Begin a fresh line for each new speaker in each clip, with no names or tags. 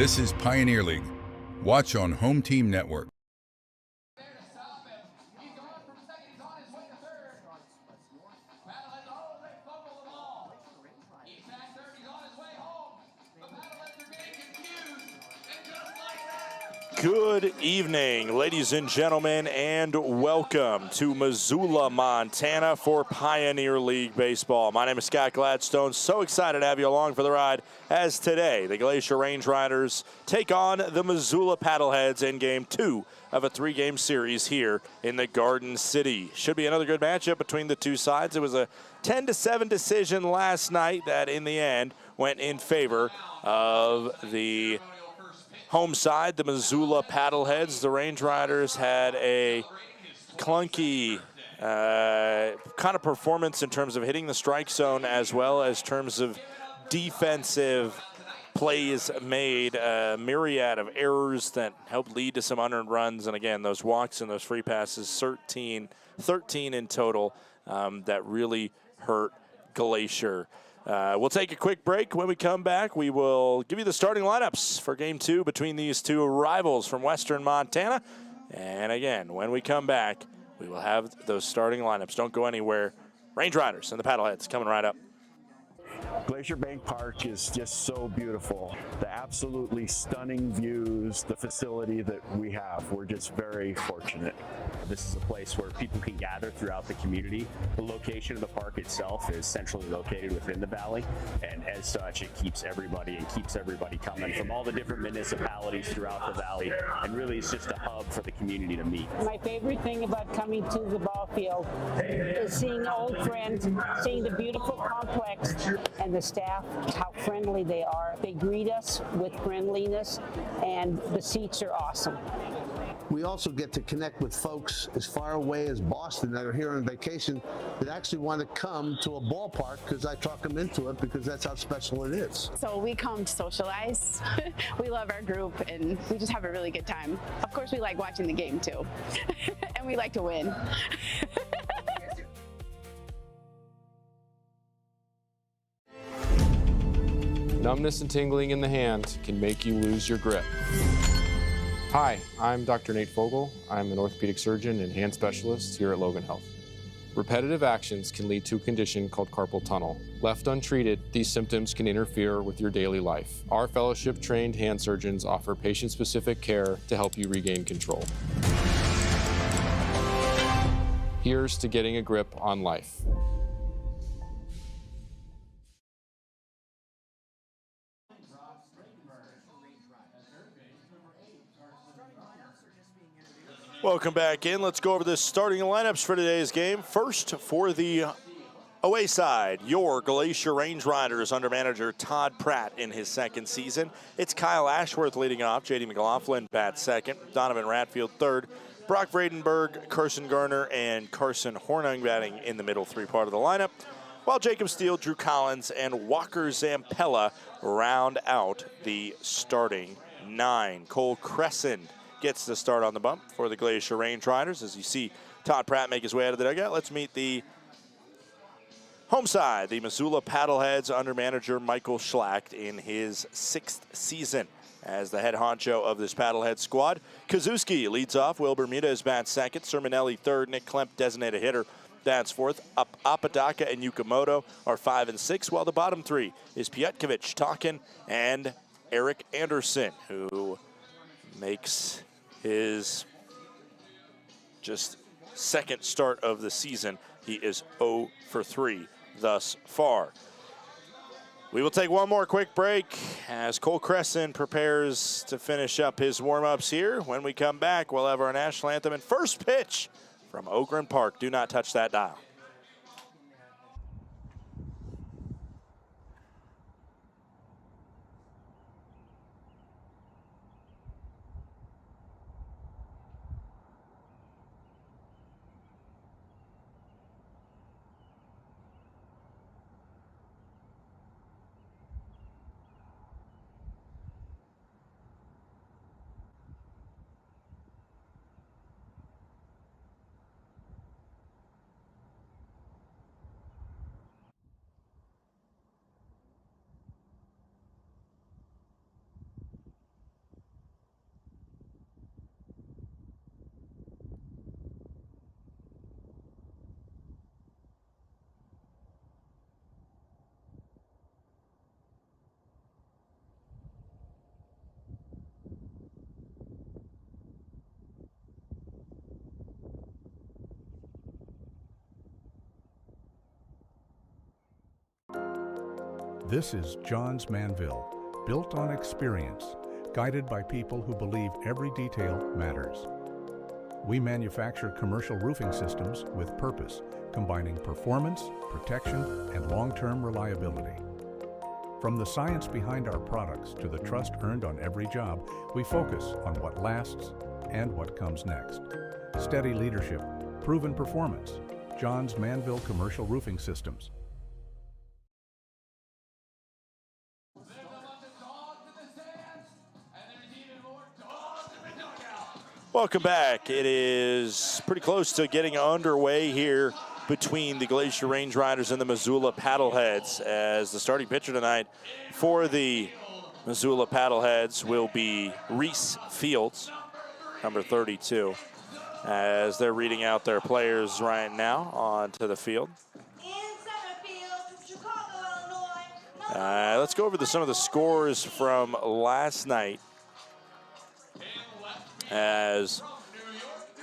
This is Pioneer League. Watch on Home Team Network.
Good evening, ladies and gentlemen, and welcome to Missoula, Montana for Pioneer League Baseball. My name is Scott Gladstone. So excited to have you along for the ride as today the Glacier Range Riders take on the Missoula Paddleheads in Game 2 of a 3-game series here in the Garden City. Should be another good matchup between the two sides. It was a 10-7 decision last night that in the end went in favor of the home side, the Missoula Paddleheads. The Range Riders had a clunky kind of performance in terms of hitting the strike zone as well as terms of defensive plays made, a myriad of errors that helped lead to some unearned runs. And again, those walks and those free passes, 13 in total, that really hurt Glacier. We'll take a quick break. When we come back, we will give you the starting lineups for Game 2 between these two rivals from Western Montana. And again, when we come back, we will have those starting lineups. Don't go anywhere. Range Riders and the Paddleheads coming right up.
Glacier Bank Park is just so beautiful. The absolutely stunning views, the facility that we have, we're just very fortunate.
This is a place where people can gather throughout the community. The location of the park itself is centrally located within the valley, and as such, it keeps everybody coming from all the different municipalities throughout the valley, and really it's just a hub for the community to meet.
My favorite thing about coming to the ball field is seeing old friends, seeing the beautiful complex, and the staff, how friendly they are. They greet us with friendliness, and the seats are awesome.
We also get to connect with folks as far away as Boston that are here on vacation that actually want to come to a ballpark because I talk them into it because that's how special it is.
So we come to socialize. We love our group and we just have a really good time. Of course, we like watching the game too. And we like to win.
Numbness and tingling in the hand can make you lose your grip. Hi, I'm Dr. Nate Fogel. I'm an orthopedic surgeon and hand specialist here at Logan Health. Repetitive actions can lead to a condition called carpal tunnel. Left untreated, these symptoms can interfere with your daily life. Our fellowship-trained hand surgeons offer patient-specific care to help you regain control. Here's to getting a grip on life.
Welcome back in. Let's go over the starting lineups for today's game. First, for the away side, your Glacier Range Riders under manager Todd Pratt in his second season. It's Kyle Ashworth leading off. J.D. McLaughlin bats second. Donovan Ratfield third. Brock Vredenberg, Carson Garner, and Carson Hornung batting in the middle three part of the lineup, while Jacob Steele, Drew Collins, and Walker Zampella round out the starting 9. Cole Crescent gets the start on the bump for the Glacier Range Riders. As you see Todd Pratt make his way out of the dugout, let's meet the home side, the Missoula Paddleheads under manager Michael Schlacht in his 6th season as the head honcho of this Paddlehead squad. Kazuski leads off. Will Bermudez bats second. Sermonelli third. Nick Klemp, designated hitter, bats fourth. Apodaca and Yukamoto are 5 and 6, while the bottom three is Pietkovich, Talkin, and Eric Anderson, who makes his just second start of the season. He is 0 for 3 thus far. We will take one more quick break as Cole Crescent prepares to finish up his warm-ups here. When we come back, we'll have our national anthem and first pitch from Ogren Park. Do not touch that dial.
This is Johns Manville, built on experience, guided by people who believe every detail matters. We manufacture commercial roofing systems with purpose, combining performance, protection, and long-term reliability. From the science behind our products to the trust earned on every job, we focus on what lasts and what comes next. Steady leadership, proven performance. Johns Manville Commercial Roofing Systems.
Welcome back. It is pretty close to getting underway here between the Glacier Range Riders and the Missoula Paddleheads, as the starting pitcher tonight for the Missoula Paddleheads will be Reese Fields, number 32, as they're reading out their players right now onto the field. Let's go over some of the scores from last night, as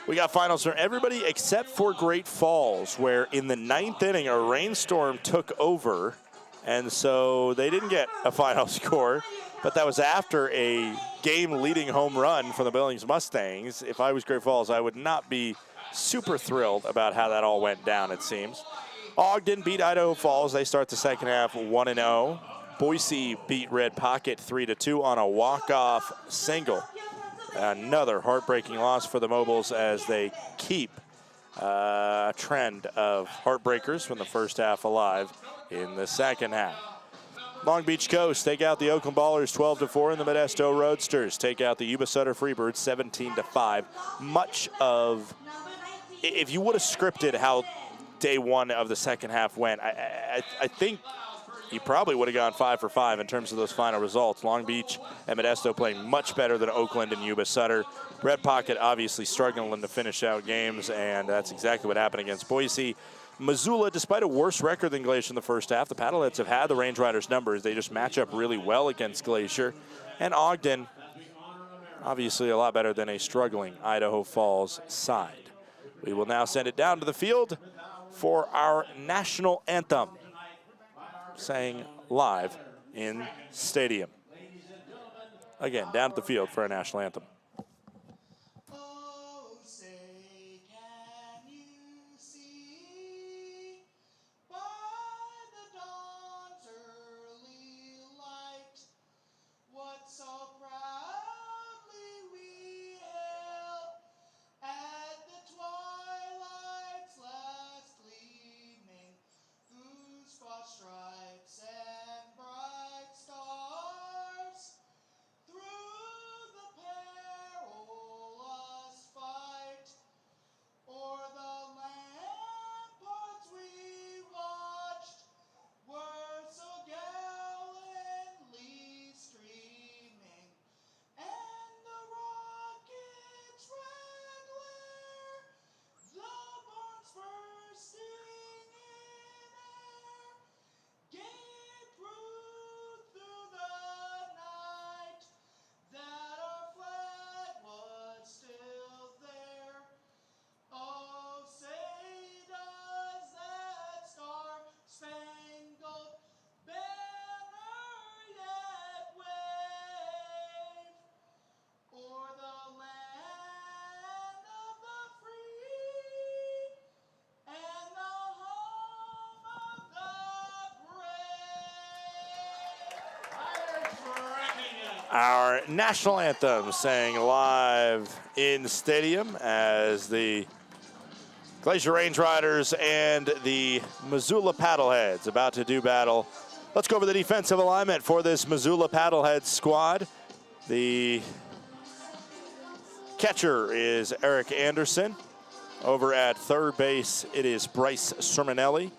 we got finals from everybody except for Great Falls, where in the 9th inning a rainstorm took over, and so they didn't get a final score, but that was after a game-leading home run from the Billings Mustangs. If I was Great Falls, I would not be super thrilled about how that all went down, it seems. Ogden beat Idaho Falls. They start the second half 1-0. Boise beat Red Pocket 3-2 on a walk-off single. Another heartbreaking loss for the Mobiles as they keep a trend of heartbreakers from the first half alive in the second half. Long Beach Coast take out the Oakland Ballers 12-4, and the Modesto Roadsters take out the Yuba Sutter Freebirds 17-5. Much of, if you would have scripted how day one of the second half went, I think you probably would have gone 5 for 5 in terms of those final results. Long Beach and Modesto playing much better than Oakland and Yuba Sutter. Red Pocket obviously struggling to finish out games, and that's exactly what happened against Boise. Missoula, despite a worse record than Glacier in the first half, the Paddleheads have had the Range Riders' numbers. They just match up really well against Glacier. And Ogden, obviously a lot better than a struggling Idaho Falls side. We will now send it down to the field for our national anthem, sang live in stadium. Again, down at the field for our national anthem.
Oh, say, can you see by the dawn's early light what so proudly we hailed at the twilight's last gleaming, whose broad stripes and bright stars through the perilous fight o'er the ramparts we watched were so gallantly streaming, and the rocket's red glare, the barns bursting in air, gave proof through the night that our flag was still there. Oh, say does that star-spangled banner yet wave o'er the land of the free and the home of the brave?
Our national anthem sang live in stadium as the Glacier Range Riders and the Missoula Paddleheads about to do battle. Let's go over the defensive alignment for this Missoula Paddleheads squad. The catcher is Eric Anderson. Over at third base, it is Bryce Sermonelli.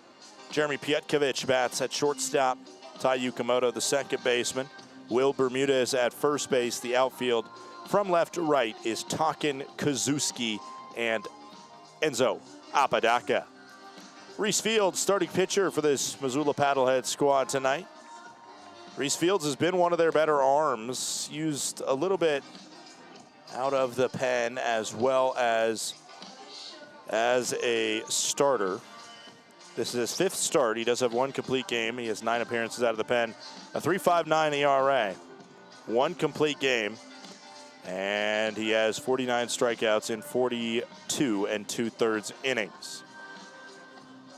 Jeremy Pietkovich bats at shortstop. Tai Yukamoto, the second baseman. Will Bermudez at first base. The outfield from left to right is Takin Kazuski and Enzo Apodaca. Reese Fields, starting pitcher for this Missoula Paddlehead squad tonight. Reese Fields has been one of their better arms, used a little bit out of the pen as well as a starter. This is his 5th start. He does have 1 complete game. He has 9 appearances out of the pen, a 3.59 ERA, 1 complete game, and he has 49 strikeouts in 42 2/3 innings.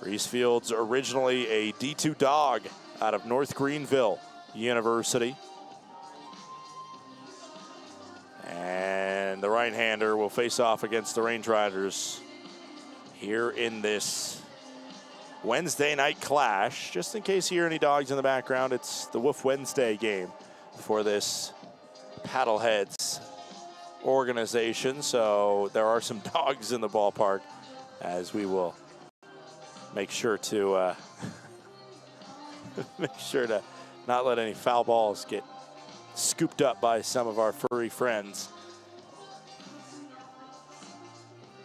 Reese Fields, originally a D2 dog out of North Greenville University. And the right-hander will face off against the Range Riders here in this Wednesday night clash. Just in case you hear any dogs in the background, it's the Wolf Wednesday game for this Paddleheads organization. So there are some dogs in the ballpark, as we will make sure to not let any foul balls get scooped up by some of our furry friends.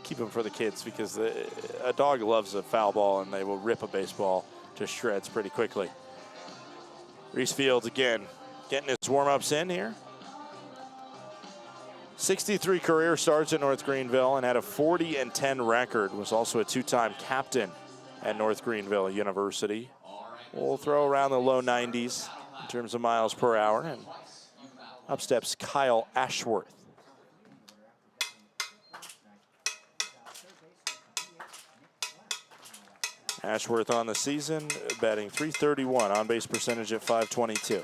Keep them for the kids, because a dog loves a foul ball and they will rip a baseball to shreds pretty quickly. Reese Fields again getting his warm-ups in here. 63 career starts at North Greenville and had a 40-10 record. Was also a 2-time captain at North Greenville University. We'll throw around the low 90s in terms of miles per hour. And up steps Kyle Ashworth. Ashworth on the season, batting .331, on-base percentage at .522.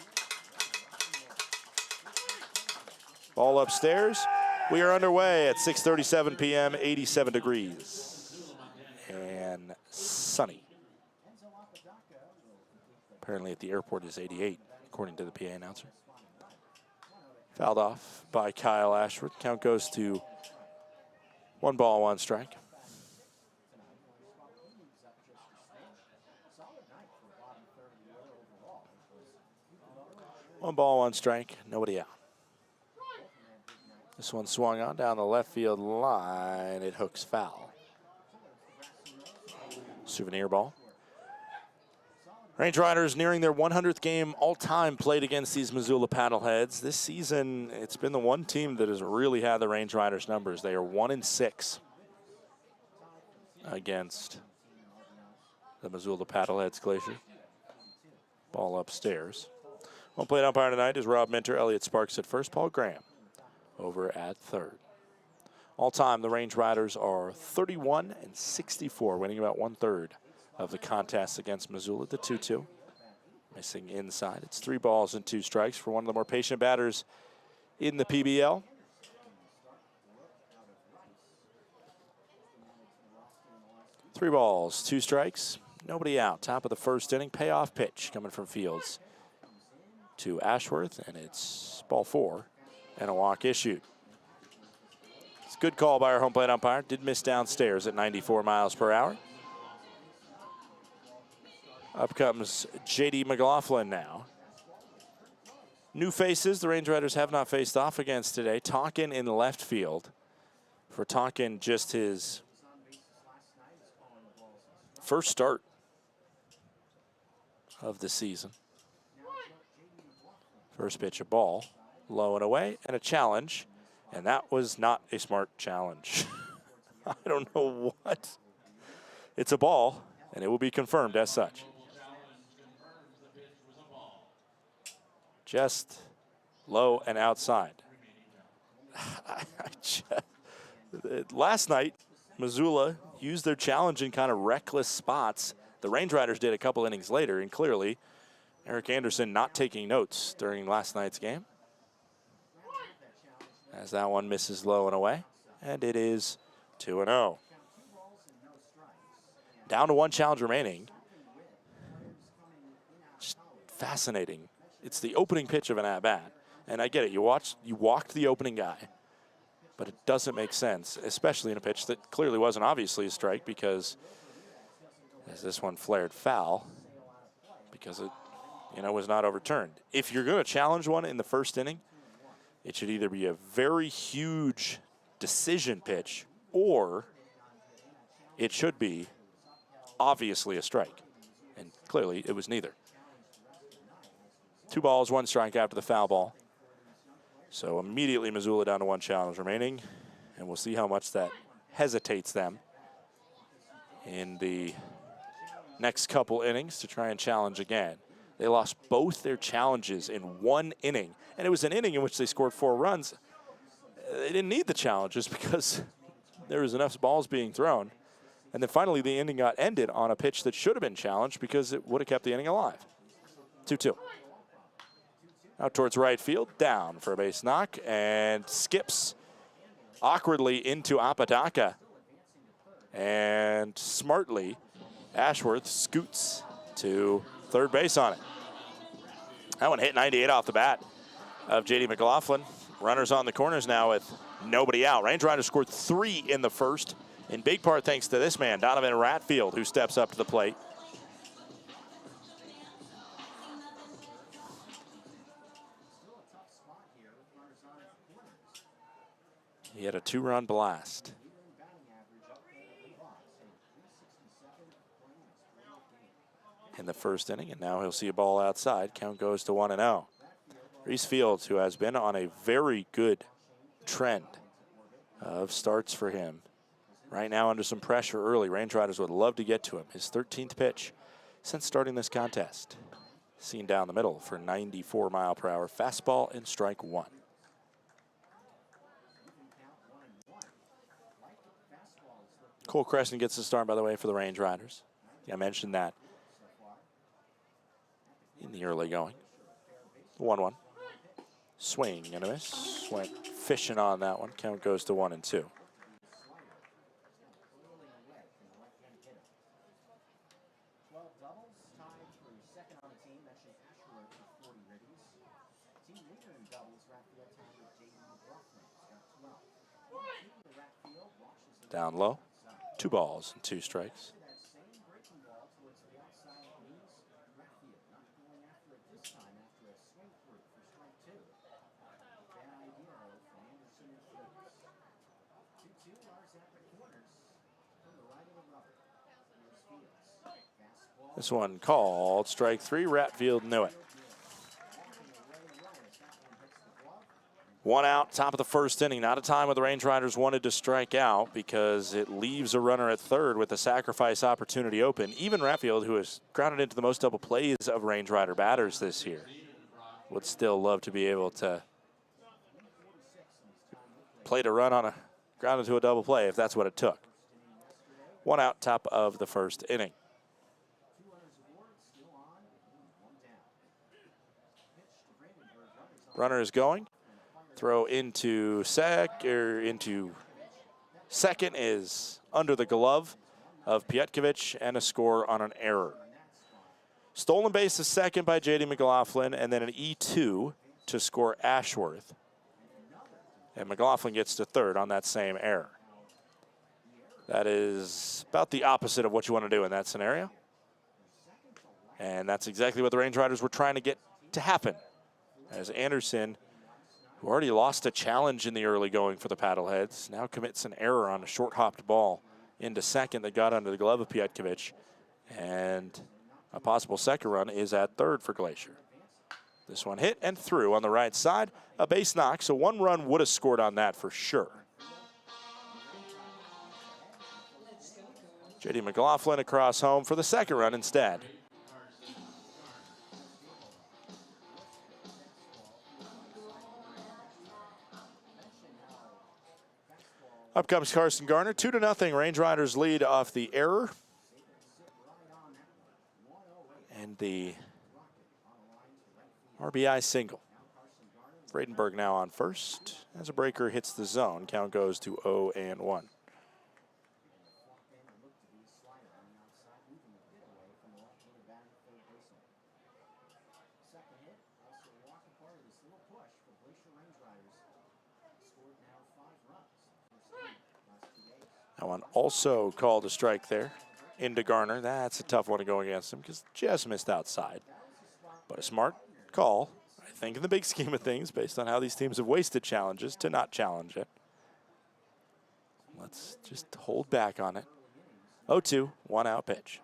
Ball upstairs. We are underway at 6:37 p.m., 87 degrees and sunny. Apparently at the airport is 88, according to the PA announcer. Fouled off by Kyle Ashworth. Count goes to 1 ball, 1 strike. One ball, 1 strike, nobody out. This one swung on down the left field line. It hooks foul. Souvenir ball. Range Riders nearing their 100th game all-time played against these Missoula Paddleheads. This season, it's been the one team that has really had the Range Riders numbers. They are 1-6 against the Missoula Paddleheads, Glacier. Ball upstairs. One plate umpire tonight is Rob Minter. Elliott Sparks at first. Paul Graham over at third. All-time, the Range Riders are 31-64, winning about 1/3 of the contests against Missoula. The 2-2. Missing inside. It's 3 balls and 2 strikes for one of the more patient batters in the PBL. Three balls, 2 strikes, nobody out. Top of the first inning. Payoff pitch coming from Fields to Ashworth, and it's ball 4 and a walk issued. It's a good call by our home plate umpire. Did miss downstairs at 94 miles per hour. Up comes J.D. McLaughlin now. New faces the Range Riders have not faced off against today. Tonkin in left field. For Tonkin, just his first start of the season. First pitch, a ball, low and away, and a challenge. And that was not a smart challenge. I don't know what. It's a ball, and it will be confirmed as such. Just low and outside. Last night, Missoula used their challenge in kind of reckless spots. The Range Riders did a couple innings later, and clearly Eric Anderson not taking notes during last night's game. As that one misses low and away, and it is 2-0. Down to 1 challenge remaining. Just fascinating. It's the opening pitch of an at-bat, and I get it. You walked the opening guy, but it doesn't make sense, especially in a pitch that clearly wasn't obviously a strike, because as this one flared foul, because it was not overturned. If you're going to challenge one in the first inning, it should either be a very huge decision pitch, or it should be obviously a strike. And clearly it was neither. 2 balls, 1 strike after the foul ball. So immediately Missoula down to 1 challenge remaining. And we'll see how much that hesitates them in the next couple innings to try and challenge again. They lost both their challenges in one inning, and it was an inning in which they scored 4 runs. They didn't need the challenges because there was enough balls being thrown. And then finally the inning got ended on a pitch that should have been challenged because it would have kept the inning alive. 2-2. Out towards right field, down for a base knock, and skips awkwardly into Apodaca. And smartly, Ashworth scoots to third base on it. That one hit 98 off the bat of J.D. McLaughlin. Runners on the corners now with nobody out. Range Riders scored 3 in the first, in big part thanks to this man, Donovan Ratfield, who steps up to the plate. He had a 2-run blast in the first inning, and now he'll see a ball outside. Count goes to 1-0. Reese Fields, who has been on a very good trend of starts for him, right now under some pressure early. Range Riders would love to get to him. His 13th pitch since starting this contest. Seen down the middle for 94-mile-per-hour fastball and strike 1. Cole Creston gets the start, by the way, for the Range Riders. Yeah, I mentioned that in the early going. 1-1. Swing and a miss. Went fishing on that one. Count goes to 1-2. Down low. 2 balls and 2 strikes. This one called strike 3. Ratfield knew it. 1 out, top of the first inning. Not a time where the Range Riders wanted to strike out because it leaves a runner at third with a sacrifice opportunity open. Even Ratfield, who has grounded into the most double plays of Range Rider batters this year, would still love to be able to play to run on a ground into a double play if that's what it took. 1 out, top of the first inning. Runner is going. Throw into second is under the glove of Pietkovich, and a score on an error. Stolen base is second by J.D. McLaughlin, and then an E2 to score Ashworth. And McLaughlin gets to third on that same error. That is about the opposite of what you want to do in that scenario. And that's exactly what the Range Riders were trying to get to happen, as Anderson, who already lost a challenge in the early going for the Paddleheads, now commits an error on a short-hopped ball into second that got under the glove of Pietkovich. And a possible second run is at third for Glacier. This one hit and through on the right side. A base knock, so 1 run would have scored on that for sure. J.D. McLaughlin across home for the second run instead. Up comes Carson Garner, 2-0. Range Riders lead off the error. And the RBI single. Bradenberg now on first. As a breaker hits the zone, count goes to 0-1. That one also called a strike there into Garner. That's a tough one to go against him because just missed outside. But a smart call, I think, in the big scheme of things, based on how these teams have wasted challenges, to not challenge it. Let's just hold back on it. 0-2, 1 out pitch.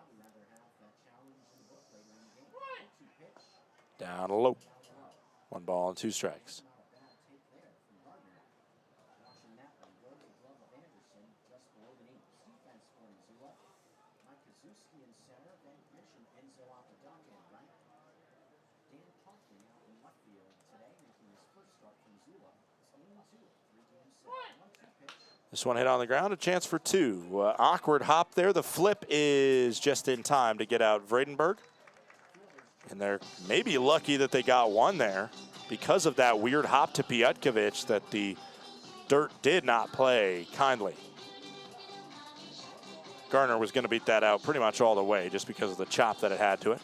Down low. 1 ball and 2 strikes. This one hit on the ground, a chance for two. Awkward hop there. The flip is just in time to get out Vredenberg. And they're maybe lucky that they got one there because of that weird hop to Piotkovic that the dirt did not play kindly. Garner was going to beat that out pretty much all the way just because of the chop that it had to it.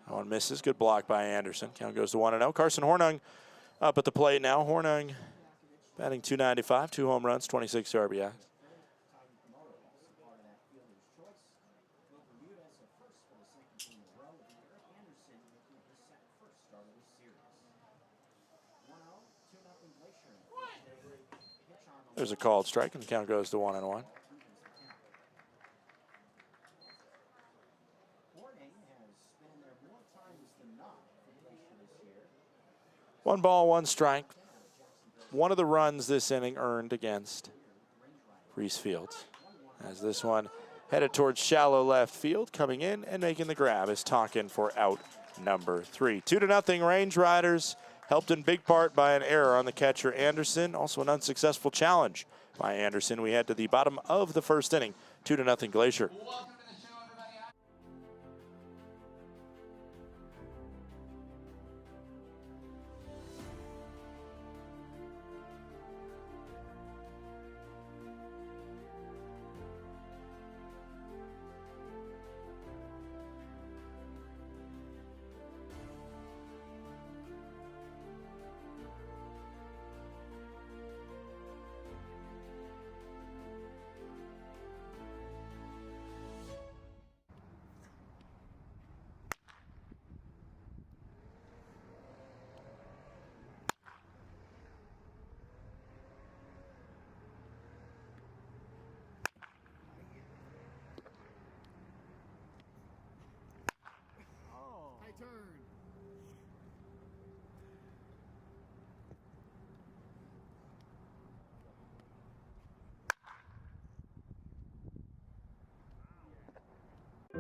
One misses. Good block by Anderson. Count goes to 1-0. Carson Hornung up at the plate now. Hornung batting .295, 2 home runs, 26 RBIs. There's a called strike, and the count goes to 1-1. One ball, one strike. One of the runs this inning earned against Reese Fields. As this one headed towards shallow left field, coming in and making the grab is Tonkin for out number 3. 2-0 Range Riders, helped in big part by an error on the catcher Anderson. Also an unsuccessful challenge by Anderson. We head to the bottom of the first inning. 2-0 Glacier.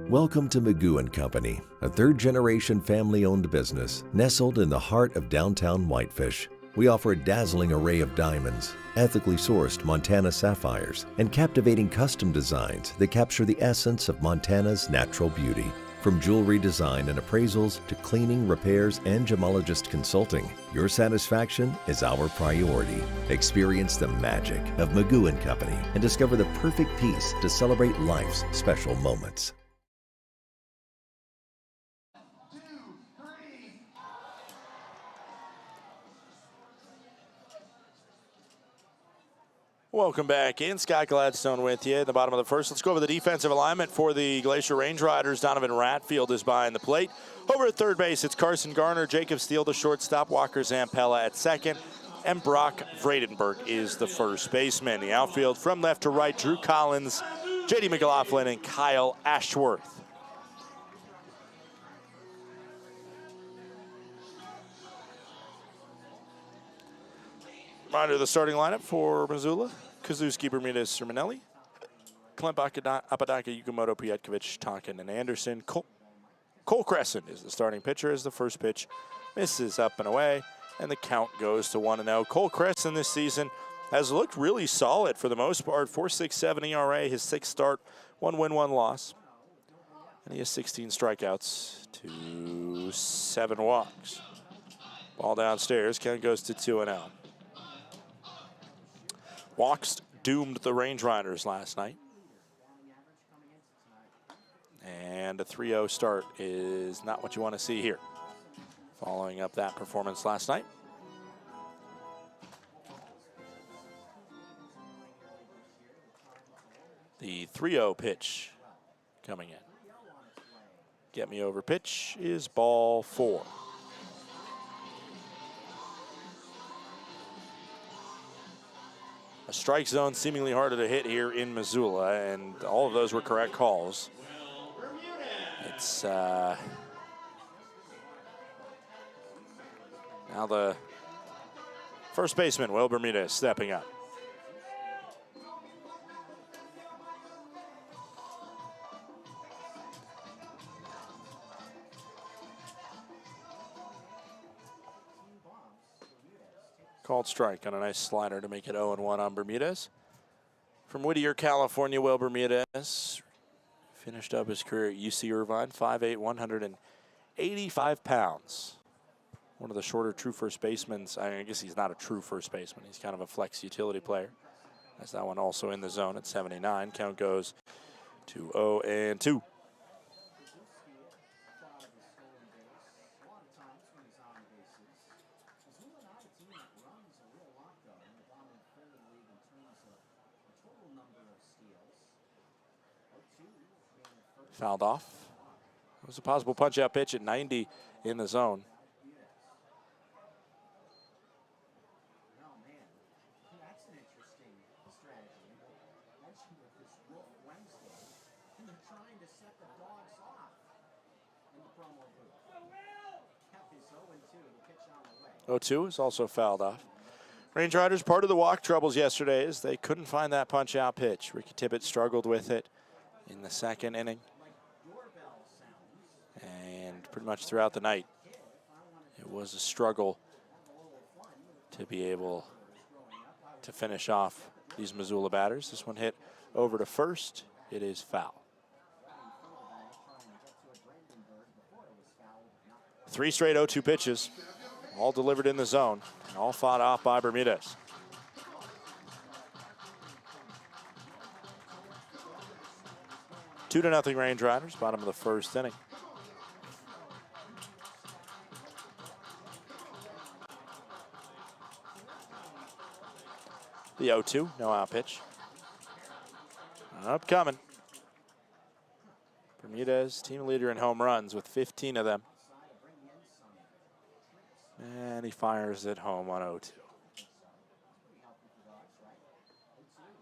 Welcome to Magoo & Company, a third-generation family-owned business nestled in the heart of downtown Whitefish. We offer a dazzling array of diamonds, ethically sourced Montana sapphires, and captivating custom designs that capture the essence of Montana's natural beauty. From jewelry design and appraisals to cleaning, repairs, and gemologist consulting, your satisfaction is our priority. Experience the magic of Magoo & Company and discover the perfect piece to celebrate life's special moments.
Welcome back in. Scott Gladstone with you at the bottom of the first. Let's go over the defensive alignment for the Glacier Range Riders. Donovan Ratfield is behind the plate. Over at third base, it's Carson Garner, Jacob Steele, the shortstop, Walker Zampella at second, and Brock Vredenberg is the first baseman. The outfield from left to right, Drew Collins, J.D. McLaughlin, and Kyle Ashworth. Reminder of the starting lineup for Missoula: Kazuski, Bermudez, Sermonelli, Clint Apodaca, Yukimoto, Piotkovic, Tonkin, and Anderson. Cole Crescent is the starting pitcher as the first pitch misses up and away, and the count goes to 1-0. Cole Crescent this season has looked really solid for the most part. 4.67 ERA, his 6th start, 1 win, 1 loss. And he has 16 strikeouts to 7 walks. Ball downstairs, count goes to 2-0. Walks doomed the Range Riders last night. And a 3-0 start is not what you want to see here, following up that performance last night. The 3-0 pitch coming in. Get me over pitch is ball 4. A strike zone seemingly harder to hit here in Missoula, and all of those were correct calls. It's now the first baseman, Will Bermudez, stepping up. Called strike on a nice slider to make it 0-1 on Bermudez. From Whittier, California, Will Bermudez finished up his career at UC Irvine, 5'8", 185 pounds. One of the shorter true first basemen. I guess he's not a true first baseman. He's kind of a flex utility player. That's that one also in the zone at 79. Count goes to 0-2. Fouled off. It was a possible punch-out pitch at 90 in the zone. O2 is also fouled off. Range Riders, part of the walk troubles yesterday is they couldn't find that punch-out pitch. Ricky Tippett struggled with it in the second inning. And pretty much throughout the night, it was a struggle to be able to finish off these Missoula batters. This one hit over to first. It is foul. 3 straight 0-2 pitches, all delivered in the zone, and all fought off by Bermudez. Two to nothing Range Riders, bottom of the first inning. The 0-2, no out pitch. Upcoming. Bermudez, team leader in home runs with 15 of them. And he fires it home on 0-2.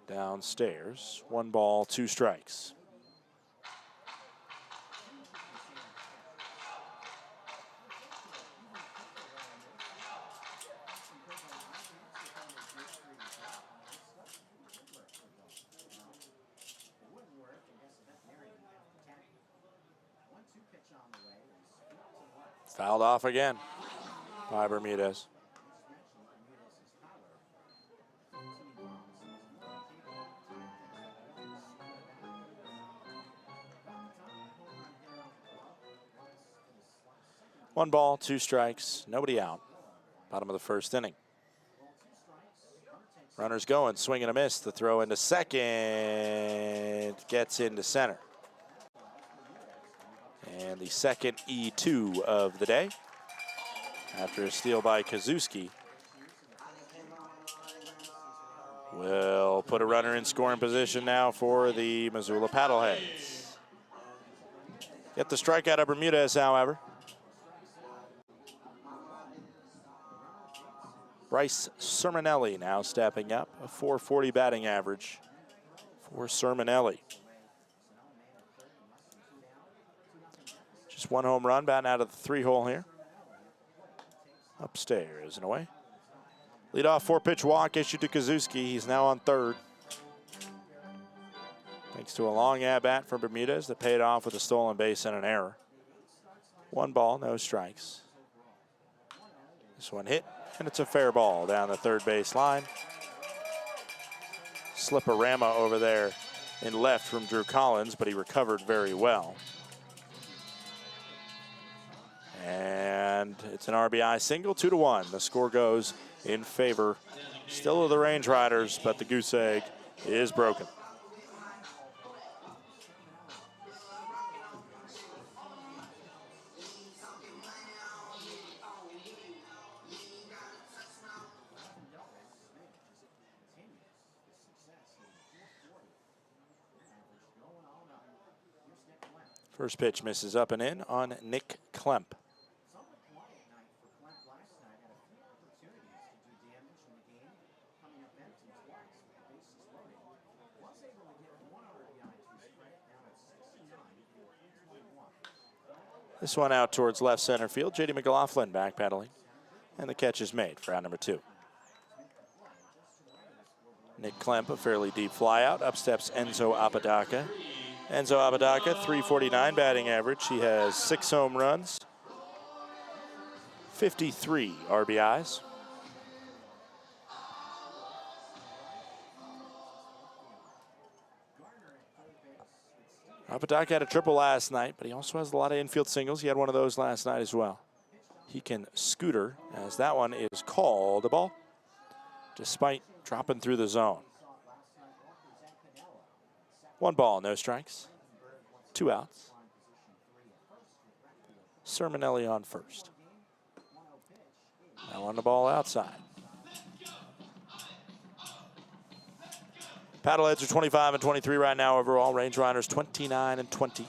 Downstairs, 1 ball, 2 strikes. Fouled off again by Bermudez. One ball, 2 strikes, nobody out. Bottom of the first inning. Runners going, swing and a miss. The throw into second gets into center. And the second E2 of the day. After a steal by Kazuski, will put a runner in scoring position now for the Missoula Paddleheads. Get the strikeout of Bermudez, however. Bryce Sermonelli now stepping up, a .440 batting average for Sermonelli. Just 1 home run, batting out of the 3-hole here. Upstairs and away. Leadoff 4-pitch walk issued to Kazuski. He's now on third. Thanks to a long at-bat from Bermudez that paid off with a stolen base and an error. 1 ball, no strikes. This one hit, and it's a fair ball down the third base line. Slip-a-rama over there in left from Drew Collins, but he recovered very well. And it's an RBI single, 2-1. The score goes in favor still of the Range Riders, but the goose egg is broken. First pitch misses up and in on Nick Klemp. This one out towards left center field. J.D. McLaughlin back pedaling. And the catch is made for out number 2. Nick Klemp, a fairly deep fly out. Up steps Enzo Apodaca. Enzo Apodaca, 349 batting average. He has 6 home runs, 53 RBIs. Apodaca had a triple last night, but he also has a lot of infield singles. He had one of those last night as well. He can scooter, as that one is called a ball, despite dropping through the zone. 1 ball, no strikes, 2 outs. Sermonelli on first. Now on the ball outside. Paddleheads are 25 and 23 right now overall. Range Riders 29 and 20.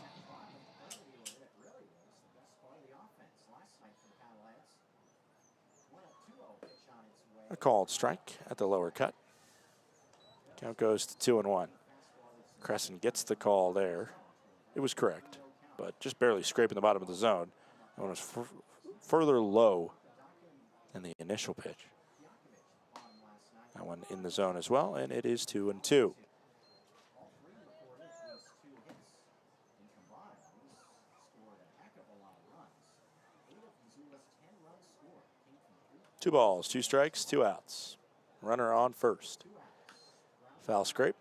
A called strike at the lower cut. Count goes to 2-1. Crescent gets the call there. It was correct, but just barely scraping the bottom of the zone. That one was further low than the initial pitch. That one in the zone as well, and it is 2-2. Two balls, 2 strikes, 2 outs. Runner on first. Foul scrape.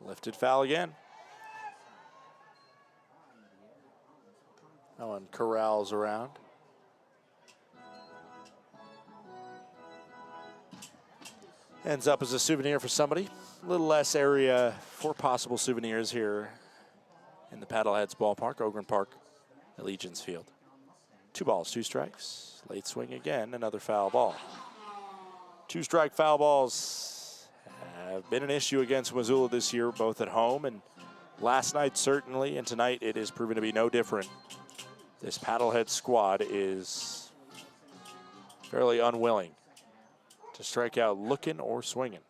Lifted foul again. That one corrals around. Ends up as a souvenir for somebody. A little less area for possible souvenirs here in the Paddleheads ballpark, Ogren Park, Allegiance Field. 2 balls, 2 strikes. Late swing again, another foul ball. 2 strike foul balls have been an issue against Missoula this year, both at home and last night certainly, and tonight it is proven to be no different. This Paddlehead squad is fairly unwilling to strike out looking or swinging.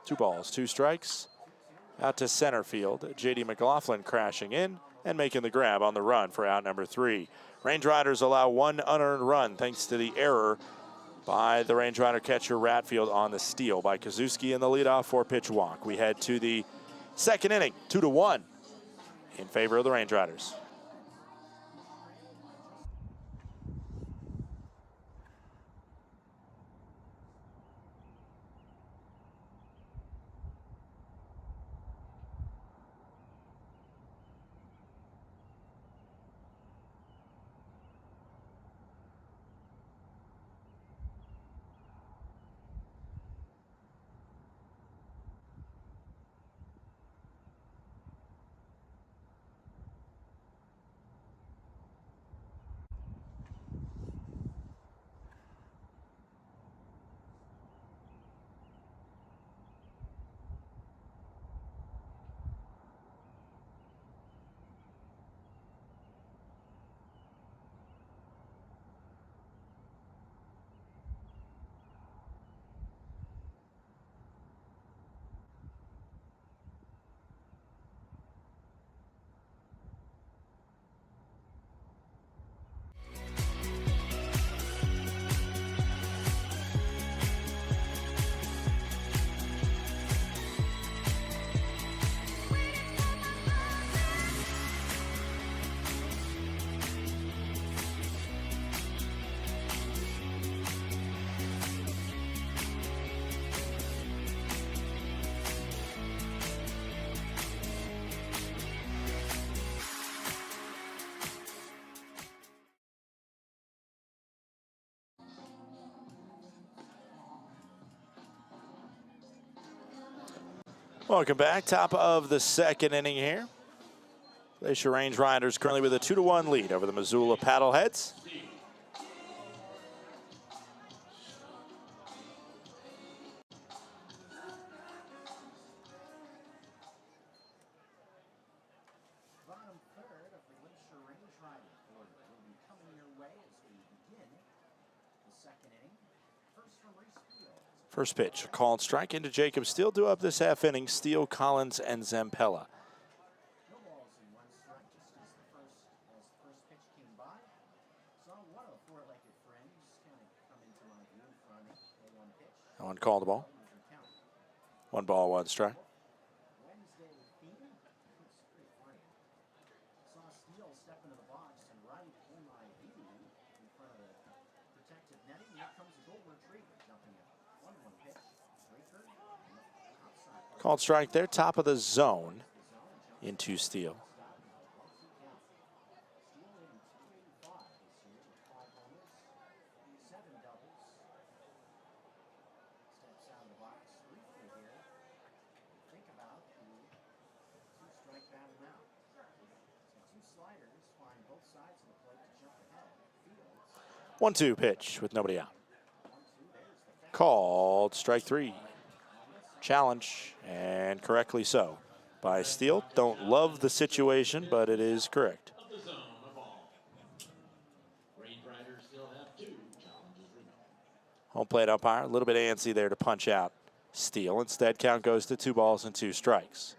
2 balls, 2 strikes. Out to center field. J.D. McLaughlin crashing in and making the grab on the run for out number 3. Range Riders allow 1 unearned run thanks to the error by the Range Rider catcher Ratfield on the steal by Kazuski in the leadoff 4-pitch walk. We head to the second inning, 2-1 in favor of the Range Riders. Welcome back. Top of the second inning here. Glacier Range Riders currently with a 2-1 lead over the Missoula Paddleheads. First pitch, a called strike into Jacob Steele to up this half inning. Steele, Collins, and Zampella. One call the ball. 1 ball, 1 strike. Called strike there, top of the zone into Steele. One-two pitch with nobody out. Called strike 3. Challenge, and correctly so, by Steele. Don't love the situation, but it is correct. Home plate umpire, a little bit antsy there to punch out Steele. Instead, count goes to 2 balls and 2 strikes.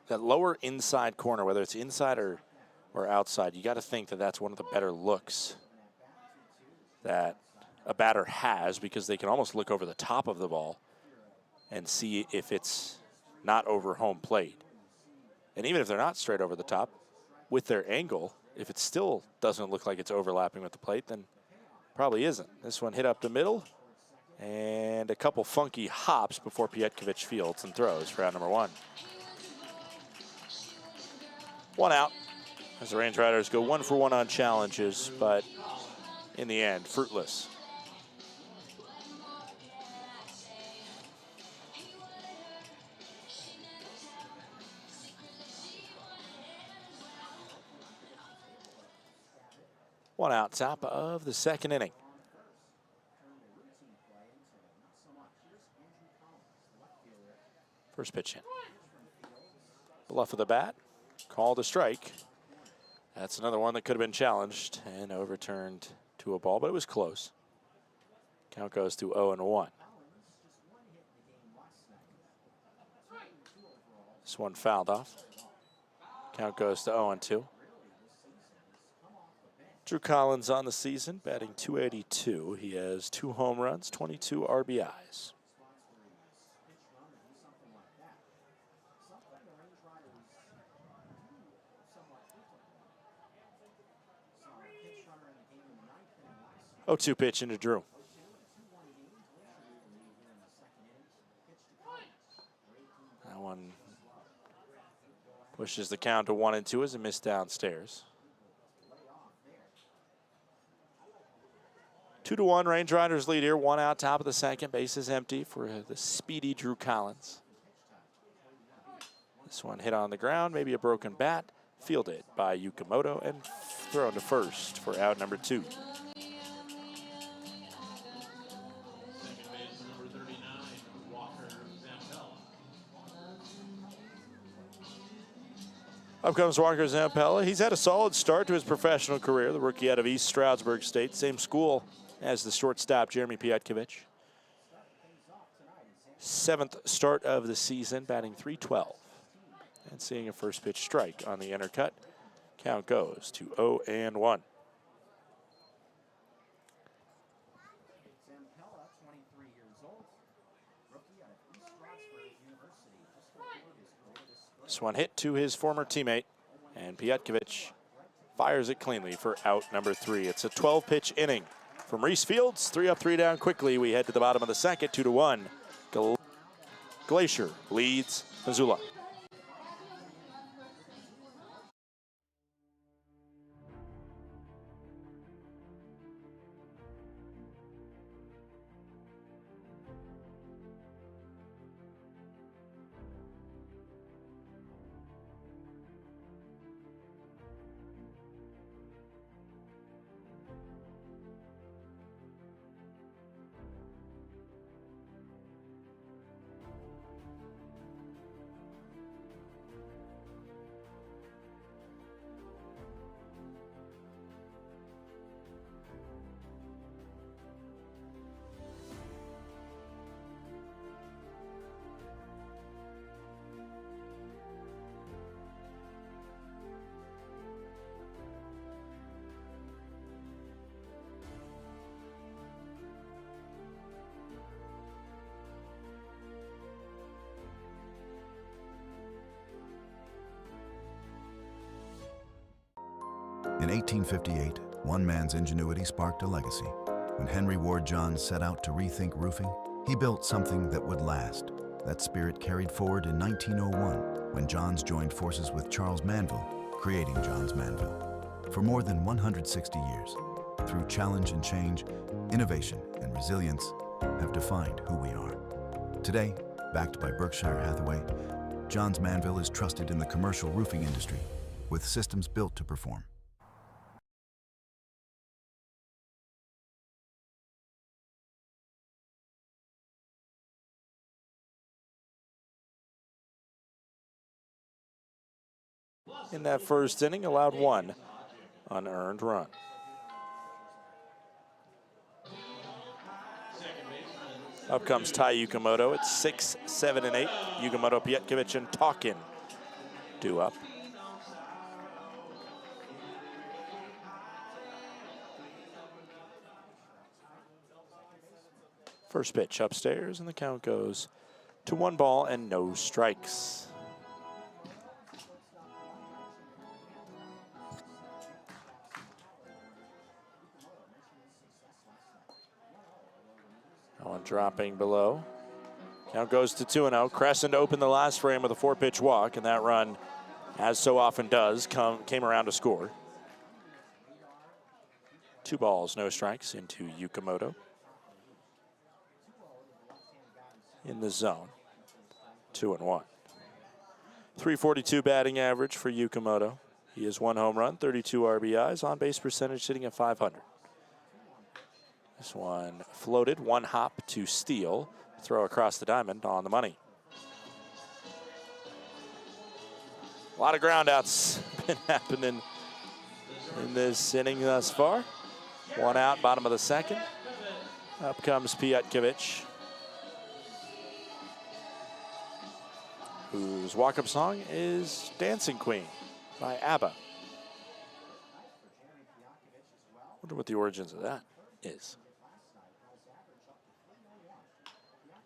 That lower inside corner, whether it's inside or outside, you got to think that that's one of the better looks that a batter has, because they can almost look over the top of the ball and see if it's not over home plate. And even if they're not straight over the top, with their angle, if it still doesn't look like it's overlapping with the plate, then probably isn't. This one hit up the middle, and a couple funky hops before Pietkovich fields and throws for out number 1. 1 out as the Range Riders go 1 for 1 on challenges, but in the end, fruitless. One out, top of the 2nd inning. First pitch in. Bluff of the bat, called a strike. That's another one that could have been challenged and overturned to a ball, but it was close. Count goes to 0-1. This one fouled off. Count goes to 0-2. Drew Collins on the season, batting .282. He has 2 home runs, 22 RBIs. Oh, 2 pitch into Drew. That one pushes the count to 1-2 as a miss downstairs. 2-1, Range Riders lead here. 1 out, top of the 2nd. Base is empty for the speedy Drew Collins. This one hit on the ground, maybe a broken bat. Fielded by Yukimoto and thrown to first for out number 2. Up comes Walker Zampella. He's had a solid start to his professional career. The rookie out of East Stroudsburg State, same school as the shortstop Jeremy Pietkovich. 7th start of the season, batting .312. And seeing a first pitch strike on the inner cut. Count goes to 0-1. This one hit to his former teammate, and Pietkovich fires it cleanly for out number 3. It's a 12-pitch inning. From Reese Fields, 3 up, 3 down quickly. We head to the bottom of the 2nd, 2-1. Glacier leads Missoula.
In 1858, one man's ingenuity sparked a legacy. When Henry Ward Johns set out to rethink roofing, he built something that would last. That spirit carried forward in 1901, when Johns joined forces with Charles Manville, creating Johns Manville. For more than 160 years, through challenge and change, innovation and resilience have defined who we are. Today, backed by Berkshire Hathaway, Johns Manville is trusted in the commercial roofing industry, with systems built to perform.
In that first inning, allowed 1 unearned run. Up comes Tai Yukamoto at 6, 7, and 8. Yukamoto, Pietkovich, and Talkin due up. First pitch upstairs, and the count goes to 1 ball and no strikes. One dropping below. Count goes to 2-0. Crescent opened the last frame with a 4-pitch walk, and that run, as so often does, came around to score. 2 balls, no strikes into Yukamoto. In the zone, 2-1. 342 batting average for Yukamoto. He has 1 home run, 32 RBIs, on base percentage sitting at .500. This one floated, 1 hop to steal. Throw across the diamond on the money. A lot of ground outs been happening in this inning thus far. 1 out, bottom of the second. Up comes Pietkovich, whose walk-up song is Dancing Queen by ABBA. Wonder what the origins of that is.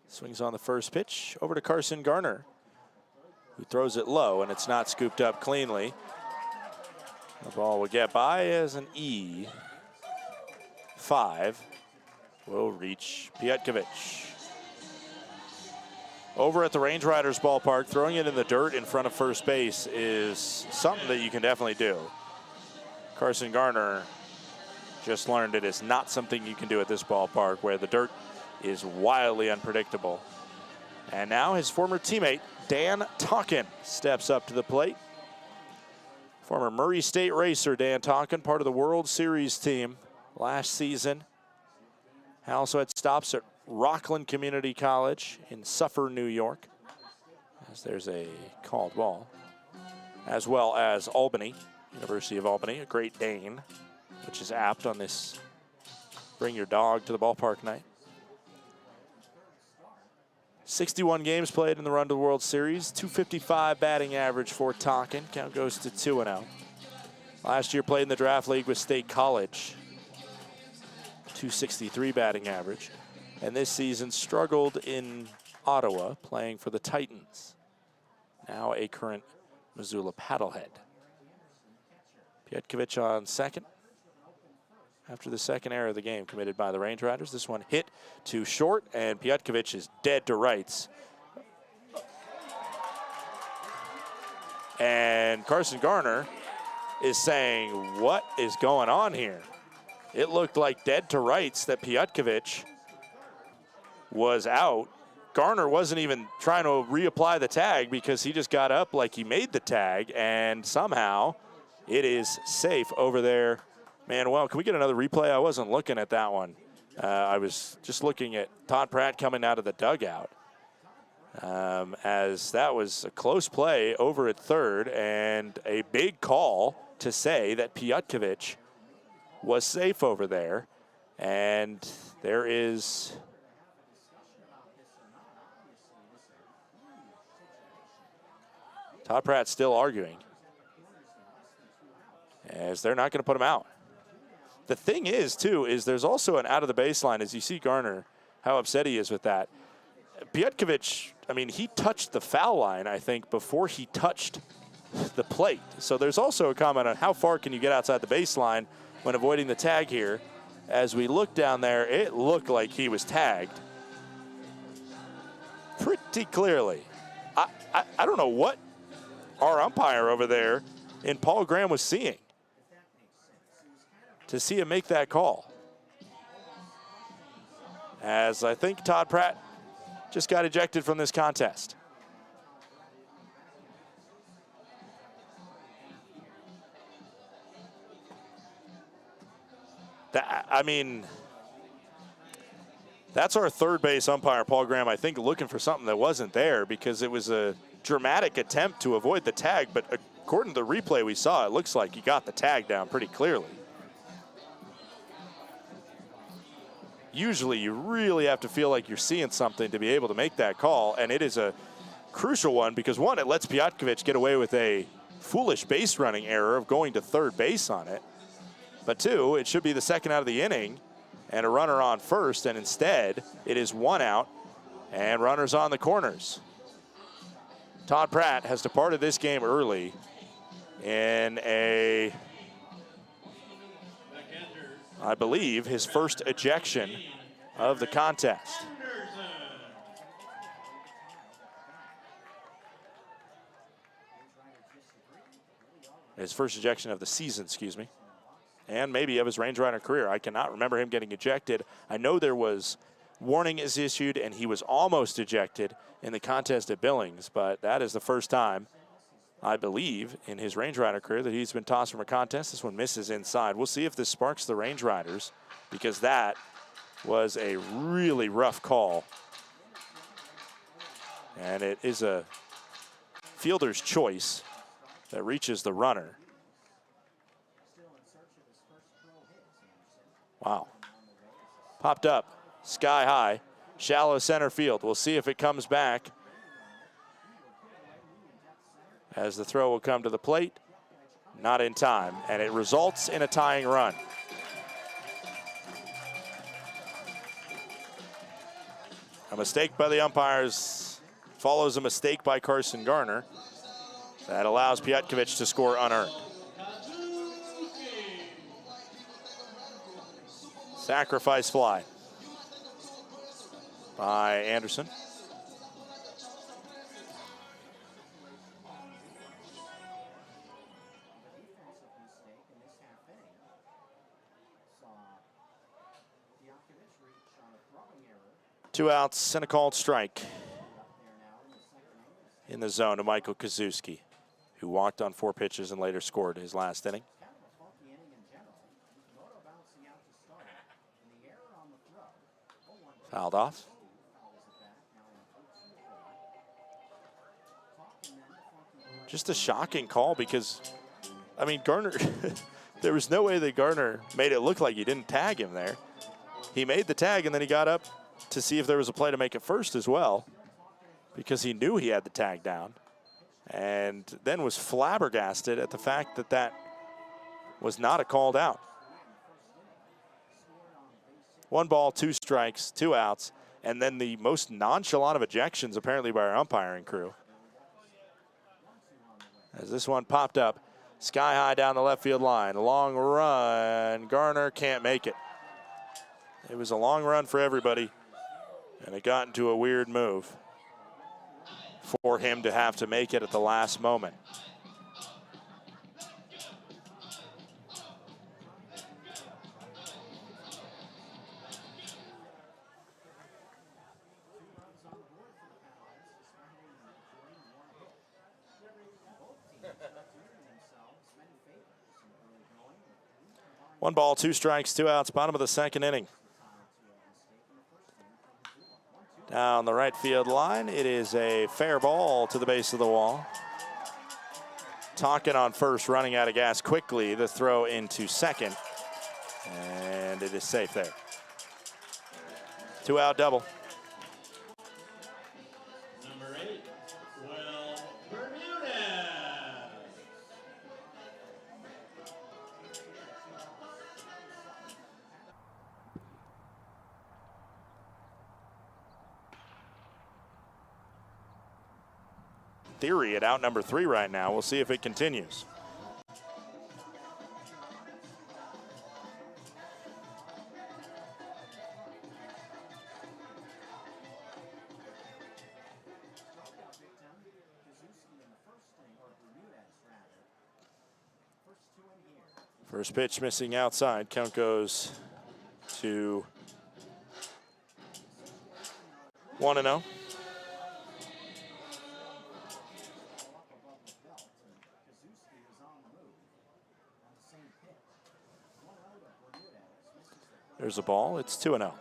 Swings on the first pitch, over to Carson Garner, who throws it low, and it's not scooped up cleanly. The ball will get by as an E5 will reach Pietkovich. Over at the Range Riders ballpark, throwing it in the dirt in front of first base is something that you can definitely do. Carson Garner just learned it is not something you can do at this ballpark, where the dirt is wildly unpredictable. And now his former teammate, Dan Tonkin, steps up to the plate. Former Murray State racer Dan Tonkin, part of the World Series team last season. Also had stops at Rockland Community College in Suffolk, New York, as there's a called ball, as well as Albany, University of Albany, a Great Dane, which is apt on this bring your dog to the ballpark night. 61 games played in the run to the World Series, 255 batting average for Tonkin. Count goes to 2-0. Last year played in the draft league with State College, 263 batting average. And this season struggled in Ottawa, playing for the Titans. Now a current Missoula Paddlehead. Pietkovich on second. After the second error of the game committed by the Range Riders, this one hit to short, and Pietkovich is dead to rights. And Carson Garner is saying, what is going on here? It looked like dead to rights that Pietkovich was out. Garner wasn't even trying to reapply the tag because he just got up like he made the tag, and somehow it is safe over there. Manuel, can we get another replay? I wasn't looking at that one. I was just looking at Todd Pratt coming out of the dugout, as that was a close play over at third and a big call to say that Pietkovich was safe over there. And there is Todd Pratt still arguing, as they're not going to put him out. The thing is, too, is there's also an out of the baseline, as you see Garner, how upset he is with that. Pietkovich, I mean, he touched the foul line, I think, before he touched the plate. So there's also a comment on how far can you get outside the baseline when avoiding the tag here. As we look down there, it looked like he was tagged pretty clearly. I don't know what our umpire over there in Paul Graham was seeing to see him make that call. As I think Todd Pratt just got ejected from this contest. I mean, that's our third base umpire, Paul Graham, I think looking for something that wasn't there because it was a dramatic attempt to avoid the tag, but according to the replay we saw, it looks like he got the tag down pretty clearly. Usually you really have to feel like you're seeing something to be able to make that call, and it is a crucial one because, one, it lets Piotkovich get away with a foolish base running error of going to third base on it. But two, it should be the second out of the inning and a runner on first, and instead it is one out and runners on the corners. Todd Pratt has departed this game early in I believe, his first ejection of the contest. His first ejection of the season, excuse me. And maybe of his Range Rider career. I cannot remember him getting ejected. I know there was warning is issued and he was almost ejected in the contest at Billings, but that is the first time, I believe, in his Range Rider career that he's been tossed from a contest. This one misses inside. We'll see if this sparks the Range Riders because that was a really rough call. And it is a fielder's choice that reaches the runner. Wow. Popped up, sky high, shallow center field. We'll see if it comes back as the throw will come to the plate. Not in time, and it results in a tying run. A mistake by the umpires follows a mistake by Carson Garner. That allows Piotkovich to score unearned. Sacrifice fly by Anderson. Two outs and a called strike in the zone to Michael Kazuski, who walked on 4 pitches and later scored his last inning. Fouled off. Just a shocking call because, I mean, Garner, there was no way that Garner made it look like he didn't tag him there. He made the tag and then he got up to see if there was a play to make it first as well because he knew he had the tag down and then was flabbergasted at the fact that that was not a called out. 1 ball, 2 strikes, 2 outs, and then the most nonchalant of ejections apparently by our umpiring crew. As this one popped up, sky high down the left field line, a long run. Garner can't make it. It was a long run for everybody, and it got into a weird move for him to have to make it at the last moment. One ball, 2 strikes, 2 outs, bottom of the second inning. Down the right field line, it is a fair ball to the base of the wall. Tonkin on first, running out of gas quickly. The throw into second, and it is safe there. 2 out double.
Number 8, Will Bermudez.
theory, at out number 3 right now. We'll see if it continues. First pitch missing outside. Count goes to 1-0. There's a ball. It's 2-0.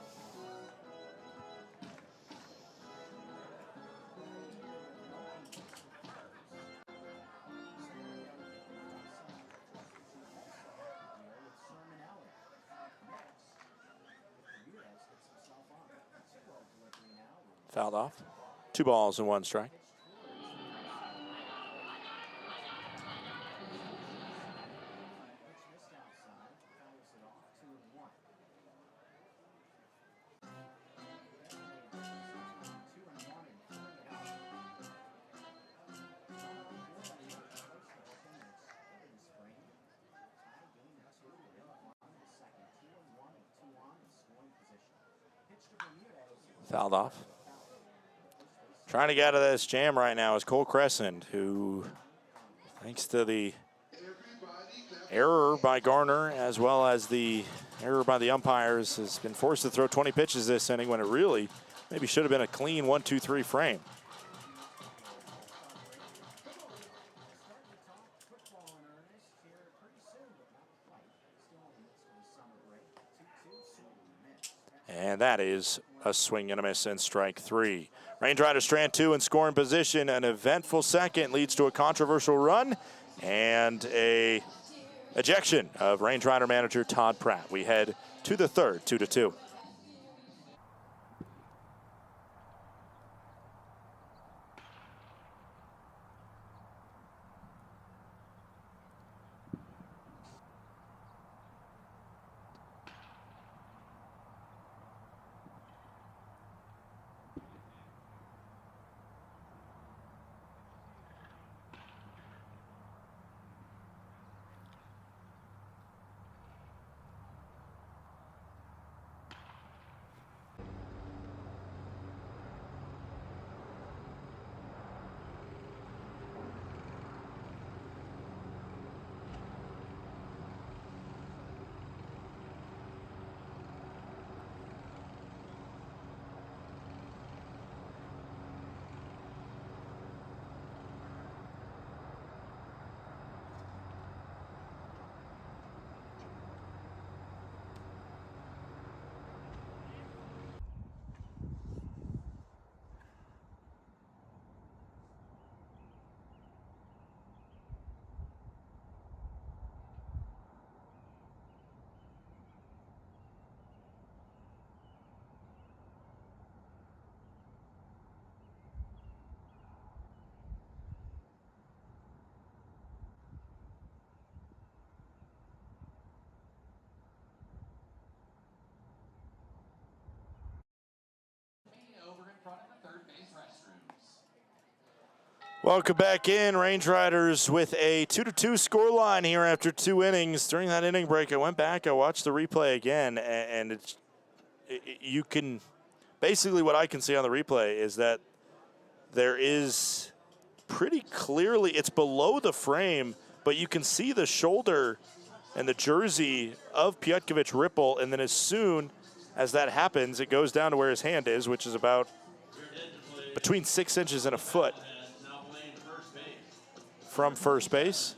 Fouled off. 2 balls and 1 strike. Fouled off. Trying to get out of this jam right now is Cole Crescent, who, thanks to the error by Garner as well as the error by the umpires, has been forced to throw 20 pitches this inning when it really maybe should have been a clean 1-2-3 frame. And that is a swing and a miss and strike 3. Range Riders strand 2 and score in position. An eventful second leads to a controversial run and a ejection of Range Rider manager Todd Pratt. We head to the third, 2-2. Welcome back in. Range Riders with a 2-2 scoreline here after 2 innings. During that inning break, I went back, I watched the replay again, and you can, basically what I can see on the replay is that there is pretty clearly, it's below the frame, but you can see the shoulder and the jersey of Piotkovich ripple, and then as soon as that happens, it goes down to where his hand is, which is about between 6 inches and a foot from first base,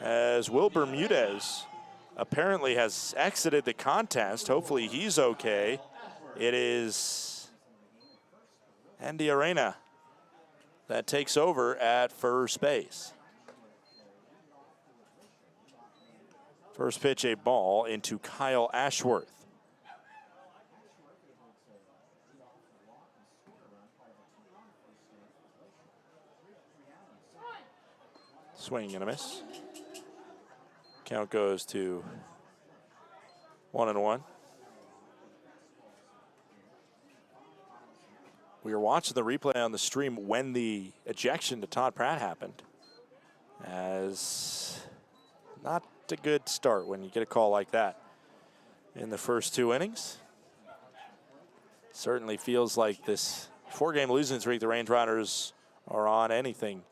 as Will Bermudez apparently has exited the contest. Hopefully he's okay. It is Andy Arena that takes over at first base. First pitch, a ball into Kyle Ashworth. Swing and a miss. Count goes to 1-1. We were watching the replay on the stream when the ejection to Todd Pratt happened. As not a good start when you get a call like that in the first 2 innings. Certainly feels like this 4-game losing streak the Range Riders are on. Anything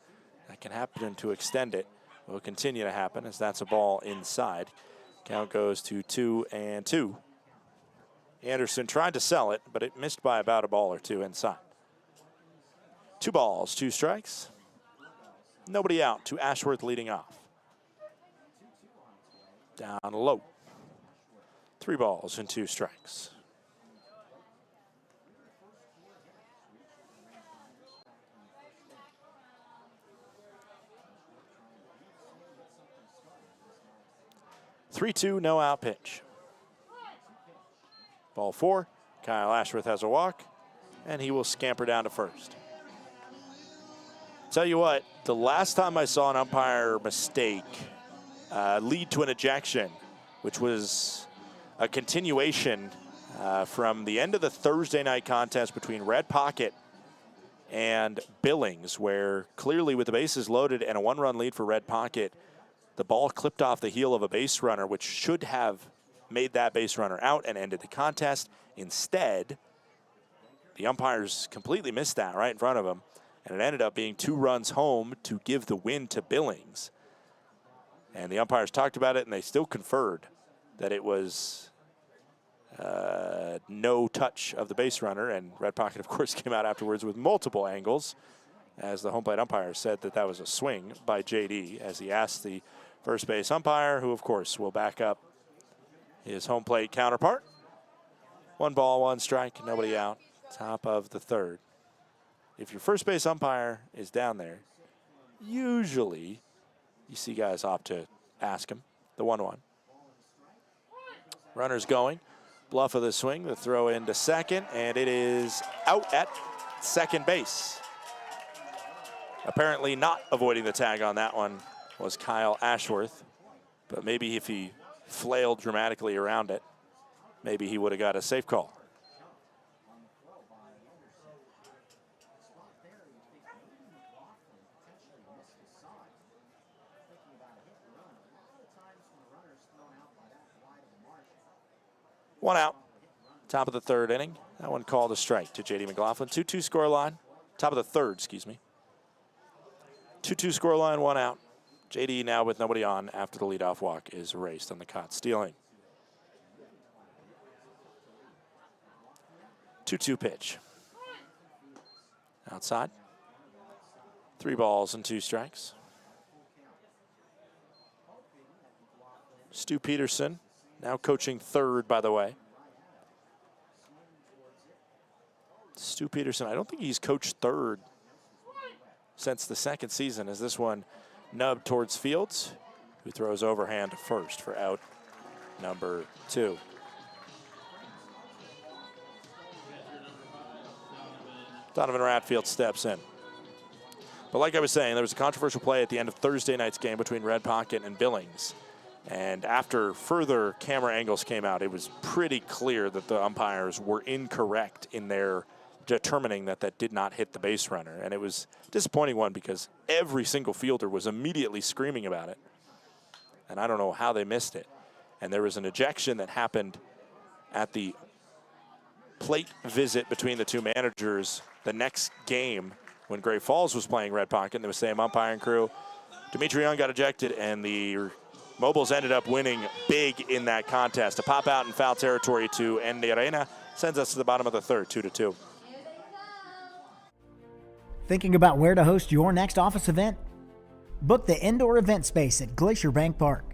that can happen to extend it will continue to happen, as that's a ball inside. Count goes to 2-2. Anderson tried to sell it, but it missed by about a ball or two inside. 2 balls, 2 strikes. Nobody out to Ashworth leading off. Down low. 3 balls and 2 strikes. Three-two, no out pitch. Ball 4. Kyle Ashworth has a walk, and he will scamper down to first. Tell you what, the last time I saw an umpire mistake lead to an ejection, which was a continuation from the end of the Thursday night contest between Red Pocket and Billings, where clearly with the bases loaded and a 1-run lead for Red Pocket, the ball clipped off the heel of a base runner, which should have made that base runner out and ended the contest. Instead, the umpires completely missed that right in front of him, and it ended up being 2 runs home to give the win to Billings. And the umpires talked about it, and they still conferred that it was no touch of the base runner. And Red Pocket, of course, came out afterwards with multiple angles, as the home plate umpire said that that was a swing by JD, as he asked the first base umpire, who, of course, will back up his home plate counterpart. 1 ball, 1 strike, nobody out, top of the 3rd. If your first base umpire is down there, usually you see guys opt to ask him. The 1-1. Runner's going. Bluff of the swing, the throw into second, and it is out at second base. Apparently not avoiding the tag on that one was Kyle Ashworth, but maybe if he flailed dramatically around it, maybe he would have got a safe call. One out, top of the 3rd inning. That one called a strike to J.D. McLaughlin. 2-2 score line, top of the 3rd, excuse me. 2-2 score line, 1 out. JD now with nobody on after the leadoff walk is erased on the caught stealing. 2-2 pitch. Outside. 3 balls and 2 strikes. Stu Peterson, now coaching 3rd, by the way. Stu Peterson, I don't think he's coached 3rd since the 2nd season, as this one nubbed towards Fields, who throws overhand to first for out number 2. Donovan Ratfield steps in. But like I was saying, there was a controversial play at the end of Thursday night's game between Red Pocket and Billings. And after further camera angles came out, it was pretty clear that the umpires were incorrect in their determining that that did not hit the base runner. And it was a disappointing one because every single fielder was immediately screaming about it. And I don't know how they missed it. And there was an ejection that happened at the plate visit between the 2 managers the next game when Great Falls was playing Red Pocket, and they were the same umpiring crew. Dimitri Young got ejected, and the Mobiles ended up winning big in that contest. A pop out in foul territory to end the arena sends us to the bottom of the 3rd, 2-2.
Thinking about where to host your next office event? Book the indoor event space at Glacier Bank Park.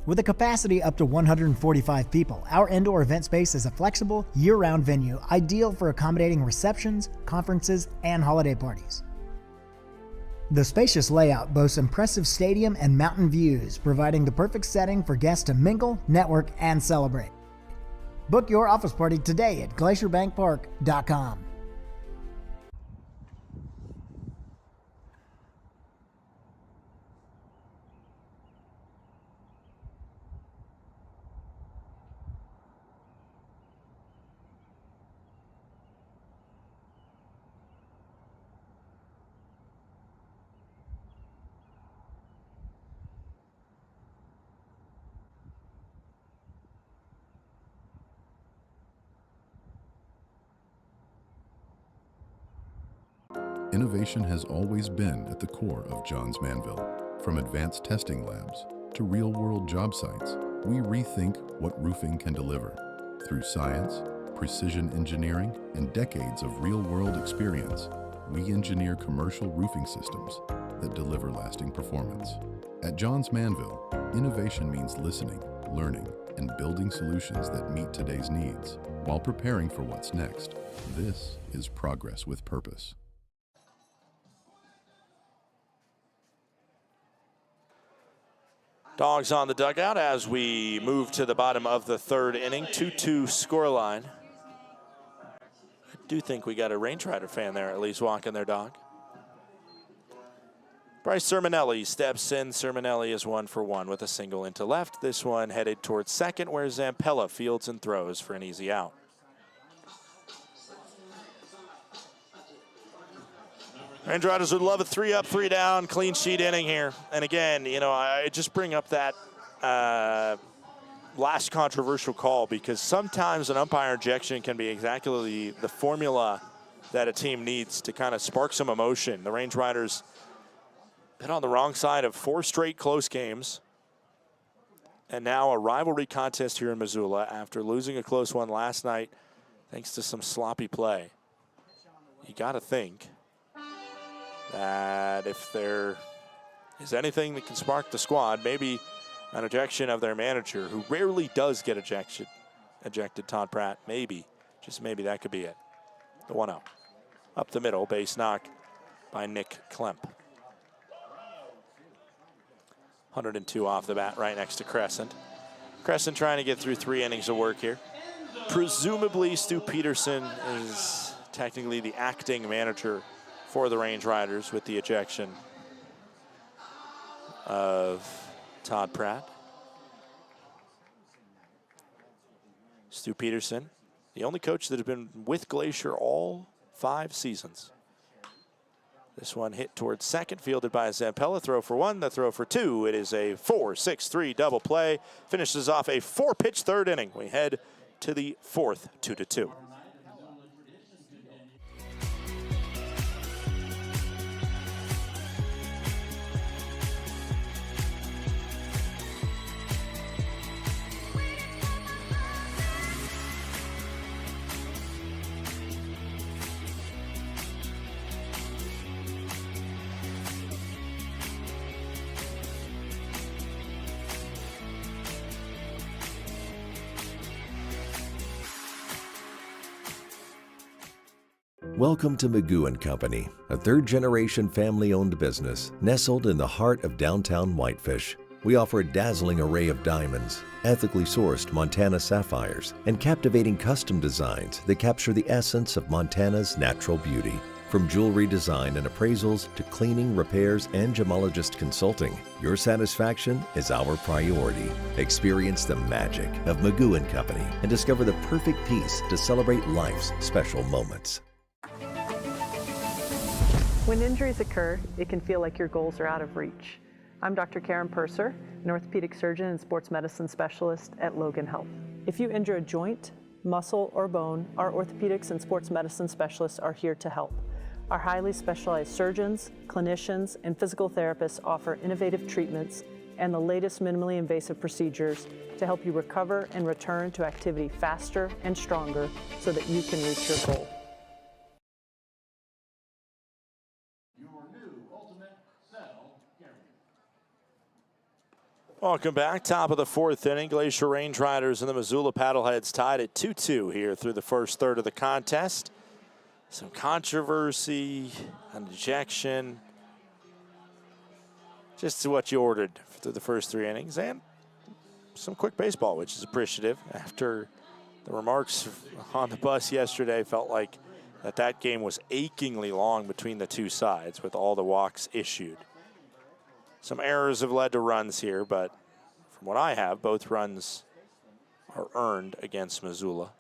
With a capacity up to 145 people, our indoor event space is a flexible, year-round venue ideal for accommodating receptions, conferences, and holiday parties. The spacious layout boasts impressive stadium and mountain views, providing the perfect setting for guests to mingle, network, and celebrate. Book your office party today at glacierbankpark.com.
Innovation has always been at the core of Johns Manville. From advanced testing labs to real-world job sites, we rethink what roofing can deliver. Through science, precision engineering, and decades of real-world experience, we engineer commercial roofing systems that deliver lasting performance. At Johns Manville, innovation means listening, learning, and building solutions that meet today's needs while preparing for what's next. This is progress with purpose.
Dogs on the dugout as we move to the bottom of the third inning. 2-2 scoreline. I do think we got a Range Rider fan there, at least walking their dog. Bryce Sermonelli steps in. Sermonelli is 1 for 1 with a single into left. This one headed towards second, where Zampella fields and throws for an easy out. Range Riders would love a 3 up, 3 down, clean sheet inning here. And again, you know, I just bring up that last controversial call because sometimes an umpire injection can be exactly the formula that a team needs to kind of spark some emotion. The Range Riders been on the wrong side of 4 straight close games. And now a rivalry contest here in Missoula after losing a close one last night thanks to some sloppy play. You got to think that if there is anything that can spark the squad, maybe an ejection of their manager, who rarely does get ejected, Todd Pratt. Maybe, just maybe that could be it. The 1-0. Up the middle, base knock by Nick Klemp. 102 off the bat, right next to Crescent. Crescent trying to get through 3 innings of work here. Presumably, Stu Peterson is technically the acting manager for the Range Riders with the ejection of Todd Pratt. Stu Peterson, the only coach that has been with Glacier all 5 seasons. This one hit towards second, fielded by Zampella. Throw for 1, the throw for 2. It is a 4-6-3 double play. Finishes off a 4-pitch third inning. We head to the 4th, 2-2.
Welcome to Magoo & Company, a third-generation family-owned business nestled in the heart of downtown Whitefish. We offer a dazzling array of diamonds, ethically sourced Montana sapphires, and captivating custom designs that capture the essence of Montana's natural beauty. From jewelry design and appraisals to cleaning, repairs, and gemologist consulting, your satisfaction is our priority. Experience the magic of Magoo & Company and discover the perfect piece to celebrate life's special moments.
When injuries occur, it can feel like your goals are out of reach. I'm Dr. Karen Purser, an orthopedic surgeon and sports medicine specialist at Logan Health. If you injure a joint, muscle, or bone, our orthopedics and sports medicine specialists are here to help. Our highly specialized surgeons, clinicians, and physical therapists offer innovative treatments and the latest minimally invasive procedures to help you recover and return to activity faster and stronger so that you can reach your goal.
Welcome back. Top of the 4th inning. Glacier Range Riders and the Missoula Paddleheads tied at 2-2 here through the first third of the contest. Some controversy, an ejection. Just what you ordered through the first 3 innings. And some quick baseball, which is appreciative. After the remarks on the bus yesterday, felt like that game was achingly long between the two sides with all the walks issued. Some errors have led to runs here, but from what I have, both runs are earned against Missoula.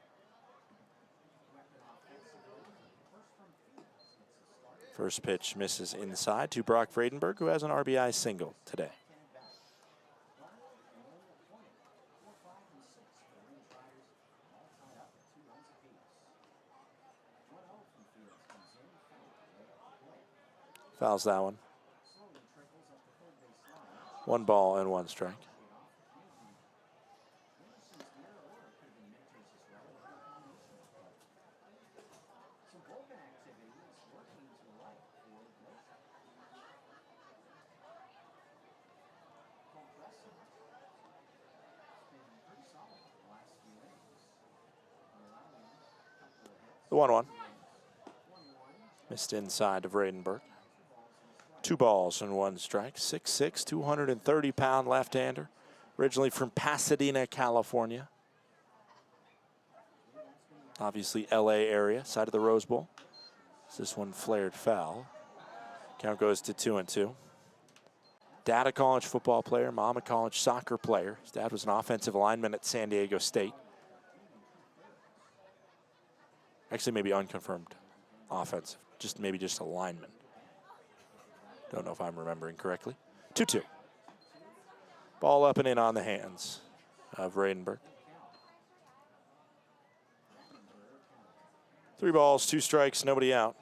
First pitch misses inside to Brock Vredenberg, who has an RBI single today. Fouls that one. 1 ball and 1 strike. The 1-1. Missed inside of Vredenberg. 2 balls and 1 strike. 6'6", 230-pound left-hander. Originally from Pasadena, California. Obviously LA area, side of the Rose Bowl. This one flared foul. Count goes to 2-2. Dad a college football player, mom a college soccer player. His dad was an offensive lineman at San Diego State. Actually, maybe unconfirmed offensive, maybe just a lineman. Don't know if I'm remembering correctly. 2-2. Ball up and in on the hands of Vredenberg. 3 balls, 2 strikes, nobody out.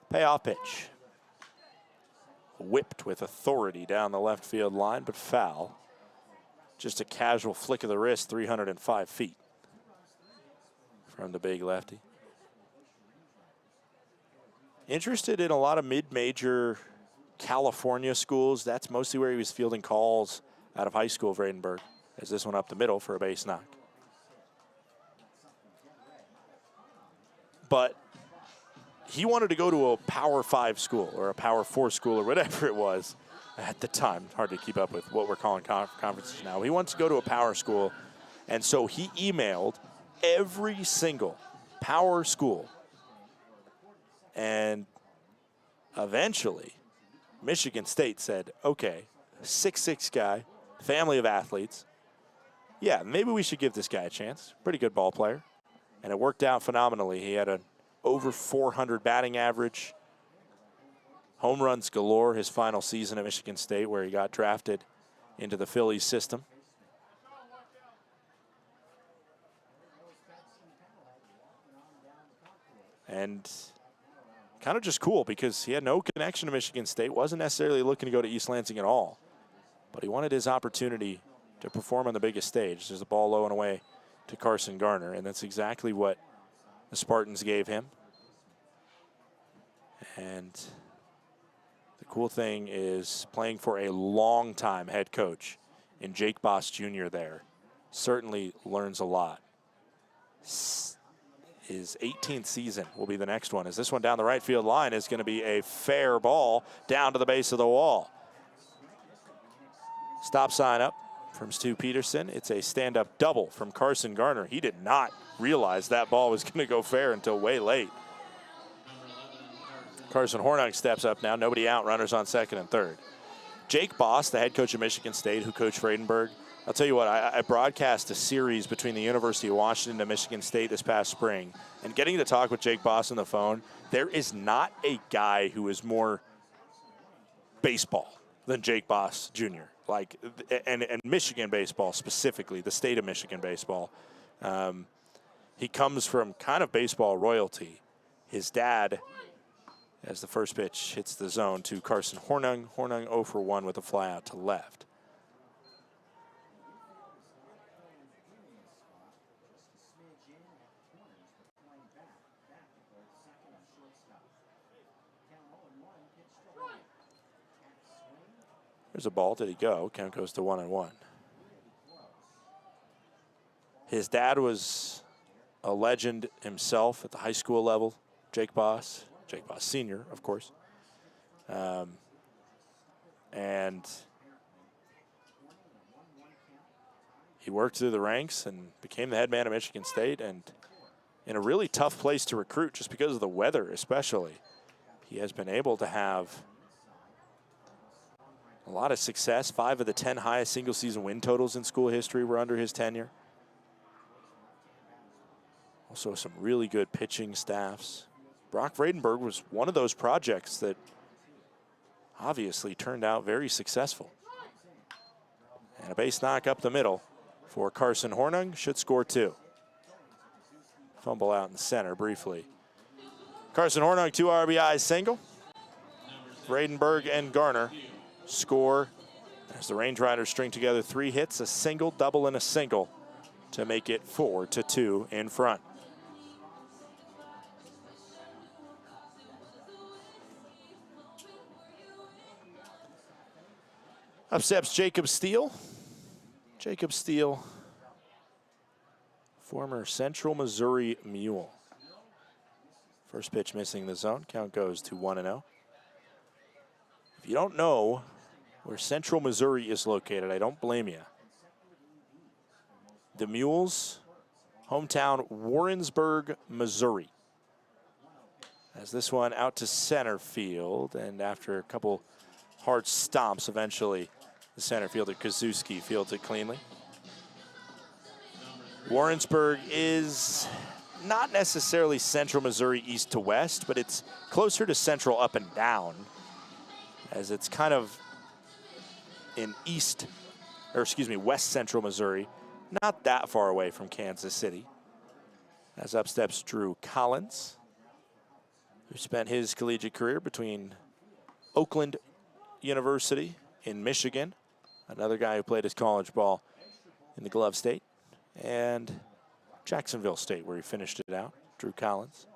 Payoff pitch. Whipped with authority down the left field line, but foul. Just a casual flick of the wrist, 305 feet from the big lefty. Interested in a lot of mid-major California schools. That's mostly where he was fielding calls out of high school, Vredenberg, as this one up the middle for a base knock. But he wanted to go to a Power 5 school or a Power 4 school or whatever it was at the time. Hard to keep up with what we're calling conferences now. He wants to go to a power school, and so he emailed every single power school. And eventually, Michigan State said, okay, 6'6" guy, family of athletes. Yeah, maybe we should give this guy a chance. Pretty good ball player. And it worked out phenomenally. He had an over 400 batting average. Home runs galore his final season at Michigan State, where he got drafted into the Phillies system. And kind of just cool because he had no connection to Michigan State, wasn't necessarily looking to go to East Lansing at all, but he wanted his opportunity to perform on the biggest stage. There's a ball low and away to Carson Garner, and that's exactly what the Spartans gave him. And the cool thing is playing for a long-time head coach in Jake Boss Jr. there certainly learns a lot. His 18th season will be the next one, as this one down the right field line is going to be a fair ball down to the base of the wall. Stop sign up from Stu Peterson. It's a stand-up double from Carson Garner. He did not realize that ball was going to go fair until way late. Carson Hornung steps up now. Nobody out. Runners on second and third. Jake Boss, the head coach of Michigan State, who coached Vredenberg. I'll tell you what, I broadcast a series between the University of Washington and Michigan State this past spring. And getting to talk with Jake Boss on the phone, there is not a guy who is more baseball than Jake Boss Jr. Like, and Michigan baseball specifically, the state of Michigan baseball. He comes from kind of baseball royalty. His dad, as the first pitch hits the zone to Carson Hornung. Hornung 0 for 1 with a fly out to left. There's a ball. Did he go? Count goes to 1-1. His dad was a legend himself at the high school level, Jake Boss Sr., of course. And he worked through the ranks and became the head man of Michigan State, and in a really tough place to recruit just because of the weather especially. He has been able to have a lot of success. 5 of the 10 highest single-season win totals in school history were under his tenure. Also some really good pitching staffs. Brock Vredenberg was one of those projects that obviously turned out very successful. And a base knock up the middle for Carson Hornung, should score 2. Fumble out in the center briefly. Carson Hornung, 2 RBI single. Vradenberg and Garner score as the Range Riders string together 3 hits, a single, double, and a single to make it 4-2 in front. Up steps Jacob Steele. Jacob Steele, former Central Missouri Mule. First pitch missing the zone. Count goes to 1-0. If you don't know where Central Missouri is located, I don't blame you. The Mules' hometown, Warrensburg, Missouri. As this one out to center field, and after a couple hard stomps, eventually the center fielder Kazuski fields it cleanly. Warrensburg is not necessarily Central Missouri east to west, but it's closer to Central up and down, as it's kind of in West Central Missouri, not that far away from Kansas City. As up steps Drew Collins, who spent his collegiate career between Oakland University in Michigan, another guy who played his college ball in the Glove State, and Jacksonville State, where he finished it out, Drew Collins.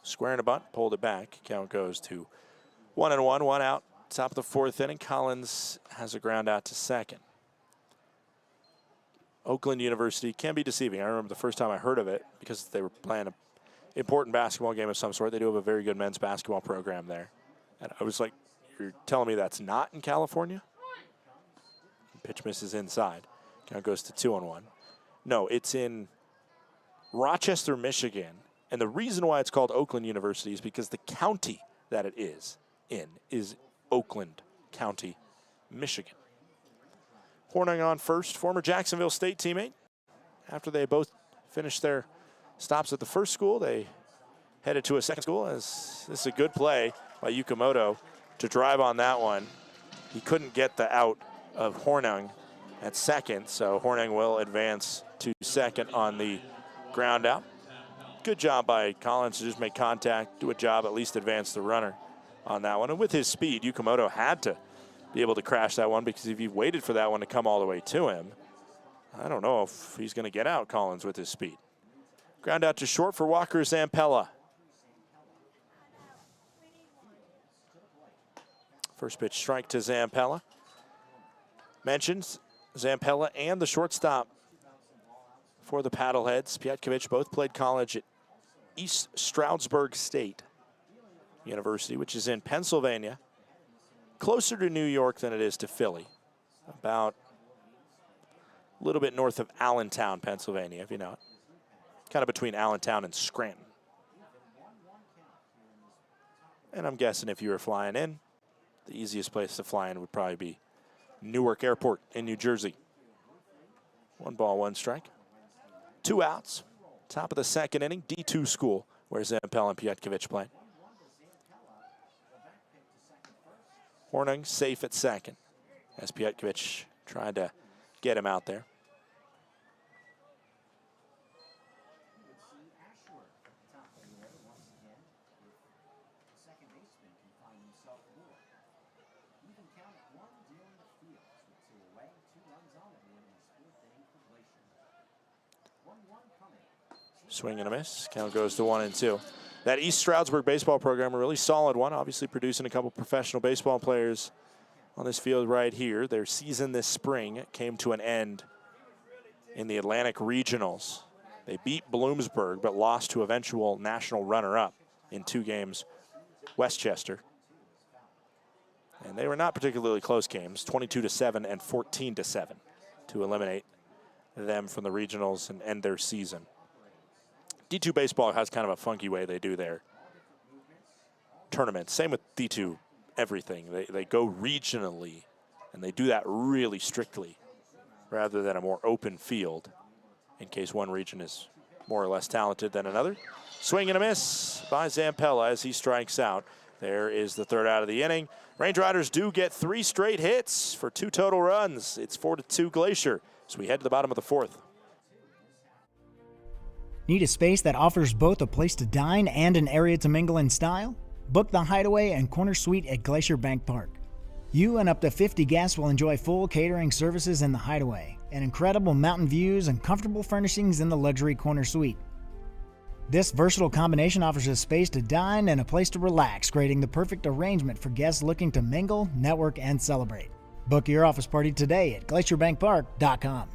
Square and a bunt, pulled it back. Count goes to 1-1, 1 out. Top of the 4th inning, Collins has a ground out to second. Oakland University can be deceiving. I remember the first time I heard of it because they were playing an important basketball game of some sort. They do have a very good men's basketball program there. And I was like, you're telling me that's not in California? Pitch misses inside. Count goes to 2-1. No, it's in Rochester, Michigan. And the reason why it's called Oakland University is because the county that it is in is Oakland County, Michigan. Hornung on first, former Jacksonville State teammate. After they both finished their stops at the first school, they headed to a second school. As this is a good play by Yukamoto to drive on that one. He couldn't get the out of Hornung at second, so Hornung will advance to second on the ground out. Good job by Collins to just make contact, do a job, at least advance the runner on that one. And with his speed, Yukamoto had to be able to crash that one, because if he waited for that one to come all the way to him, I don't know if he's going to get out Collins with his speed. Ground out to short for Walker Zampella. First pitch strike to Zampella. Mentions Zampella and the shortstop for the Paddleheads, Pietkovich, both played college at East Stroudsburg State University, which is in Pennsylvania, closer to New York than it is to Philly, about a little bit north of Allentown, Pennsylvania, if you know it. Kind of between Allentown and Scranton. And I'm guessing if you were flying in, the easiest place to fly in would probably be Newark Airport in New Jersey. 1 ball, 1 strike. 2 outs. Top of the second inning, D2 school, where Zampella and Pietkovich play. Hornung safe at second, as Pietkovich tried to get him out there. Swing and a miss. Count goes to 1-2. That East Stroudsburg baseball program, a really solid one, obviously producing a couple professional baseball players on this field right here. Their season this spring came to an end in the Atlantic Regionals. They beat Bloomsburg, but lost to eventual national runner-up in 2 games, Westchester. And they were not particularly close games, 22-7 and 14-7, to eliminate them from the regionals and end their season. D2 baseball has kind of a funky way they do their tournaments. Same with D2 everything. They go regionally, and they do that really strictly rather than a more open field in case one region is more or less talented than another. Swing and a miss by Zampella as he strikes out. There is the third out of the inning. Range Riders do get 3 straight hits for 2 total runs. It's 4-2 Glacier as we head to the bottom of the 4th.
Need a space that offers both a place to dine and an area to mingle in style? Book the Hideaway and Corner Suite at Glacier Bank Park. You and up to 50 guests will enjoy full catering services in the Hideaway, and incredible mountain views and comfortable furnishings in the luxury Corner Suite. This versatile combination offers a space to dine and a place to relax, creating the perfect arrangement for guests looking to mingle, network, and celebrate. Book your office party today at glacierbankpark.com.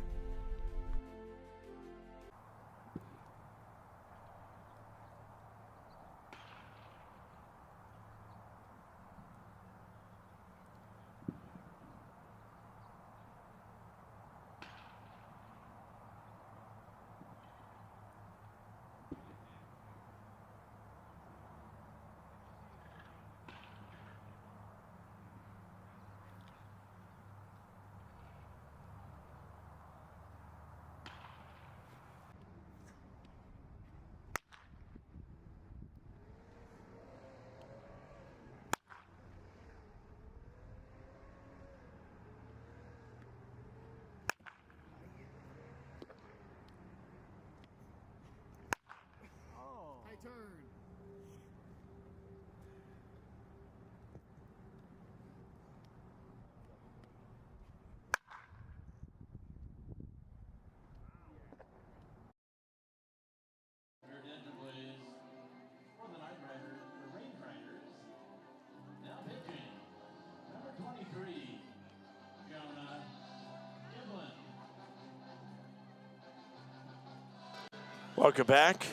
Welcome back.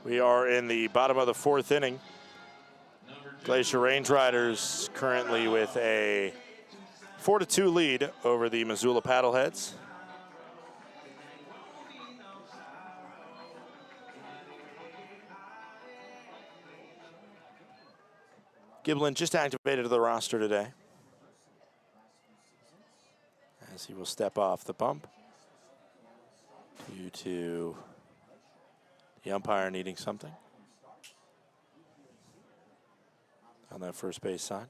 We are in the bottom of the 4th inning. Glacier Range Riders currently with a 4-2 lead over the Missoula Paddleheads. Giblin just activated to the roster today, as he will step off the bump due to the umpire needing something on that first base side.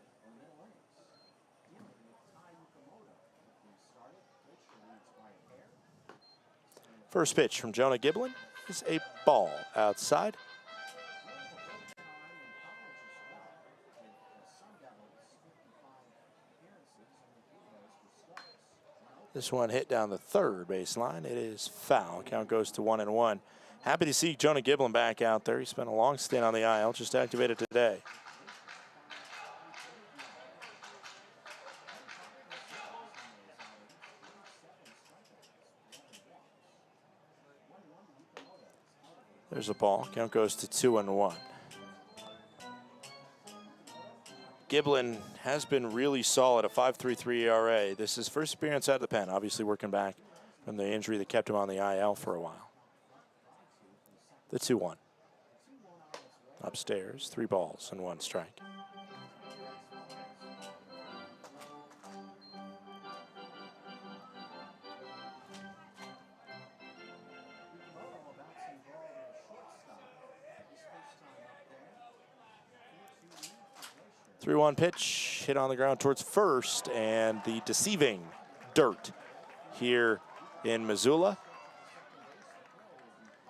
First pitch from Jonah Giblin is a ball outside. This one hit down the third baseline. It is foul. Count goes to 1-1. Happy to see Jonah Giblin back out there. He spent a long stint on the IL, just activated today. There's a ball. Count goes to 2-1. Giblin has been really solid, a 5.33 ERA. This is his first appearance out of the pen, obviously working back from the injury that kept him on the IL for a while. The 2-1. Upstairs, 3 balls and 1 strike. Three-one pitch, hit on the ground towards first, and the deceiving dirt here in Missoula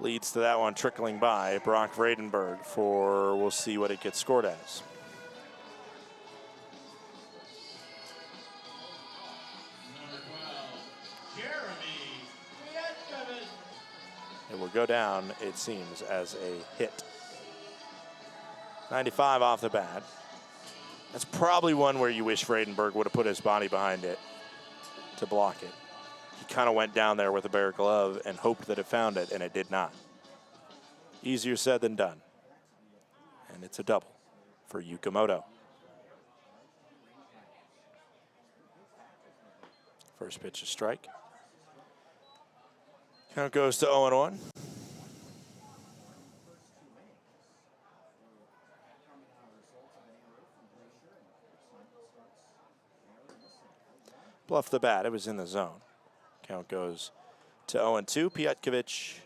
leads to that one trickling by Brock Vredenberg for, we'll see what it gets scored as. It will go down, it seems, as a hit. 95 off the bat. That's probably one where you wish Vredenberg would have put his body behind it to block it. He kind of went down there with a bare glove and hoped that it found it, and it did not. Easier said than done. And it's a double for Yukamoto. First pitch, a strike. Count goes to 0-1. Bluff the bat, it was in the zone. Count goes to 0-2. Piotkovich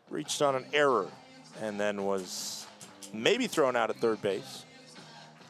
reached on an error and then was maybe thrown out at third base.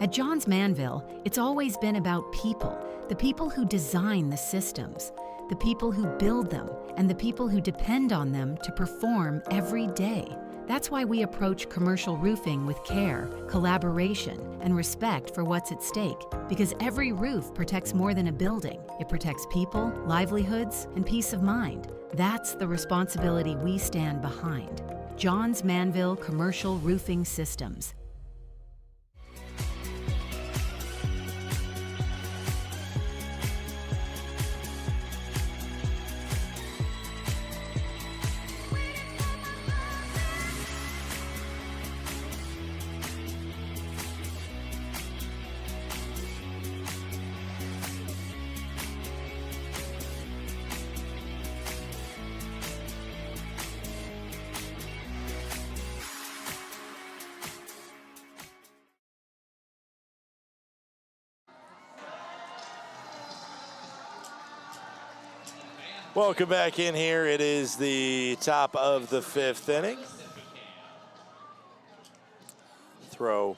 At Johns Manville, it's always been about people, the people who design the systems, the people who build them, and the people who depend on them to perform every day. That's why we approach commercial roofing with care, collaboration, and respect for what's at stake. Because every roof protects more than a building. It protects people, livelihoods, and peace of mind. That's the responsibility we stand behind. Johns Manville Commercial Roofing Systems.
Welcome back in here. It is the top of the 5th inning. Throw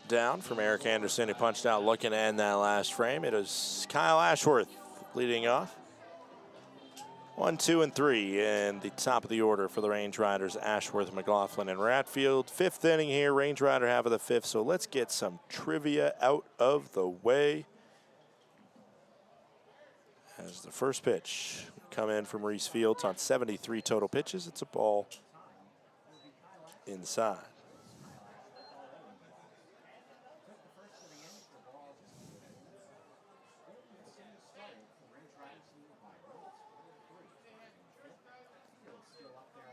down from Eric Anderson, who punched out looking to end that last frame. It is Kyle Ashworth leading off. 1, 2, and 3 in the top of the order for the Range Riders, Ashworth, McLaughlin, and Ratfield. 5th inning here, Range Rider half of the 5th. So let's get some trivia out of the way. As the first pitch come in from Reese Fields on 73 total pitches. It's a ball inside.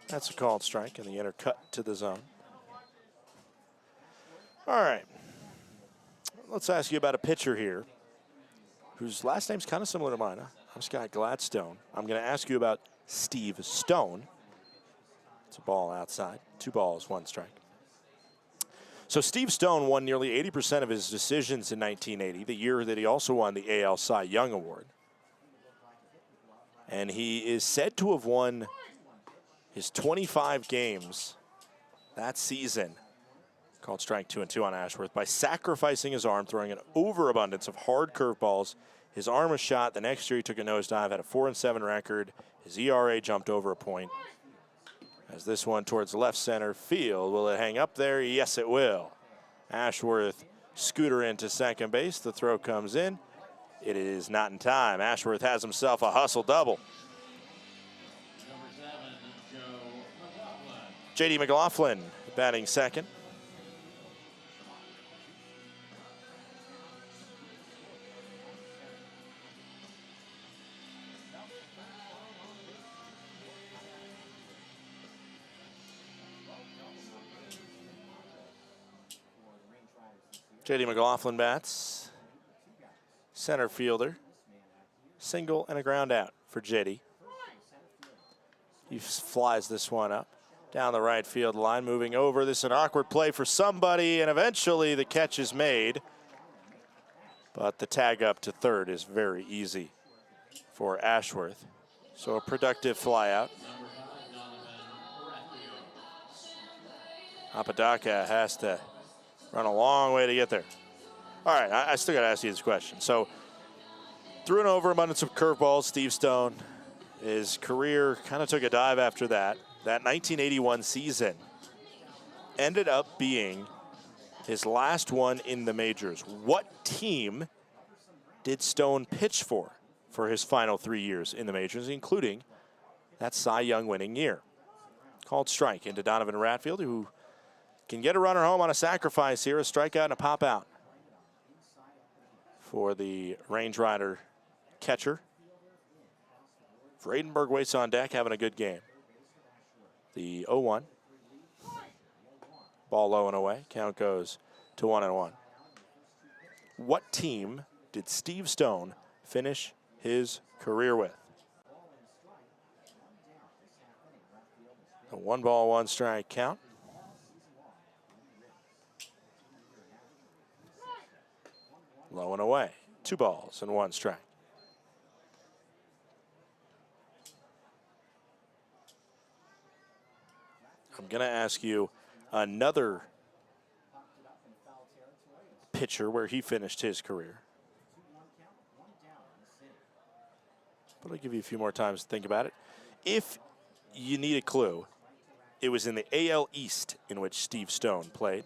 That's a called strike, and the inner cut to the zone. All right. Let's ask you about a pitcher here whose last name's kind of similar to mine. I'm Scott Gladstone. I'm going to ask you about Steve Stone. It's a ball outside. 2 balls, 1 strike. So Steve Stone won nearly 80% of his decisions in 1980, the year that he also won the AL Cy Young Award. And he is said to have won his 25 games that season, called strike 2 and 2 on Ashworth, by sacrificing his arm, throwing an overabundance of hard curveballs. His arm was shot. The next year he took a nosedive, had a 4-7 record. His ERA jumped over a point. As this one towards left center field, will it hang up there? Yes, it will. Ashworth scooter into second base. The throw comes in. It is not in time. Ashworth has himself a hustle double. J.D. McLaughlin batting second. J.D. McLaughlin bats. Center fielder. Single and a ground out for J.D. He flies this one up down the right field line, moving over. This is an awkward play for somebody, and eventually the catch is made. But the tag up to third is very easy for Ashworth. So a productive fly out. Apodaca has to run a long way to get there. All right, I still got to ask you this question. So through an overabundance of curveballs, Steve Stone, his career kind of took a dive after that. That 1981 season ended up being his last one in the majors. What team did Stone pitch for his final 3 years in the majors, including that Cy Young winning year? Called strike into Donovan Ratfield, who can get a runner home on a sacrifice here, a strikeout and a pop out for the Range Rider catcher. Vredenberg waits on deck, having a good game. The 0-1. Ball low and away. Count goes to 1-1. What team did Steve Stone finish his career with? A 1 ball, 1 strike count. Low and away. 2 balls and 1 strike. I'm going to ask you another pitcher where he finished his career. But I'll give you a few more times to think about it. If you need a clue, it was in the AL East in which Steve Stone played.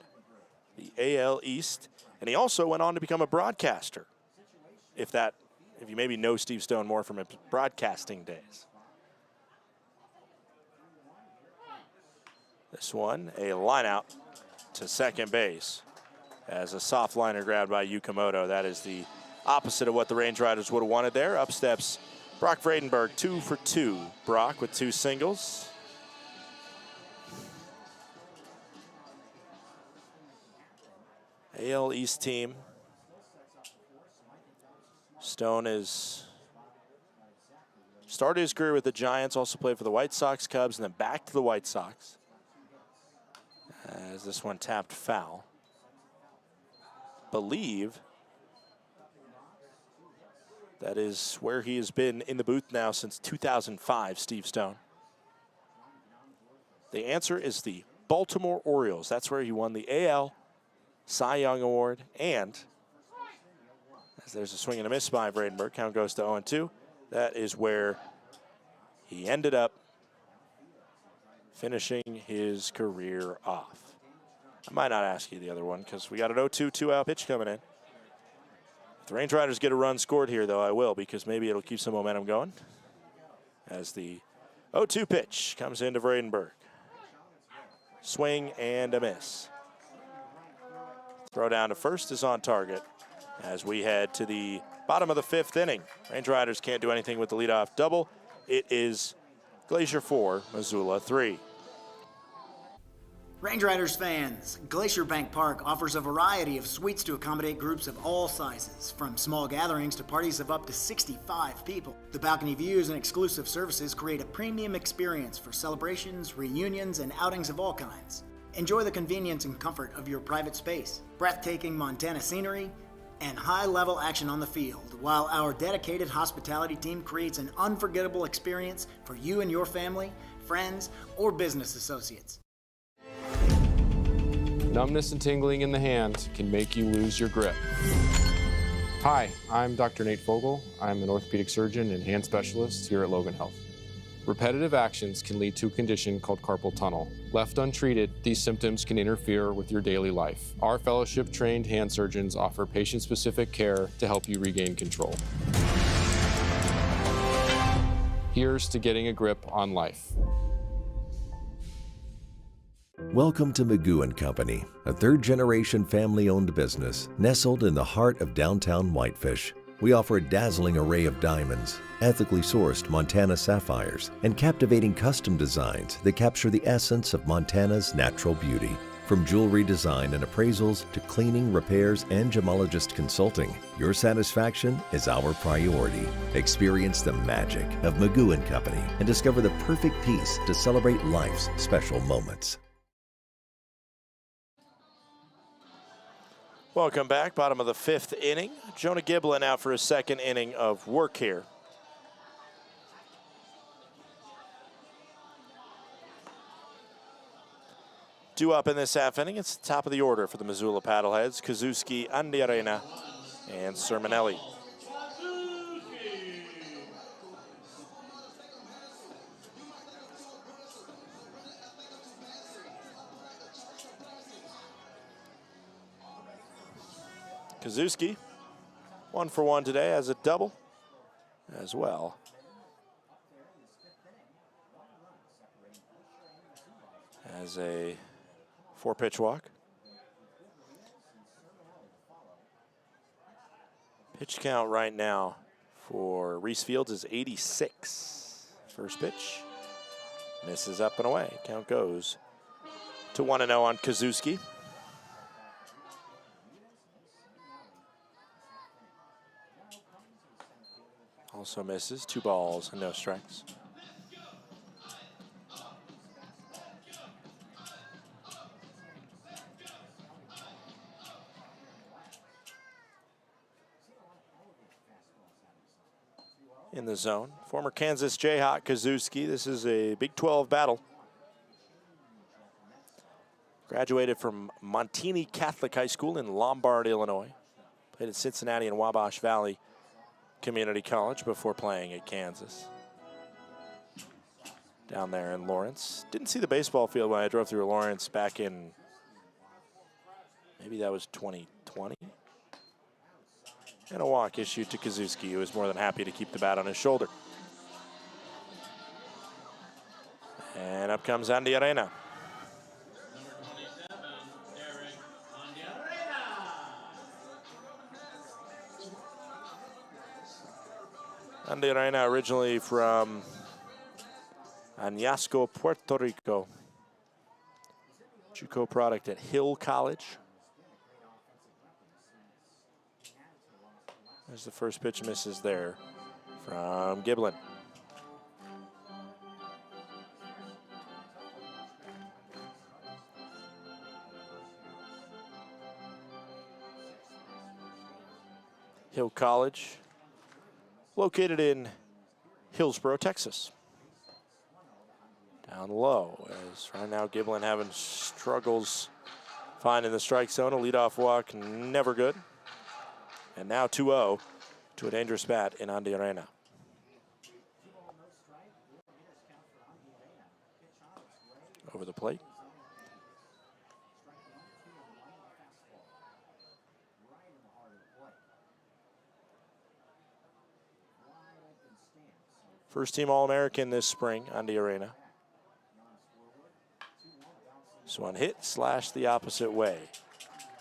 The AL East. And he also went on to become a broadcaster. If you maybe know Steve Stone more from his broadcasting days. This one, a line out to second base as a soft liner grabbed by Yukamoto. That is the opposite of what the Range Riders would have wanted there. Up steps Brock Vredenberg, 2 for 2. Brock with 2 singles. AL East team. Stone is started his career with the Giants, also played for the White Sox, Cubs, and then back to the White Sox. As this one tapped foul. Believe that is where he has been in the booth now since 2005, Steve Stone. The answer is the Baltimore Orioles. That's where he won the AL Cy Young Award, and as there's a swing and a miss by Vredenberg, count goes to 0-2. That is where he ended up finishing his career off. I might not ask you the other one because we got an 0-2 two-out pitch coming in. If the Range Riders get a run scored here, though, I will, because maybe it'll keep some momentum going. As the 0-2 pitch comes into Vredenberg. Swing and a miss. Throw down to first is on target as we head to the bottom of the 5th inning. Range Riders can't do anything with the leadoff double. It is Glacier 4, Missoula 3.
Range Riders fans, Glacier Bank Park offers a variety of suites to accommodate groups of all sizes, from small gatherings to parties of up to 65 people. The balcony views and exclusive services create a premium experience for celebrations, reunions, and outings of all kinds. Enjoy the convenience and comfort of your private space, breathtaking Montana scenery, and high-level action on the field, while our dedicated hospitality team creates an unforgettable experience for you and your family, friends, or business associates.
Numbness and tingling in the hand can make you lose your grip. Hi, I'm Dr. Nate Fogel. I'm an orthopedic surgeon and hand specialist here at Logan Health. Repetitive actions can lead to a condition called carpal tunnel. Left untreated, these symptoms can interfere with your daily life. Our fellowship-trained hand surgeons offer patient-specific care to help you regain control. Here's to getting a grip on life.
Welcome to Magoo & Company, a third-generation family-owned business nestled in the heart of downtown Whitefish. We offer a dazzling array of diamonds, ethically sourced Montana sapphires, and captivating custom designs that capture the essence of Montana's natural beauty. From jewelry design and appraisals to cleaning, repairs, and gemologist consulting, your satisfaction is our priority. Experience the magic of Magoo & Company and discover the perfect piece to celebrate life's special moments.
Welcome back, bottom of the 5th inning. Jonah Giblin out for his 2nd inning of work here. Due up in this half inning, it's the top of the order for the Missoula Paddleheads. Kazuski, Andiarena, and Sermonelli. Kazuski, 1 for 1 today, has a double as well. As a 4-pitch walk. Pitch count right now for Reese Fields is 86. First pitch, misses up and away. Count goes to 1-0 on Kazuski. Also misses, 2 balls and no strikes. In the zone, former Kansas Jayhawk Kazuski. This is a Big 12 battle. Graduated from Montini Catholic High School in Lombard, Illinois. Played at Cincinnati and Wabash Valley Community College before playing at Kansas. Down there in Lawrence. Didn't see the baseball field when I drove through Lawrence back in, maybe that was 2020. And a walk issued to Kazuski, who was more than happy to keep the bat on his shoulder. And up comes Andy Arena. Andy Arena, originally from Añasco, Puerto Rico. JUCO product at Hill College. There's the first pitch, misses there from Giblin. Hill College, located in Hillsboro, Texas. Down low, as right now Giblin having struggles finding the strike zone. A leadoff walk, never good. And now 2-0 to a dangerous bat in Andy Arena. Over the plate. First team All-American this spring, Andy Arena. This one hit, slash the opposite way.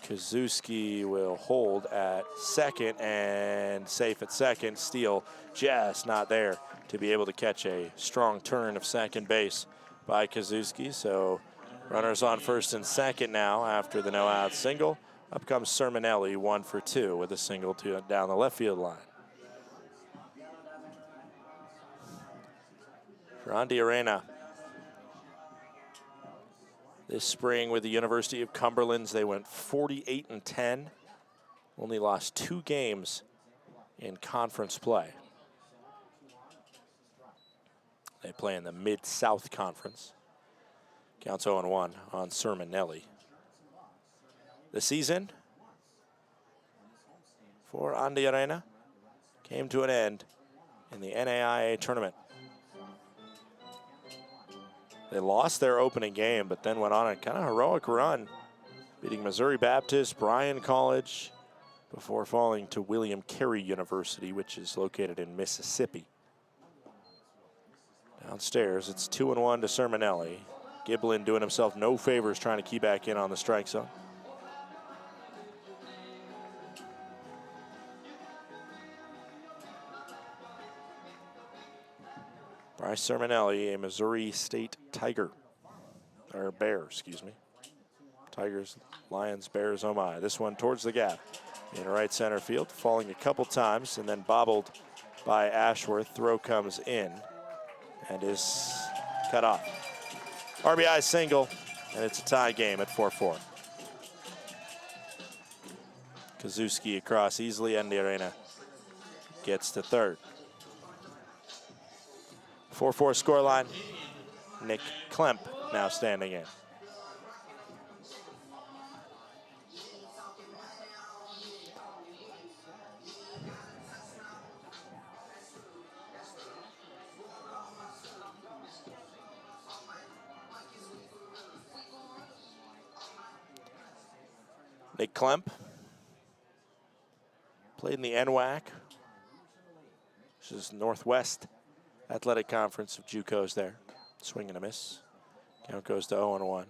Kazuski will hold at second and safe at second. Steele just not there to be able to catch a strong turn of second base by Kazuski. So runners on first and second now after the no-out single. Up comes Sermonelli, 1 for 2 with a single down the left field line. For Andy Arena, this spring with the University of Cumberland's, they went 48-10. Only lost 2 games in conference play. They play in the Mid-South Conference. Counts 0-1 on Sermonelli. The season for Andy Arena came to an end in the NAIA tournament. They lost their opening game, but then went on a kind of heroic run, beating Missouri Baptist, Bryan College, before falling to William Carey University, which is located in Mississippi. Downstairs, it's 2-1 to Sermonelli. Giblin doing himself no favors trying to key back in on the strike zone. Bryce Sermonelli, a Missouri State Tiger, or Bear, excuse me. Tigers, Lions, Bears, oh my. This one towards the gap in right center field, falling a couple times and then bobbled by Ashworth. Throw comes in and is cut off. RBI single, and it's a tie game at 4-4. Kazuski across easily, Andy Arena gets to third. 4-4 scoreline. Nick Klemp now standing in. Nick Klemp played in the NWAC, which is Northwest Athletic Conference of JUCOs there. Swing and a miss. Count goes to 0-1.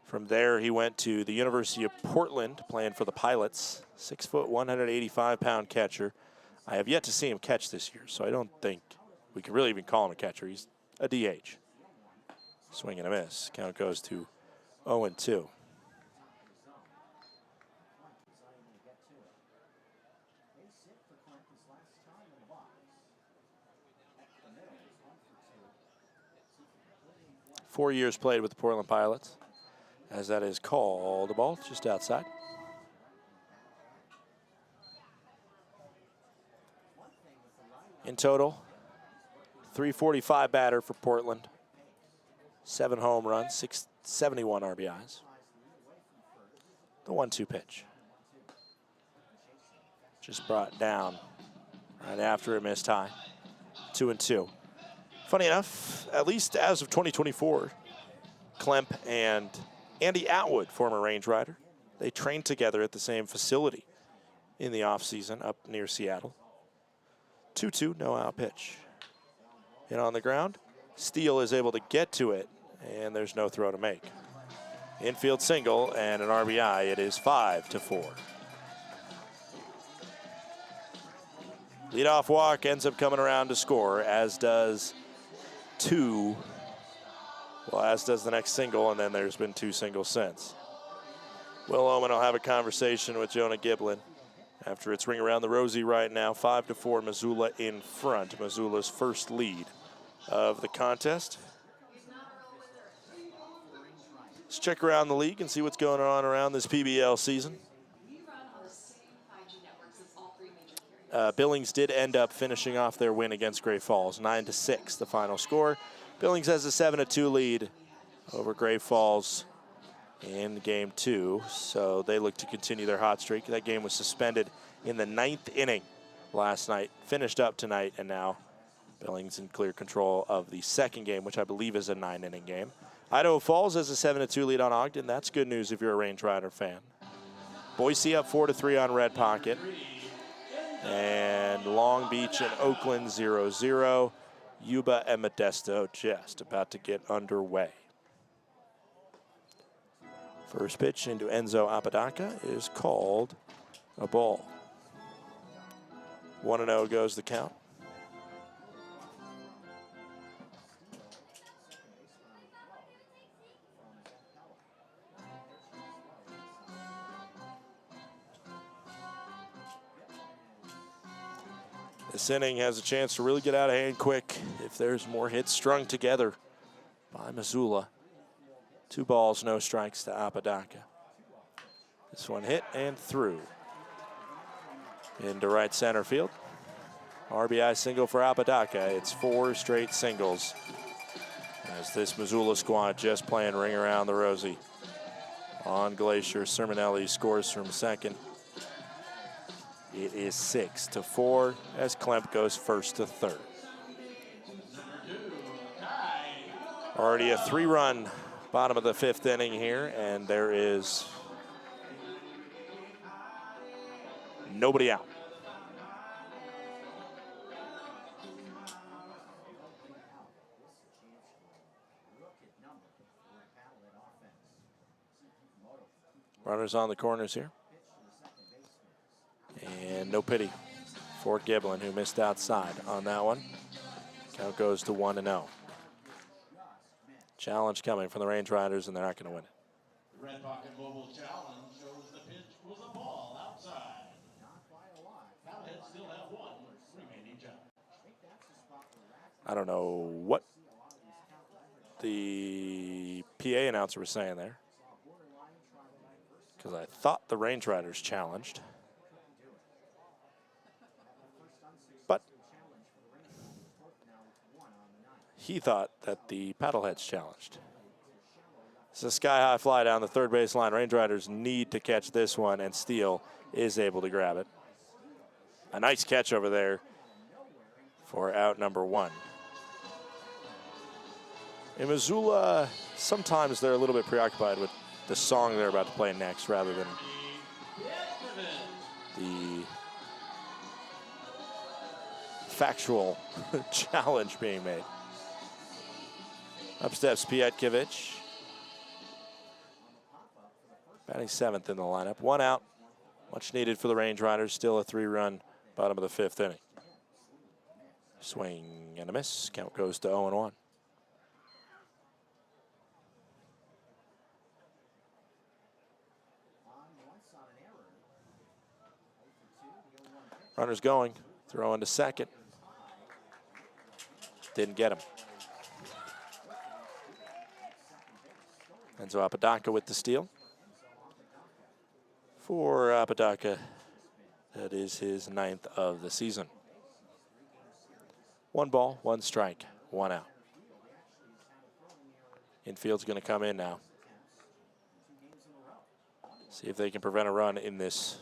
From there, he went to the University of Portland, playing for the Pilots. 6 foot, 185-pound catcher. I have yet to see him catch this year, so I don't think we can really even call him a catcher. He's a DH. Swing and a miss. Count goes to 0-2. Four years played with the Portland Pilots, as that is called a ball just outside. In total, 345 batter for Portland, 7 home runs, 671 RBIs. The 1-2 pitch. Just brought down right after it missed high. 2-2. Funny enough, at least as of 2024, Klemp and Andy Atwood, former range rider, they trained together at the same facility in the offseason up near Seattle. 2-2, no out pitch. Hit on the ground. Steele is able to get to it, and there's no throw to make. Infield single and an RBI. It is 5-4. Leadoff walk ends up coming around to score, as does the next single, and then there's been 2 singles since. Will Oman will have a conversation with Jonah Giblin after it's ring around the rosy right now. 5-4, Missoula in front. Missoula's first lead of the contest. Let's check around the league and see what's going on around this PBL season. Billings did end up finishing off their win against Great Falls, 9-6, the final score. Billings has a 7-2 lead over Great Falls in game 2, so they look to continue their hot streak. That game was suspended in the 9th inning last night, finished up tonight, and now Billings in clear control of the second game, which I believe is a 9-inning game. Idaho Falls has a 7-2 lead on Ogden. That's good news if you're a Range Rider fan. Boise up 4-3 on Red Pocket. And Long Beach and Oakland 0-0. Yuba and Modesto just about to get underway. First pitch into Enzo Apodaca is called a ball. 1-0 goes the count. This inning has a chance to really get out of hand quick if there's more hits strung together by Missoula. 2 balls, no strikes to Apodaca. This one hit and through into right center field. RBI single for Apodaca. It's 4 straight singles as this Missoula squad just playing ring around the rosy. On Glacier, Sermonelli scores from second. It is 6-4 as Klemp goes first to third. Already a 3-run bottom of the 5th inning here, and there is nobody out. Runners on the corners here. And no pity for Giblin, who missed outside on that one. Count goes to 1-0. Challenge coming from the Range Riders, and they're not going to win it.
Red Pocket Mobile Challenge shows the pitch was a ball outside. Paddleheads still have 1 remaining challenge.
I don't know what the PA announcer was saying there, because I thought the Range Riders challenged. But he thought that the Paddleheads challenged. It's a sky-high fly down the third base line. Range Riders need to catch this one, and Steele is able to grab it. A nice catch over there for out number 1. In Missoula, sometimes they're a little bit preoccupied with the song they're about to play next rather than the factual challenge being made. Up steps Pietkiewicz. Batting 7th in the lineup. 1 out. Much needed for the Range Riders. Still a 3-run bottom of the 5th inning. Swing and a miss. Count goes to 0-1. Runners going. Throwing to second. Didn't get him. Enzo Apodaca with the steal. For Apodaca, that is his 9th of the season. 1 ball, 1 strike, 1 out. Infield's going to come in now. See if they can prevent a run in this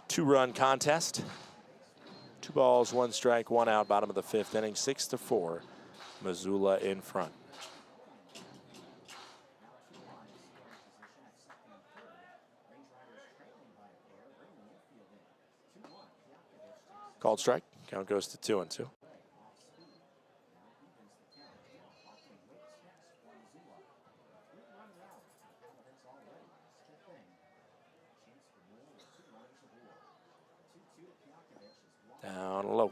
2-run contest. 2 balls, 1 strike, 1 out, bottom of the 5th inning, 6-4. Missoula in front. Called strike. Count goes to 2-2. Down low.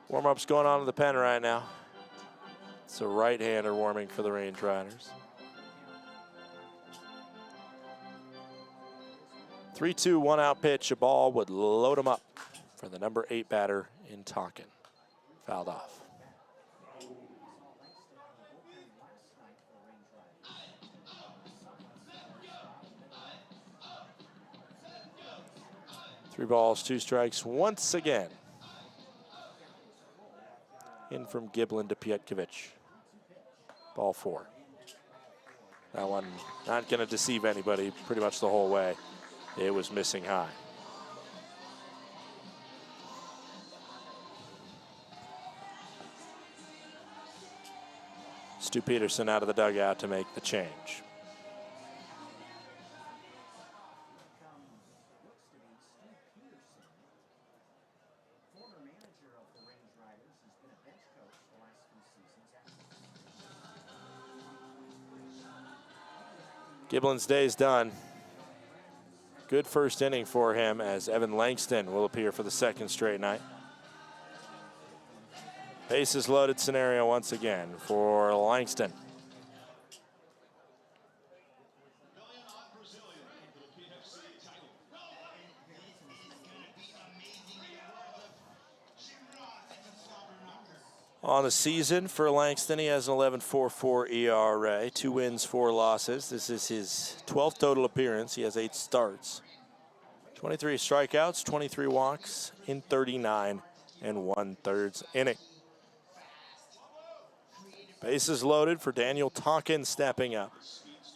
Warm-up's going on in the pen right now. It's a right-hander warming for the Range Riders. 3-2, 1 out pitch. A ball would load him up for the number 8 batter in Tonkin. Fouled off. Three balls, 2 strikes once again. In from Giblin to Pietkovich. Ball 4. That one not going to deceive anybody pretty much the whole way. It was missing high. Stu Peterson out of the dugout to make the change. Giblin's day's done. Good first inning for him as Evan Langston will appear for the 2nd straight night. Bases loaded scenario once again for Langston. On the season for Langston, he has an 11.44 ERA, 2 wins, 4 losses. This is his 12th total appearance. He has 8 starts. 23 strikeouts, 23 walks in 39 1/3 inning. Bases loaded for Daniel Tonkin stepping up.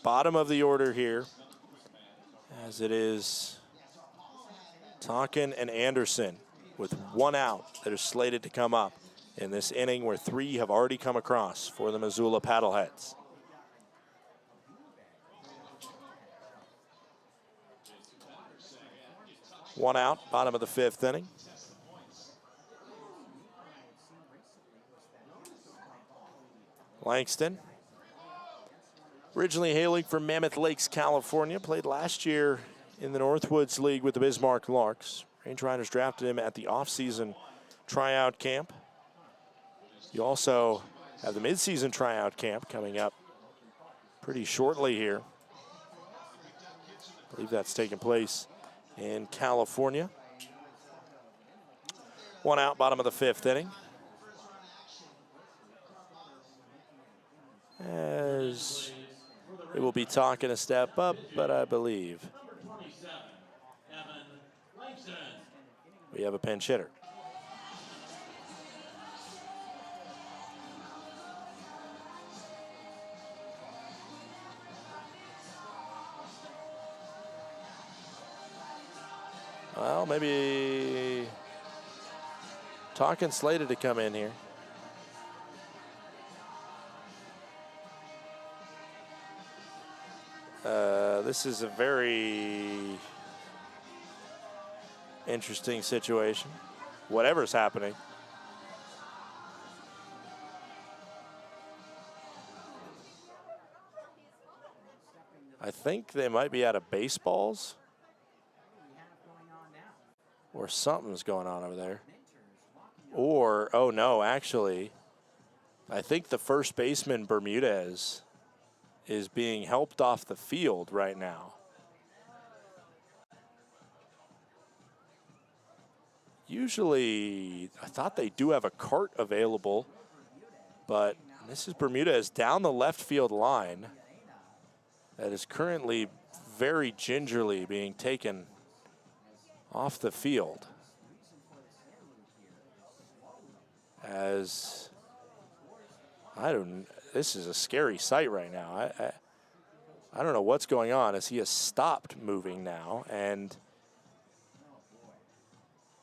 Bottom of the order here, as it is Tonkin and Anderson with 1 out that are slated to come up in this inning where 3 have already come across for the Missoula Paddleheads. One out, bottom of the 5th inning. Langston, originally hailing from Mammoth Lakes, California, played last year in the Northwoods League with the Bismarck Larks. Range Riders drafted him at the offseason tryout camp. You also have the midseason tryout camp coming up pretty shortly here. I believe that's taking place in California. 1 out, bottom of the 5th inning. As it will be talking a step up, but I believe we have a pinch hitter. Well, maybe Tonkin slated to come in here. This is a very interesting situation. Whatever's happening. I think they might be out of baseballs. Or something's going on over there. Or, oh no, actually, I think the first baseman, Bermudez, is being helped off the field right now. Usually, I thought they do have a cart available, but this is Bermudez down the left field line that is currently very gingerly being taken off the field. As this is a scary sight right now. I don't know what's going on, as he has stopped moving now, and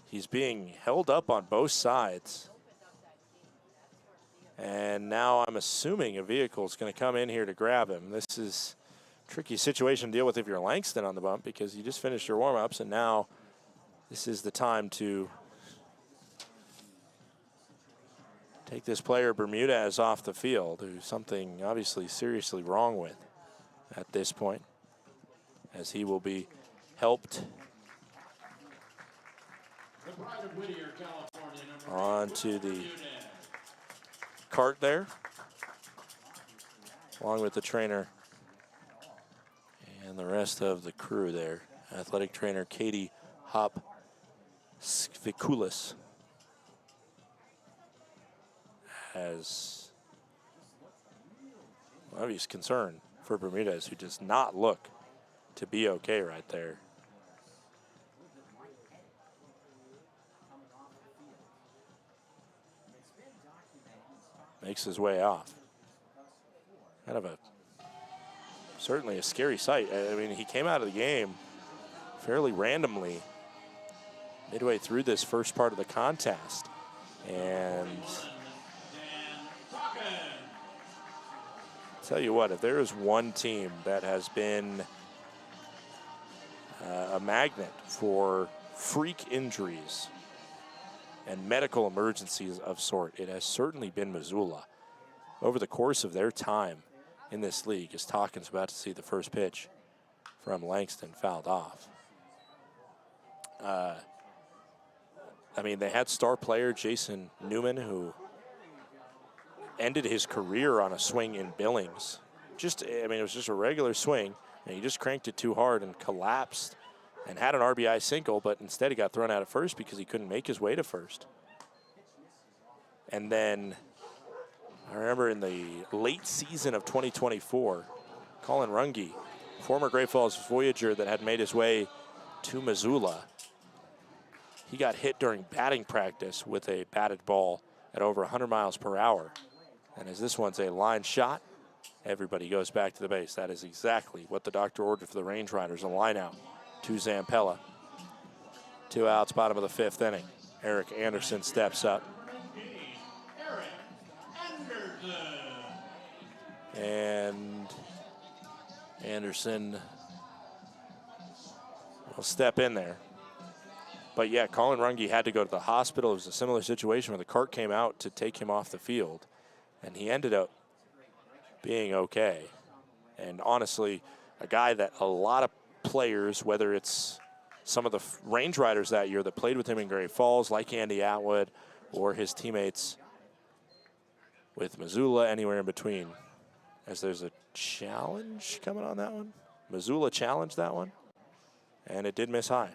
he's being held up on both sides. And now I'm assuming a vehicle is going to come in here to grab him. This is a tricky situation to deal with if you're Langston on the bump, because you just finished your warm-ups, and now this is the time to take this player Bermudez off the field, who's something obviously seriously wrong with at this point, as he will be helped onto the cart there, along with the trainer and the rest of the crew there. Athletic trainer Katie Hop Svikulis has obvious concern for Bermudez, who does not look to be okay right there. Makes his way off. Kind of certainly a scary sight. I mean, he came out of the game fairly randomly midway through this first part of the contest. And tell you what, if there is one team that has been a magnet for freak injuries and medical emergencies of sort, it has certainly been Missoula. Over the course of their time in this league, as Talkin's about to see the first pitch from Langston fouled off. I mean, they had star player Jason Newman, who ended his career on a swing in Billings. I mean, it was just a regular swing, and he just cranked it too hard and collapsed and had an RBI single, but instead he got thrown out at first because he couldn't make his way to first. And then I remember in the late season of 2024, Colin Runge, former Great Falls Voyager that had made his way to Missoula, he got hit during batting practice with a batted ball at over 100 miles per hour. And as this one's a line shot, everybody goes back to the base. That is exactly what the doctor ordered for the Range Riders, a line out to Zampella. 2 outs, bottom of the 5th inning. Eric Anderson steps up. And Anderson will step in there. But yeah, Colin Runge had to go to the hospital. It was a similar situation where the cart came out to take him off the field, and he ended up being okay. And honestly, a guy that a lot of players, whether it's some of the Range Riders that year that played with him in Great Falls, like Andy Atwood, or his teammates with Missoula, anywhere in between, as there's a challenge coming on that one. Missoula challenged that one, and it did miss high.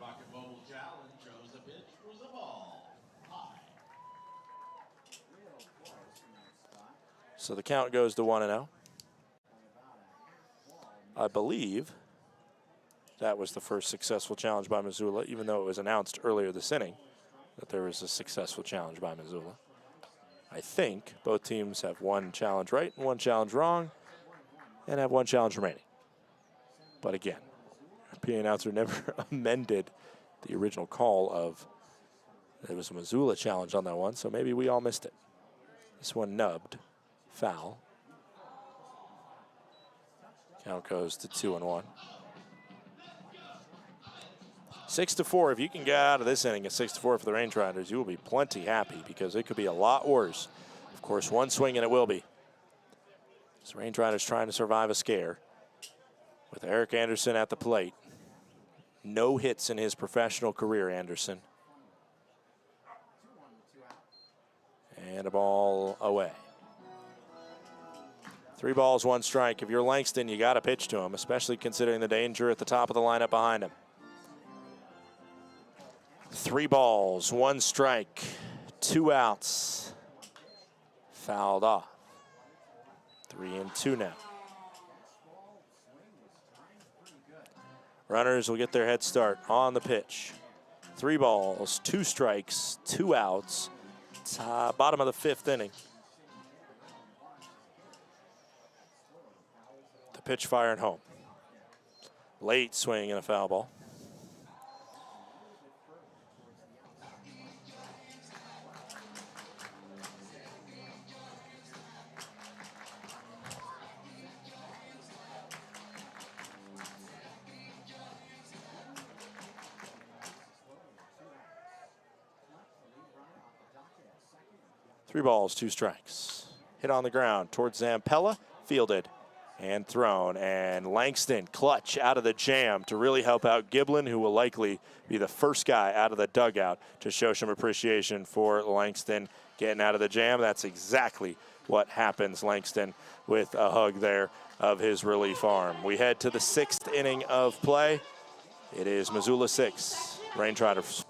So the count goes to 1-0. I believe that was the first successful challenge by Missoula, even though it was announced earlier this inning that there was a successful challenge by Missoula. I think both teams have one challenge right and one challenge wrong, and have one challenge remaining. But again, PA announcer never amended the original call of there was a Missoula challenge on that one, so maybe we all missed it. This one nubbed, foul. Count goes to 2-1. 6-4. If you can get out of this inning at 6-4 for the Range Riders, you will be plenty happy, because it could be a lot worse. Of course, one swing and it will be. So Range Riders trying to survive a scare with Eric Anderson at the plate. No hits in his professional career, Anderson. And a ball away. 3 balls, 1 strike. If you're Langston, you got to pitch to him, especially considering the danger at the top of the lineup behind him. 3 balls, 1 strike, 2 outs. Fouled off. 3-2 now. Runners will get their head start on the pitch. 3 balls, 2 strikes, 2 outs. Bottom of the 5th inning. pitch, fire, and home. Late swing and a foul ball. Three balls, two strikes. Hit on the ground towards Zampella, fielded and thrown. And Langston, clutch out of the jam to really help out Giblin, who will likely be the first guy out of the dugout to show some appreciation for Langston getting out of the jam. That's exactly what happens, Langston, with a hug there of his relief arm. We head to the 6th inning of play. It is Missoula 6, Range Riders.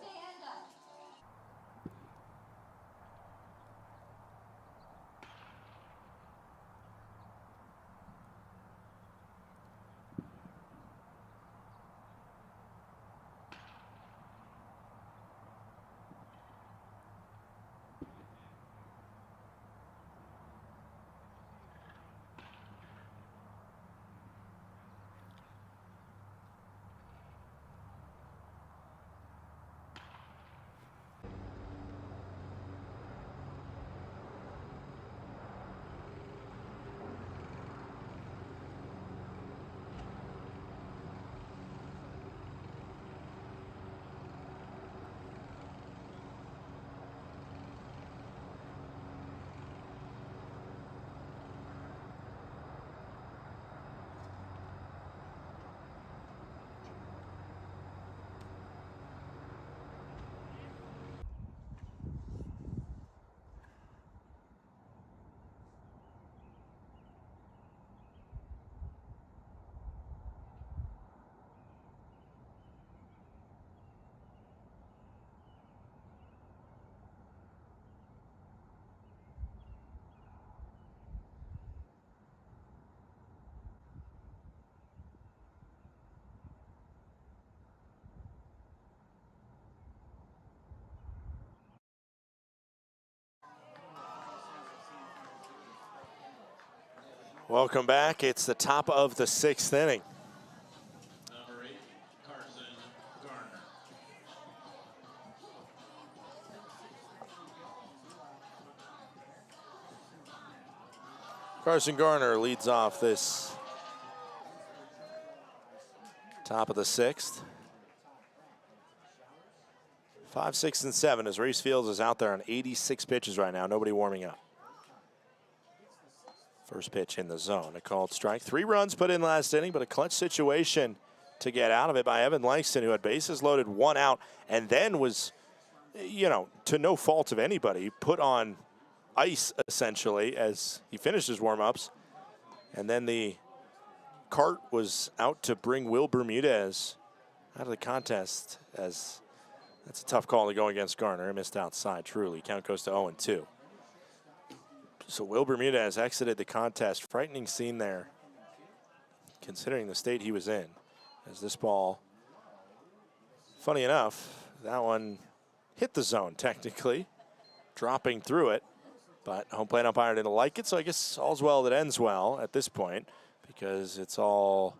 Welcome back. It's the top of the 6th inning.
Number 8, Carson Garner.
Carson Garner leads off this top of the 6th. 5, 6, and 7 as Reese Fields is out there on 86 pitches right now. Nobody warming up. First pitch in the zone, a called strike. 3 runs put in last inning, but a clutch situation to get out of it by Evan Langston, who had bases loaded, 1 out, and then was, you know, to no fault of anybody, put on ice essentially as he finished his warm-ups. And then the cart was out to bring Will Bermudez out of the contest, as that's a tough call to go against Garner. He missed outside, truly. Count goes to 0-2. So Will Bermudez exited the contest. Frightening scene there, considering the state he was in. As this ball, funny enough, that one hit the zone technically, dropping through it. But home plate umpire didn't like it, so I guess all's well that ends well at this point, because it's all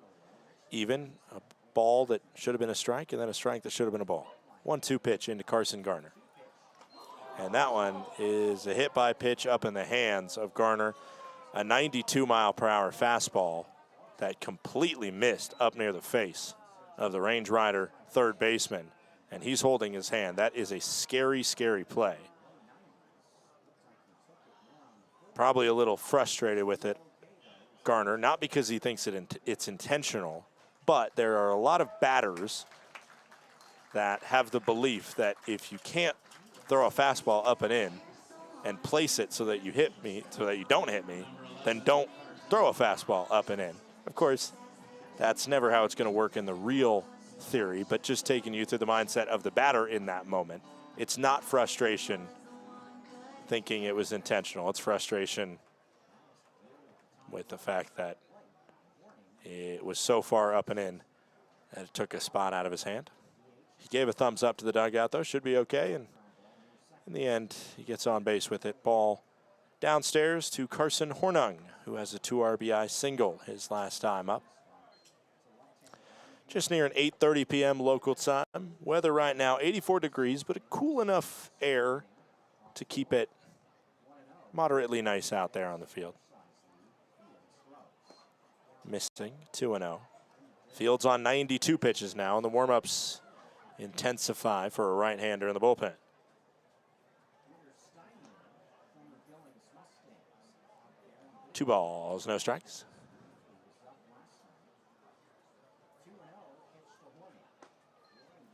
even. A ball that should have been a strike, and then a strike that should have been a ball. 1-2 pitch into Carson Garner. And that one is a hit by pitch up in the hands of Garner. A 92-mile-per-hour fastball that completely missed up near the face of the Range Rider third baseman. And he's holding his hand. That is a scary, scary play. Probably a little frustrated with it, Garner. Not because he thinks it's intentional, but there are a lot of batters that have the belief that if you can't throw a fastball up and in and place it so that you hit me, so that you don't hit me, then don't throw a fastball up and in. Of course, that's never how it's going to work in the real theory, but just taking you through the mindset of the batter in that moment. It's not frustration thinking it was intentional. It's frustration with the fact that it was so far up and in that it took a spot out of his hand. He gave a thumbs up to the dugout, though. Should be okay, and in the end, he gets on base with it. Ball Downstairs to Carson Hornung, who has a 2 RBI single his last time up. Just near an 8:30 p.m. local time. Weather right now 84 degrees, but a cool enough air to keep it moderately nice out there on the field. Missing 2-0. Field's on 92 pitches now, and the warm-ups intensify for a right-hander in the bullpen. Two balls, no strikes.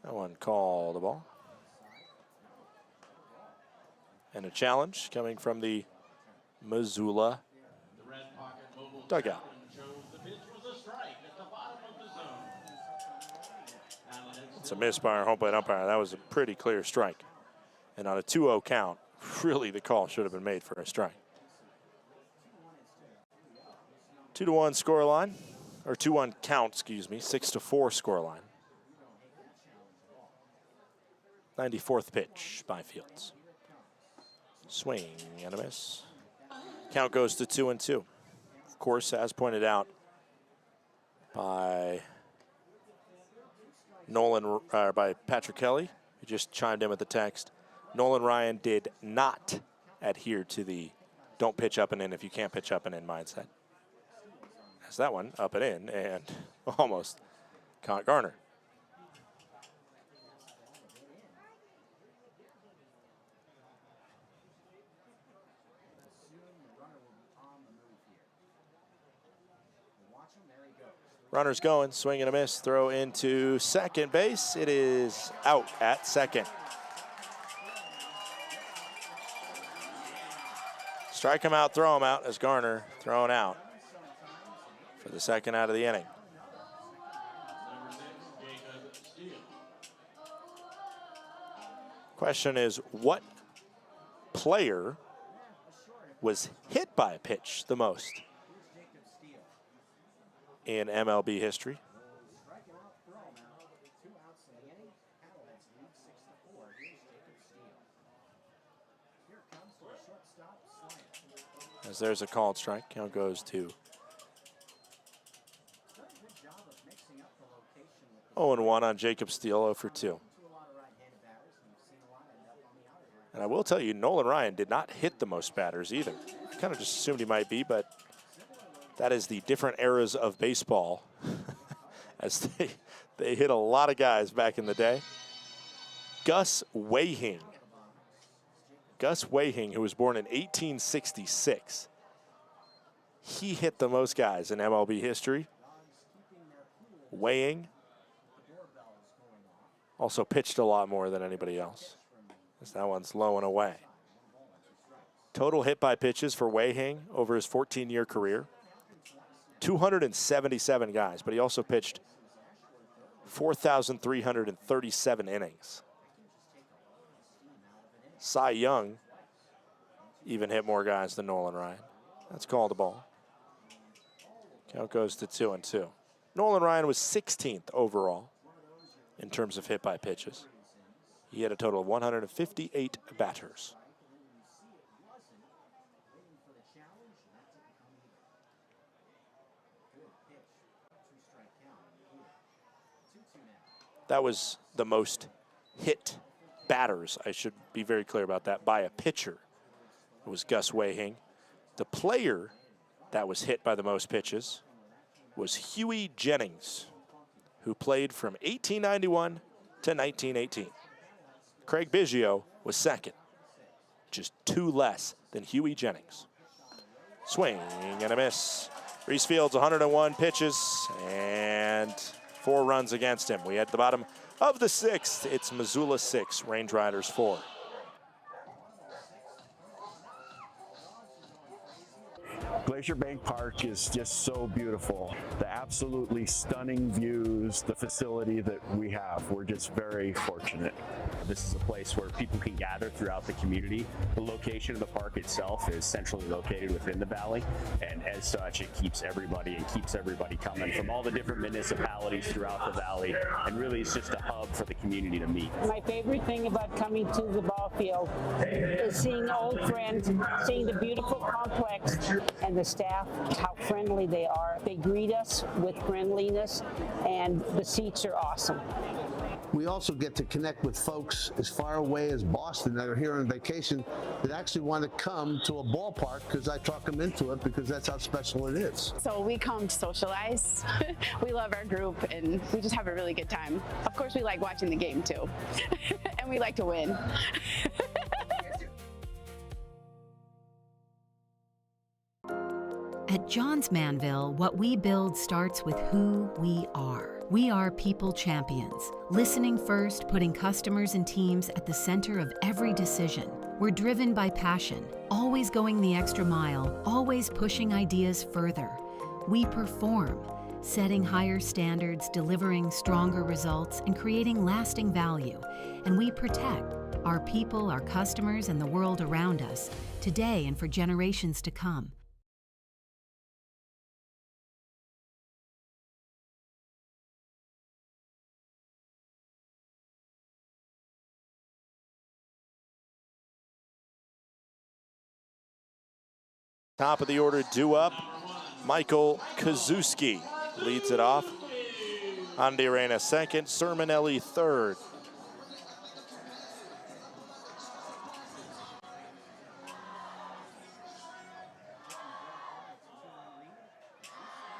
That one called the ball. And a challenge coming from the Missoula dugout. It's a miss by our home plate umpire. That was a pretty clear strike. And on a 2-0 count, really the call should have been made for a strike. 2-1 scoreline, or 2-1 count, excuse me, 6-4 scoreline. 94th pitch by Fields. Swing and a miss. Count goes to 2-2. Of course, as pointed out by by Patrick Kelly, who just chimed in with the text, Nolan Ryan did not adhere to the don't pitch up and in if you can't pitch up and in mindset. That's that one up and in, and almost caught Garner. Runner's going, swing and a miss, throw into second base. It is out at second. Strike him out, throw him out as Garner thrown out for the second out of the inning. Question is, what player was hit by a pitch the most in MLB history? As there's a called strike, count goes to 0-1 on Jacob Steele, 0 for 2. And I will tell you, Nolan Ryan did not hit the most batters either. I kind of just assumed he might be, but that is the different eras of baseball as they hit a lot of guys back in the day. Gus Wayhing. Gus Wayhing, who was born in 1866. He hit the most guys in MLB history. Wayhing also pitched a lot more than anybody else, as that one's low and away. Total hit by pitches for Wayhing over his 14-year career, 277 guys, but he also pitched 4,337 innings. Cy Young even hit more guys than Nolan Ryan. That's called a ball. Count goes to 2-2. Nolan Ryan was 16th overall in terms of hit by pitches. He had a total of 158 batters. That was the most hit batters, I should be very clear about that, by a pitcher. It was Gus Wayhing. The player that was hit by the most pitches was Huey Jennings, who played from 1891 to 1918. Craig Biggio was second, just 2 less than Huey Jennings. Swing and a miss. Reese Fields, 101 pitches and 4 runs against him. We at the bottom of the 6th. It's Missoula 6, Range Riders 4.
Glacier Bank Park is just so beautiful. The absolutely stunning views, the facility that we have, we're just very fortunate.
This is a place where people can gather throughout the community. The location of the park itself is centrally located within the valley, and as such, it keeps everybody coming from all the different municipalities throughout the valley, and really it's just a hub for the community to meet.
My favorite thing about coming to the ball field is seeing old friends, seeing the beautiful complex, and the staff, how friendly they are. They greet us with friendliness, and the seats are awesome.
We also get to connect with folks as far away as Boston that are here on vacation that actually want to come to a ballpark because I talk them into it because that's how special it is.
So we come to socialize. We love our group and we just have a really good time. Of course, we like watching the game too. And we like to win.
At Johns Manville, what we build starts with who we are. We are people champions, listening first, putting customers and teams at the center of every decision. We're driven by passion, always going the extra mile, always pushing ideas further. We perform, setting higher standards, delivering stronger results, and creating lasting value. And we protect our people, our customers, and the world around us, today and for generations to come.
Top of the order due up. Michael Kazuski leads it off. Andy Arena second, Sermonelli third.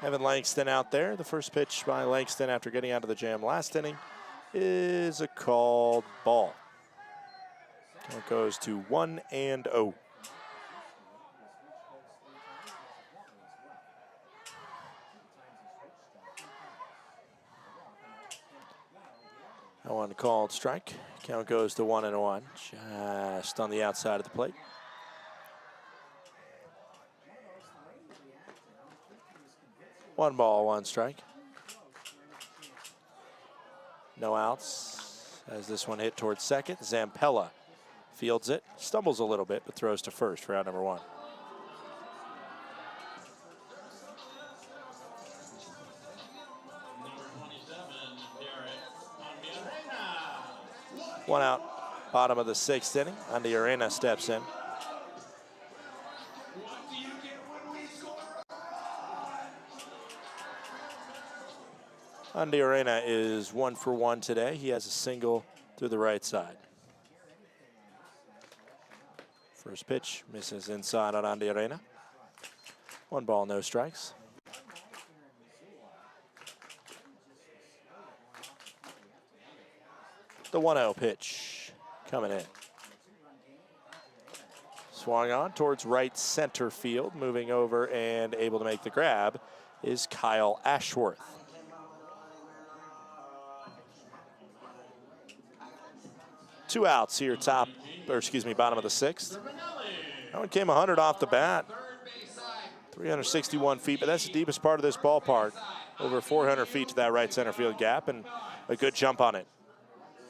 Evan Langston out there. The first pitch by Langston after getting out of the jam last inning is a called ball. It goes to 1-0. That one called strike. Count goes to 1-1. Just on the outside of the plate. One ball, one strike. No outs as this one hit towards second. Zampella fields it, stumbles a little bit, but throws to first for out number one. One out, bottom of the sixth inning. Andy Arena steps in. Andy Arena is 1 for 1 today. He has a single through the right side. First pitch misses inside on Andy Arena. One ball, no strikes. The 1-0 pitch coming in. Swung on towards right center field. Moving over and able to make the grab is Kyle Ashworth. Two outs here, bottom of the sixth. That one came 100 off the bat. 361 feet, but that's the deepest part of this ballpark. Over 400 feet to that right center field gap, and a good jump on it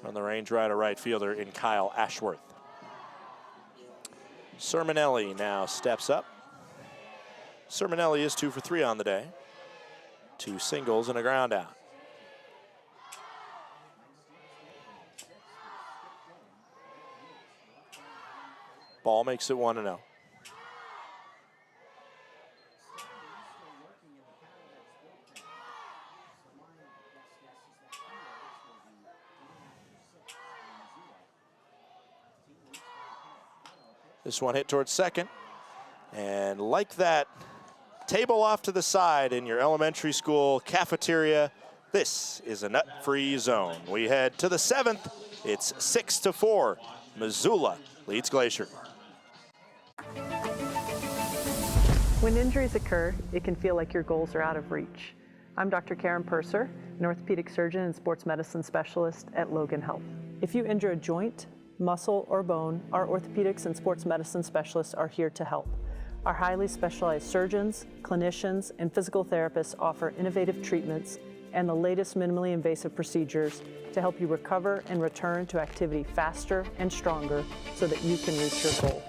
from the range rider right fielder in Kyle Ashworth. Sermonelli now steps up. Sermonelli is 2 for 3 on the day. 2 singles and a ground out. Ball makes it 1-0. This one hit towards second. And like that, table off to the side in your elementary school cafeteria, this is a nut-free zone. We head to the 7th. It's 6-4. Missoula leads Glacier.
When injuries occur, it can feel like your goals are out of reach. I'm Dr. Karen Purser, an orthopedic surgeon and sports medicine specialist at Logan Health. If you injure a joint, muscle, or bone, our orthopedics and sports medicine specialists are here to help. Our highly specialized surgeons, clinicians, and physical therapists offer innovative treatments and the latest minimally invasive procedures to help you recover and return to activity faster and stronger so that you can reach your goal.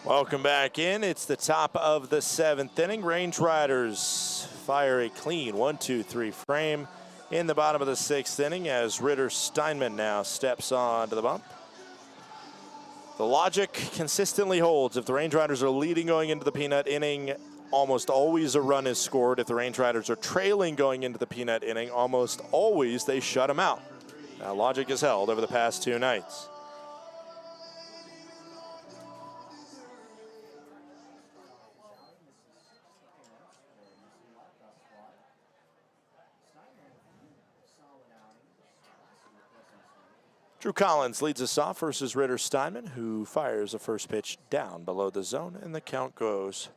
Welcome back in. It's the top of the 7th inning. Range Riders fire a clean 1-2-3 frame in the bottom of the 6th inning as Ritter Steinman now steps on to the bump. The logic consistently holds. If the Range Riders are leading going into the peanut inning, almost always a run is scored. If the Range Riders are trailing going into the peanut inning, almost always they shut them out. Now, logic is held over the past 2 nights. Drew Collins leads us off versus Ritter Steinman, who fires a first pitch down below the zone, and the count goes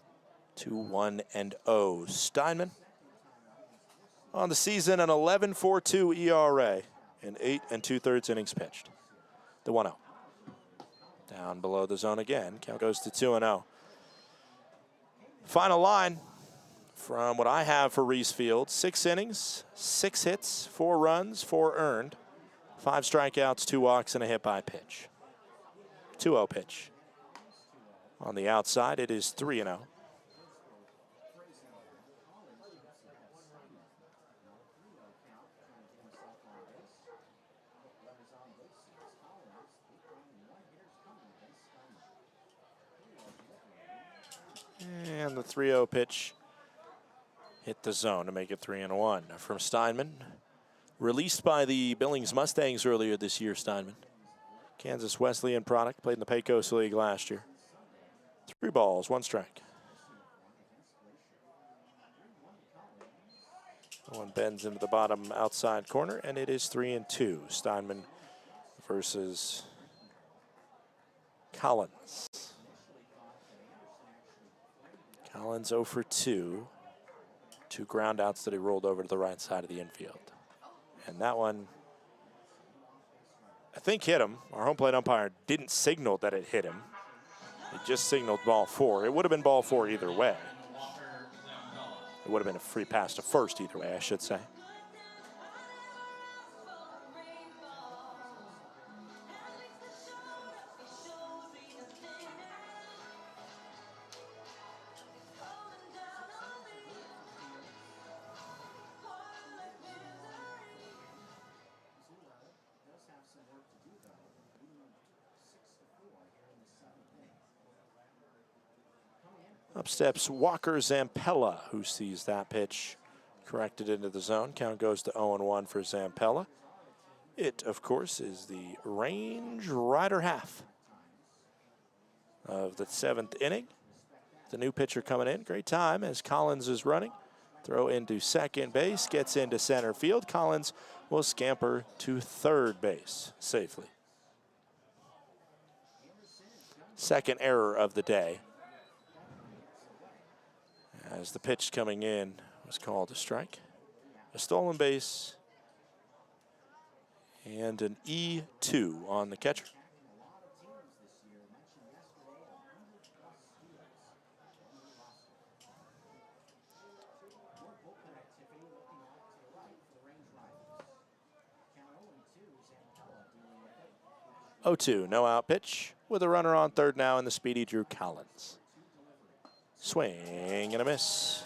to 1-0. Steinman on the season, an 11.42 ERA in 8 2/3 innings pitched. The 1-0. Down below the zone again. Count goes to 2-0. Final line from what I have for Reese Field: 6 innings, 6 hits, 4 runs, 4 earned, 5 strikeouts, 2 walks, and a hit by pitch. 2-0 pitch. On the outside, it is 3-0. And the 3-0 pitch hit the zone to make it 3-1 from Steinman. Released by the Billings Mustangs earlier this year, Steinman. Kansas Wesleyan product, played in the Pecos League last year. 3 balls, 1 strike. One bends into the bottom outside corner, and it is 3-2. Steinman versus Collins. Collins 0 for 2. 2 ground outs that he rolled over to the right side of the infield. And that one, I think, hit him. Our home plate umpire didn't signal that it hit him. He just signaled ball 4. It would have been ball 4 either way. It would have been a free pass to first either way, I should say. Up steps Walker Zampella, who sees that pitch corrected into the zone. Count goes to 0-1 for Zampella. It, of course, is the Range Rider half of the 7th inning. The new pitcher coming in. Great time as Collins is running. Throw into second base, gets into center field. Collins will scamper to 3rd base safely. Second error of the day, as the pitch coming in was called a strike. A stolen base and an E2 on the catcher. Oh, 2, no out pitch with a runner on 3rd now in the speedy Drew Collins. Swing and a miss.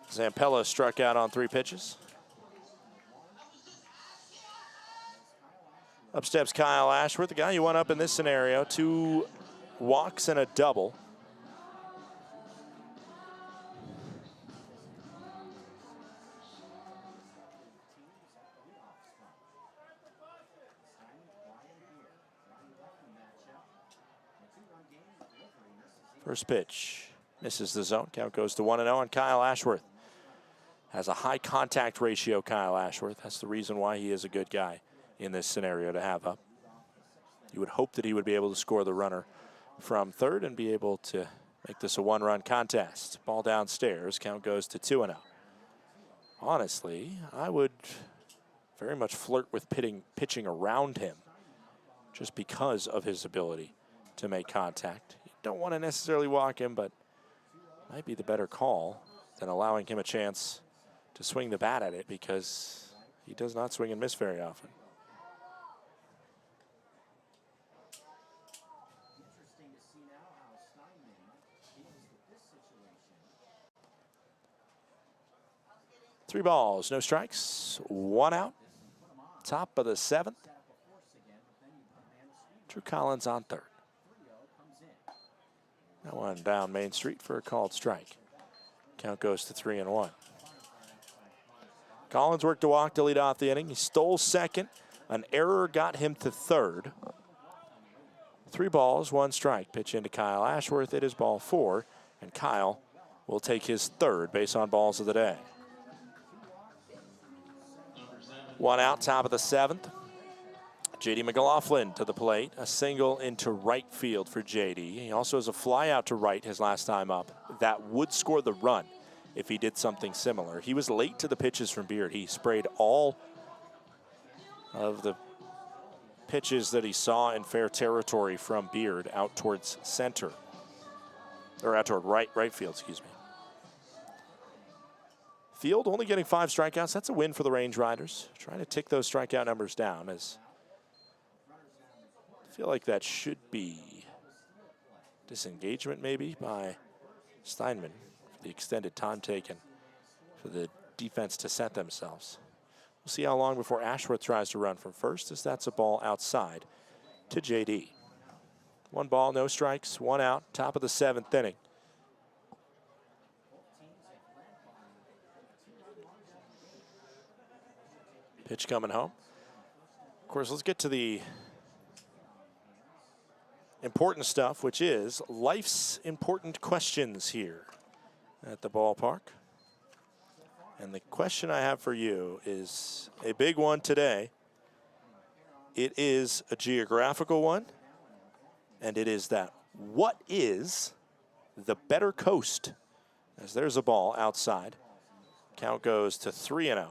Zampella struck out on 3 pitches. Up steps Kyle Ashworth, the guy you want up in this scenario. 2 walks and a double. First pitch misses the zone. Count goes to 1-0, and Kyle Ashworth has a high contact ratio. Kyle Ashworth, that's the reason why he is a good guy in this scenario to have up. You would hope that he would be able to score the runner from 3rd and be able to make this a 1-run contest. Ball downstairs. Count goes to 2-0. Honestly, I would very much flirt with pitching around him just because of his ability to make contact. Don't want to necessarily walk him, but might be the better call than allowing him a chance to swing the bat at it, because he does not swing and miss very often. 3 balls, no strikes, 1 out. Top of the 7th. Drew Collins on 3rd. That one down Main Street for a called strike. Count goes to 3-1. Collins worked a walk to lead off the inning. He stole 2nd. An error got him to 3rd. 3 balls, 1 strike. Pitch into Kyle Ashworth. It is ball 4, and Kyle will take his 3rd base on balls of the day. 1 out, top of the 7th. J.D. McLaughlin to the plate. A single into right field for J.D. He also has a fly out to right his last time up. That would score the run if he did something similar. He was late to the pitches from Beard. He sprayed all of the pitches that he saw in fair territory from Beard out towards center. Or out toward right field, excuse me. Field only getting 5 strikeouts. That's a win for the Range Riders. Trying to tick those strikeout numbers down, as I feel like that should be disengagement maybe by Steinman for the extended time taken for the defense to set themselves. We'll see how long before Ashworth tries to run from first, as that's a ball outside to J.D. 1 ball, no strikes, 1 out, top of the 7th inning. Pitch coming home. Of course, let's get to the important stuff, which is life's important questions here at the ballpark. And the question I have for you is a big one today. It is a geographical one, and it is that: what is the better coast? As there's a ball outside. Count goes to 3-0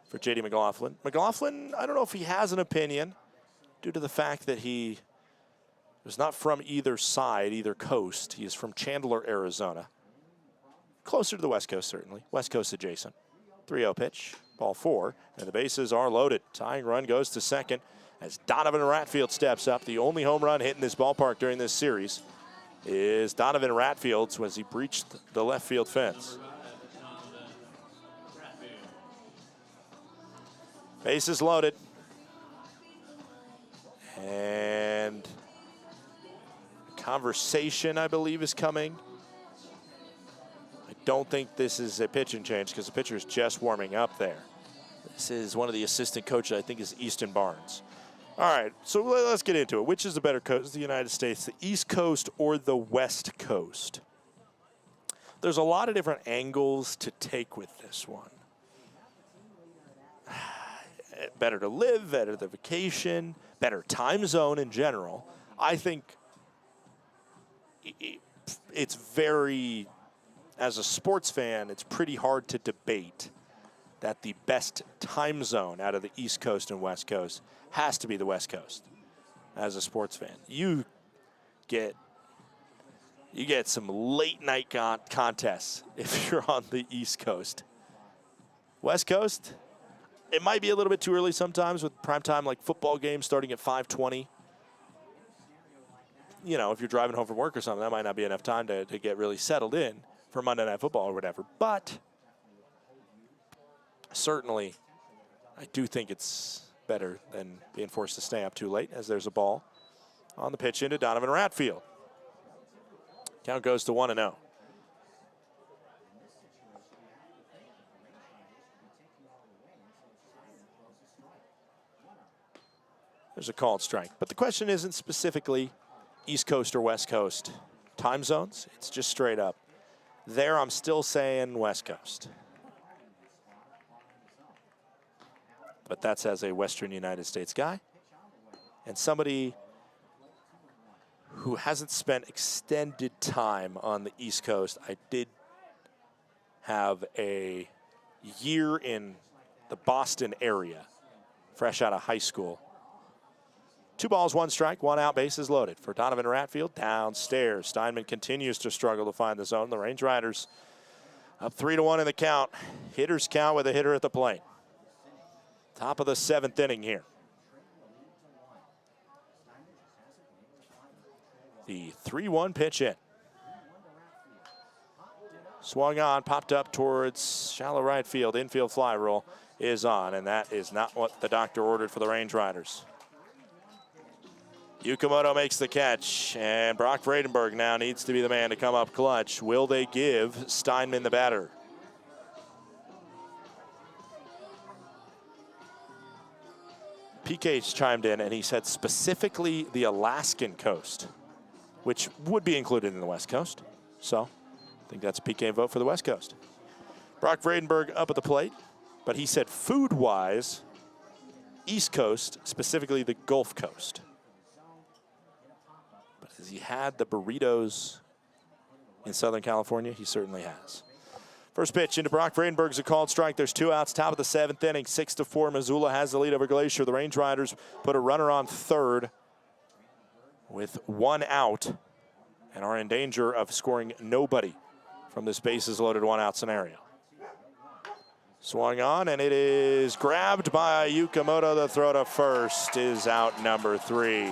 for J.D. McLaughlin. McLaughlin, I don't know if he has an opinion due to the fact that he was not from either side, either coast. He is from Chandler, Arizona. Closer to the West Coast, certainly. West Coast adjacent. 3-0 pitch, ball 4, and the bases are loaded. Tying run goes to second as Donovan Ratfield steps up. The only home run hit in this ballpark during this series is Donovan Ratfield's as he breached the left field fence. Bases loaded. And conversation, I believe, is coming. I don't think this is a pitch and change because the pitcher is just warming up there. This is one of the assistant coaches, I think, is Easton Barnes. All right, so let's get into it. Which is the better coast of the United States, the East Coast or the West Coast? There's a lot of different angles to take with this one. Better to live, better the vacation, better time zone in general. I think it's very, as a sports fan, it's pretty hard to debate that the best time zone out of the East Coast and West Coast has to be the West Coast. As a sports fan, you get some late night contests if you're on the East Coast. West Coast, it might be a little bit too early sometimes with primetime, like football games starting at 5:20. You know, if you're driving home from work or something, that might not be enough time to get really settled in for Monday Night Football or whatever. But certainly, I do think it's better than being forced to stay up too late, as there's a ball on the pitch into Donovan Ratfield. Count goes to 1-0. There's a called strike. But the question isn't specifically East Coast or West Coast time zones. It's just straight up. There, I'm still saying West Coast. But that's as a Western United States guy and somebody who hasn't spent extended time on the East Coast. I did have a year in the Boston area, fresh out of high school. 2 balls, 1 strike, 1 out, bases loaded for Donovan Ratfield. Downstairs, Steinman continues to struggle to find the zone. The Range Riders up 3-1 in the count. Hitters count with a hitter at the plate. Top of the 7th inning here. The 3-1 pitch in. Swung on, popped up towards shallow right field. Infield fly roll is on, and that is not what the doctor ordered for the Range Riders. Yukamoto makes the catch, and Brock Vredenberg now needs to be the man to come up clutch. Will they give Steinman the batter? PK's chimed in, and he said specifically the Alaskan coast, which would be included in the West Coast. So I think that's a PK vote for the West Coast. Brock Vredenberg up at the plate, but he said food-wise, East Coast, specifically the Gulf Coast. But has he had the burritos in Southern California? He certainly has. First pitch into Brock Vredenberg's a called strike. There's 2 outs, top of the 7th inning, 6-4. Missoula has the lead over Glacier. The Range Riders put a runner on third with 1 out and are in danger of scoring nobody from this bases loaded 1-out scenario. Swung on, and it is grabbed by Yukamoto. The throw to first is out number 3.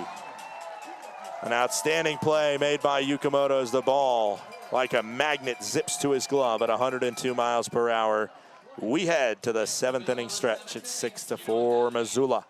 An outstanding play made by Yukamoto as the ball, like a magnet, zips to his glove at 102 miles per hour. We head to the 7th inning stretch. It's 6-4 Missoula.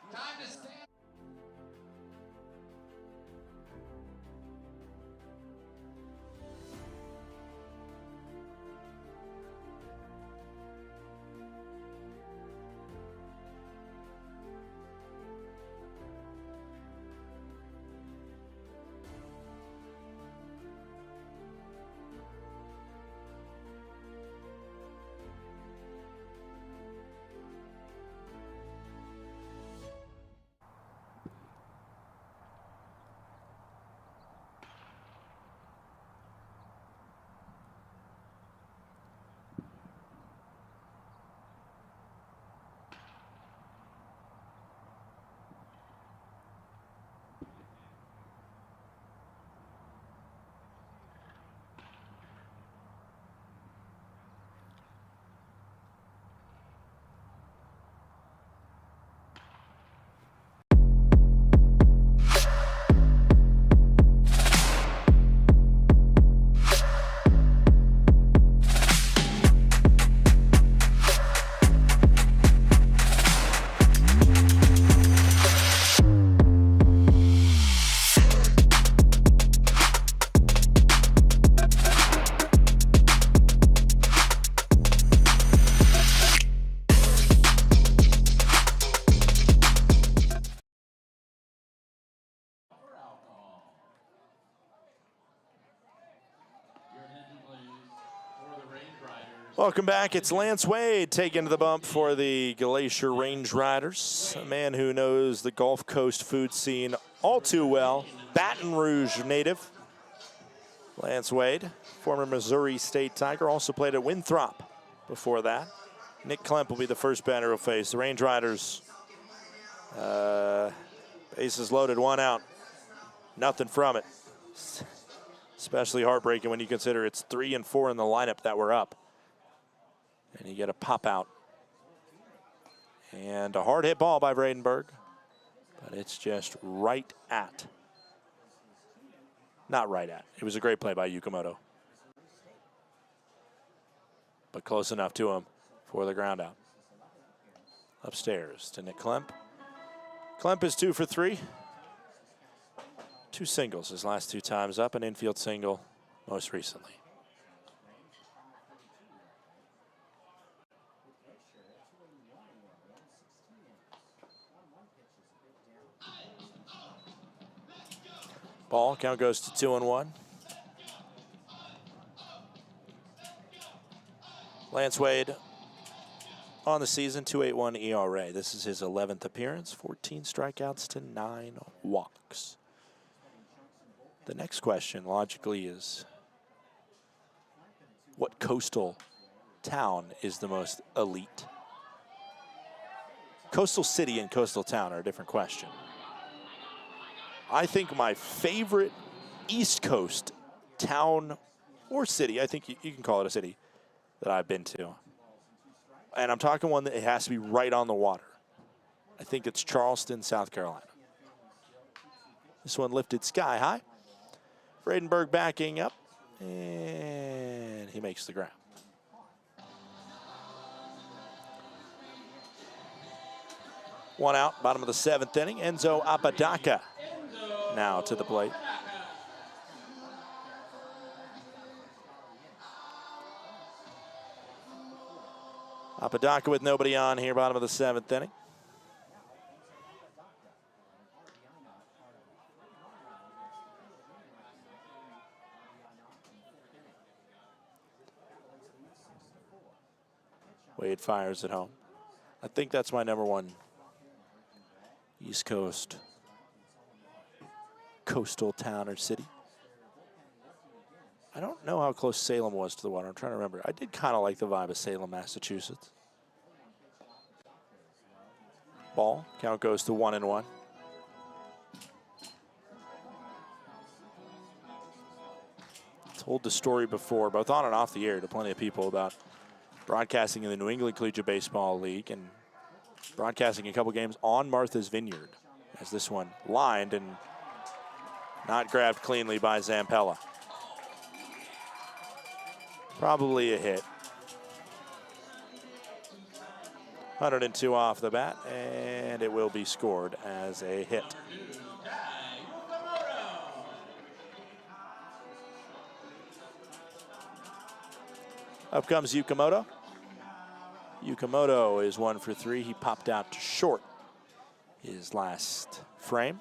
Welcome back. It's Lance Wade taking the bump for the Glacier Range Riders, a man who knows the Gulf Coast food scene all too well. Baton Rouge native. Lance Wade, former Missouri State Tiger, also played at Winthrop before that. Nick Klemp will be the first batter he'll face. The Range Riders, bases loaded, 1 out. Nothing from it. Especially heartbreaking when you consider it's 3 and 4 in the lineup that were up. And you get a pop out. And a hard hit ball by Vredenberg. But it's just right at. Not right at. It was a great play by Yukamoto. But close enough to him for the ground out. Upstairs to Nick Klemp. Klemp is 2 for 3. 2 singles his last 2 times up, an infield single most recently. Ball count goes to 2-1. Lance Wade on the season, 2.81 ERA. This is his 11th appearance, 14 strikeouts to 9 walks. The next question, logically, is what coastal town is the most elite? Coastal city and coastal town are a different question. I think my favorite East Coast town or city, I think you can call it a city, that I've been to. And I'm talking one that it has to be right on the water. I think it's Charleston, South Carolina. This one lifted sky high. Vredenberg backing up, and he makes the grab. One out, bottom of the 7th inning. Enzo Apodaca now to the plate. Apodaca with nobody on here, bottom of the 7th inning. Wade fires at home. I think that's my #1 East Coast coastal town or city. I don't know how close Salem was to the water. I'm trying to remember. I did kind of like the vibe of Salem, Massachusetts. Ball. Count goes to 1-1. Told the story before, both on and off the air, to plenty of people about broadcasting in the New England Collegiate Baseball League and broadcasting a couple games on Martha's Vineyard, as this one lined and not grabbed cleanly by Zampella. Probably a hit. 102 off the bat, and it will be scored as a hit. Up comes Yukamoto. Yukamoto is 1 for 3. He popped out to short his last frame.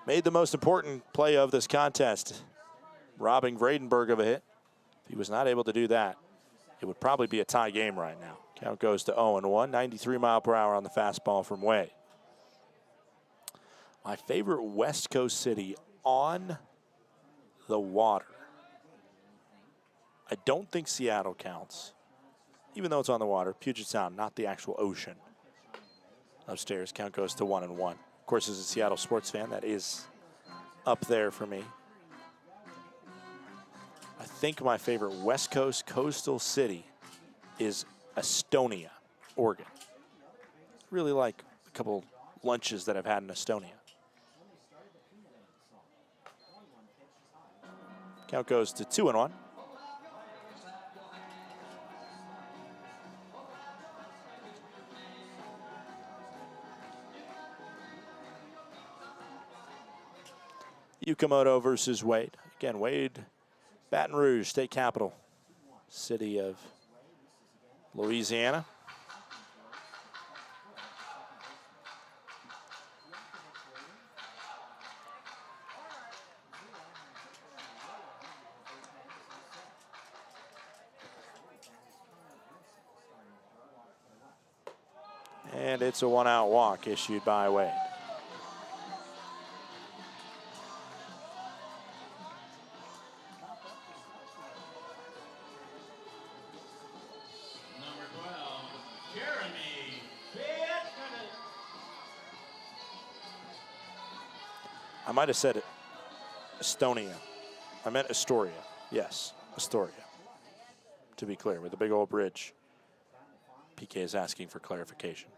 Made the most important play of this contest, robbing Vredenberg of a hit. If he was not able to do that, it would probably be a tie game right now. Count goes to 0-1, 93 mile per hour on the fastball from Wade. My favorite West Coast city on the water. I don't think Seattle counts, even though it's on the water. Puget Sound, not the actual ocean. Upstairs, count goes to 1-1. Of course, as a Seattle sports fan, that is up there for me. I think my favorite West Coast coastal city is Estonia, Oregon. Really like a couple lunches that I've had in Estonia. Count goes to 2-1. Yukamoto versus Wade. Again, Wade, Baton Rouge, state capital, city of Louisiana. And it's a 1-out walk issued by Wade. I might have said it, Estonia. I meant Astoria. Yes, Astoria. To be clear, with the big old bridge. PK is asking for clarification.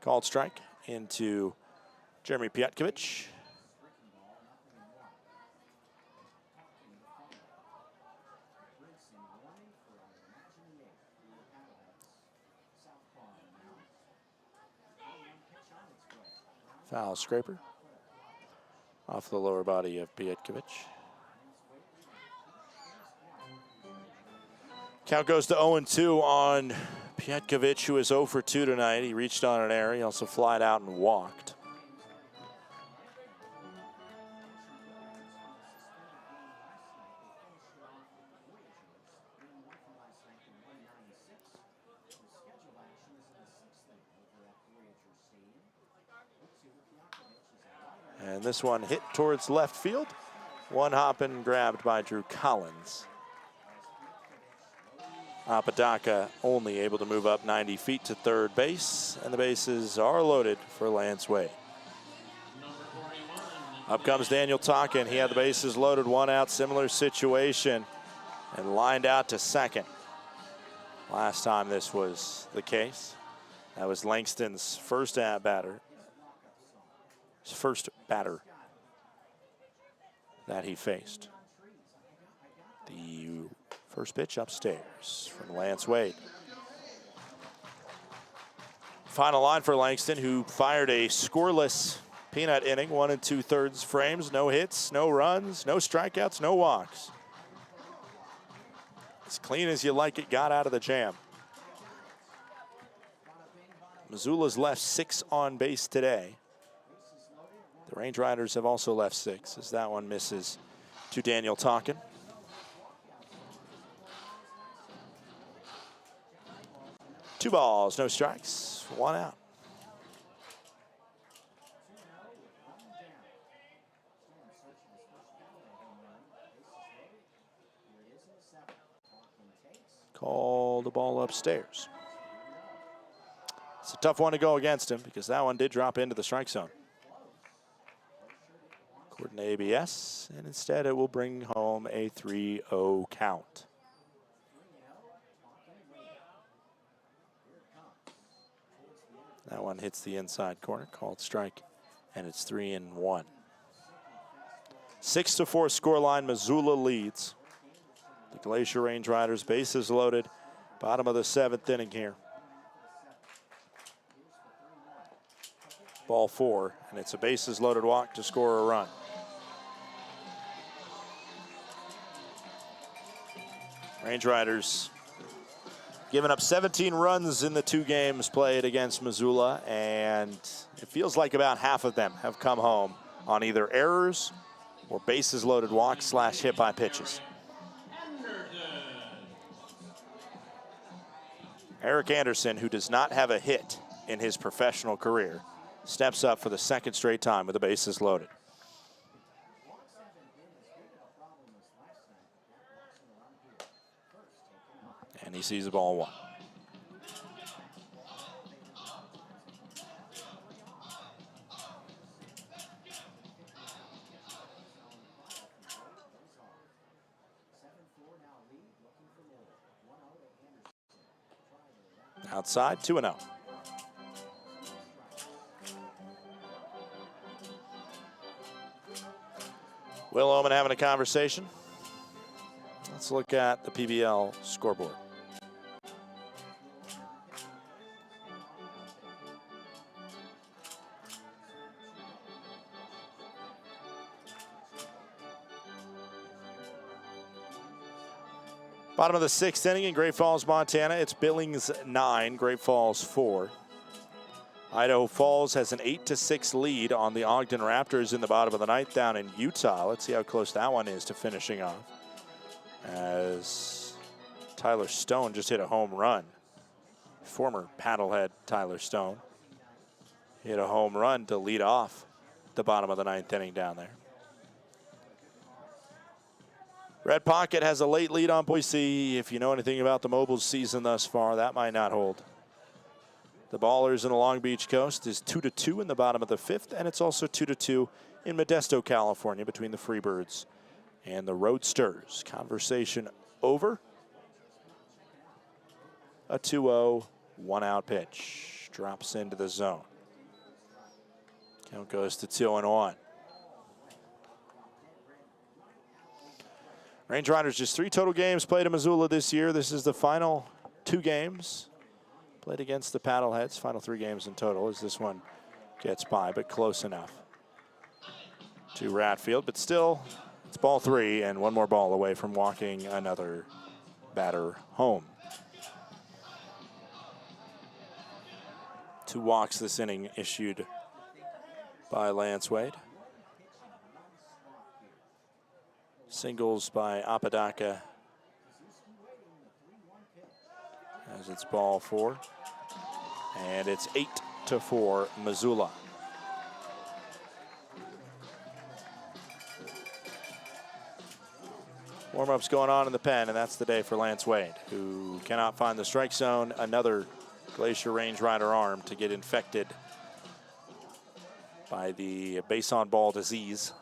Called strike into Jeremy Piatkovich. Foul scraper off the lower body of Piatkovich. Count goes to 0-2 on Piatkovich, who is 0 for 2 tonight. He reached on an error. He also flied out and walked. And this one hit towards left field. One hopping grabbed by Drew Collins. Apodaca only able to move up 90 feet to third base, and the bases are loaded for Lance Wade. Up comes Daniel Tonkin. He had the bases loaded, 1 out, similar situation, and lined out to second. Last time this was the case. That was Langston's first batter. His first batter that he faced. The first pitch upstairs from Lance Wade. Final line for Langston, who fired a scoreless peanut inning, 1 2/3 frames, no hits, no runs, no strikeouts, no walks. As clean as you like it, got out of the jam. Missoula's left 6 on base today. The Range Riders have also left 6, as that one misses to Daniel Tonkin. Two balls, no strikes, 1 out. Call the ball upstairs. It's a tough one to go against him because that one did drop into the strike zone. According to ABS, and instead it will bring home a 3-0 count. That one hits the inside corner, called strike, and it's 3-1. 6-4 scoreline, Missoula leads. The Glacier Range Riders, bases loaded, bottom of the 7th inning here. Ball 4, and it's a bases loaded walk to score a run. Range Riders giving up 17 runs in the 2 games played against Missoula, and it feels like about half of them have come home on either errors or bases loaded walks / hit by pitches. Eric Anderson, who does not have a hit in his professional career, steps up for the 2nd straight time with the bases loaded. And he sees the ball 1. Outside, 2-0. Will Oman having a conversation. Let's look at the PBL scoreboard. Bottom of the 6th inning in Great Falls, Montana. It's Billings 9, Great Falls 4. Idaho Falls has an 8-6 lead on the Ogden Raptors in the bottom of the 9th down in Utah. Let's see how close that one is to finishing off. As Tyler Stone just hit a home run. Former Paddlehead Tyler Stone hit a home run to lead off the bottom of the 9th inning down there. Red Pocket has a late lead on Boise. If you know anything about the Mobiles season thus far, that might not hold. The Ballers in the Long Beach Coast is 2-2 in the bottom of the 5th, and it's also 2-2 in Modesto, California, between the Freebirds and the Roadsters. Conversation over. A 2-0, 1-out pitch. Drops into the zone. Count goes to 2-1. Range Riders just 3 total games played in Missoula this year. This is the final 2 games played against the Paddleheads. Final 3 games in total as this one gets by, but close enough to Ratfield. But still, it's ball 3 and 1 more ball away from walking another batter home. 2 walks this inning issued by Lance Wade. Singles by Apodaca as it's ball 4. And it's 8-4 Missoula. Warm-ups going on in the pen, and that's the day for Lance Wade, who cannot find the strike zone. Another Glacier Range Rider arm to get infected by the base on ball disease.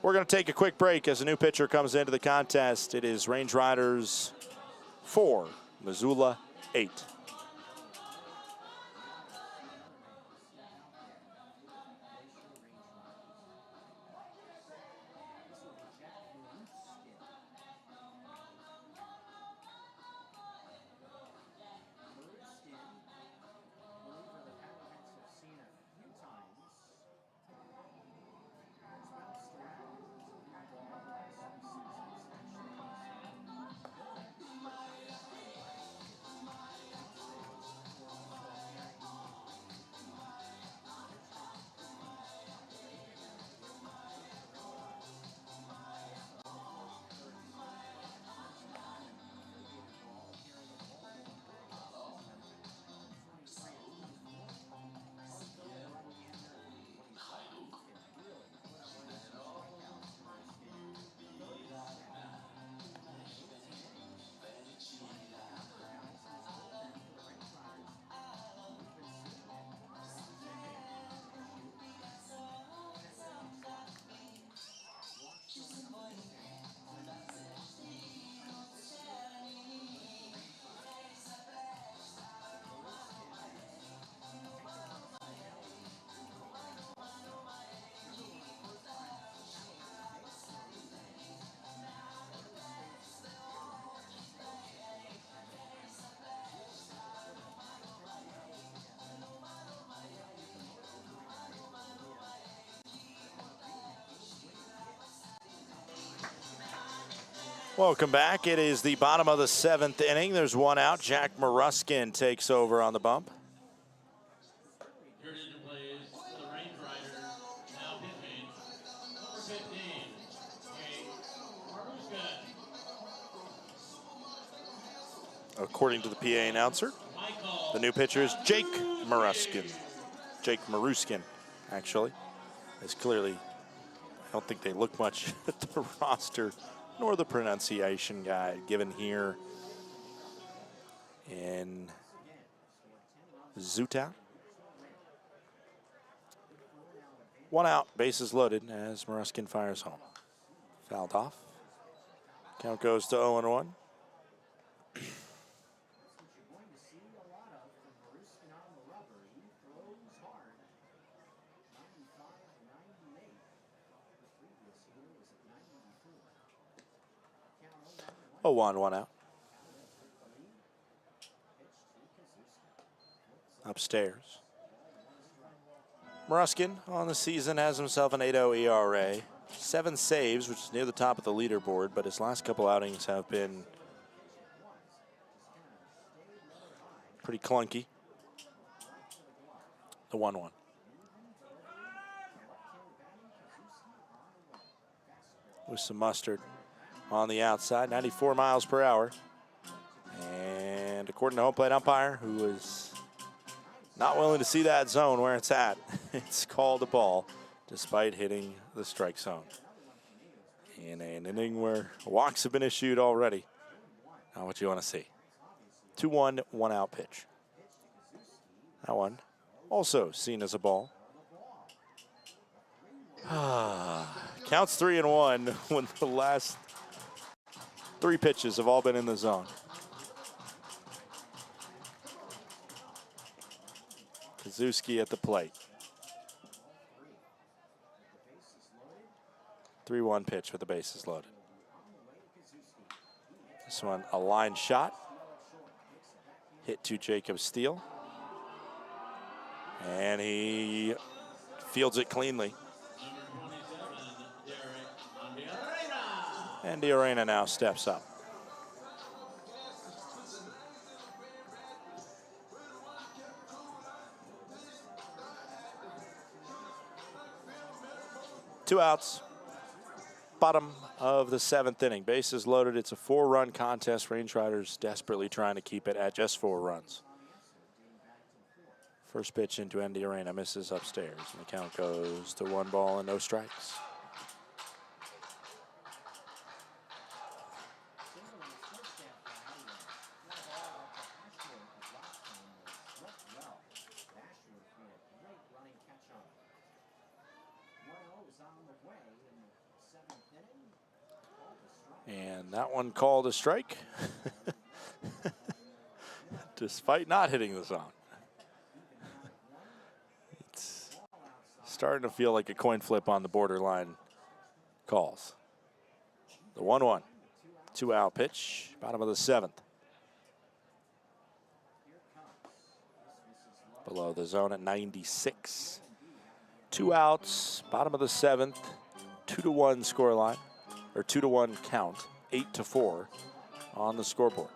We're going to take a quick break as a new pitcher comes into the contest. It is Range Riders 4, Missoula 8. Welcome back. It is the bottom of the 7th inning. There's one out. Jack Maruskin takes over on the bump.
Here to play is the Range Riders. Now pitching, number 15, Jake Maruskin.
According to the PA announcer, the new pitcher is Jake Maruskin. Jake Maruskin, actually. Is clearly, I don't think they look much at the roster nor the pronunciation guide given here in Zuta. One out, bases loaded as Maruskin fires home. Fouled off. Count goes to 0-1. Oh, one out. Upstairs. Maruskin on the season has himself an 8.0 ERA. 7 saves, which is near the top of the leaderboard, but his last couple outings have been pretty clunky. The 1-1. With some mustard on the outside, 94 miles per hour. And according to home plate umpire, who is not willing to see that zone where it's at, it's called a ball despite hitting the strike zone. In an inning where walks have been issued already. Not what you want to see. 2-1, 1 out pitch. That one also seen as a ball. Counts 3-1 when the last 3 pitches have all been in the zone. Kazuski at the plate. 3-1 pitch with the bases loaded. This one a line shot. Hit to Jacob Steele. And he fields it cleanly. And DiArena now steps up. Two outs. Bottom of the 7th inning. Bases loaded. It's a 4-run contest. Range Riders desperately trying to keep it at just 4 runs. First pitch into Andy Arena misses upstairs, and the count goes to 1 ball and no strikes. And that one called a strike, despite not hitting the zone. It's starting to feel like a coin flip on the borderline calls. The 1-1, 2 out pitch, bottom of the 7th. Below the zone at 96. 2 outs, bottom of the 7th, 2-1 scoreline. Or 2-1 count, 8-4 on the scoreboard.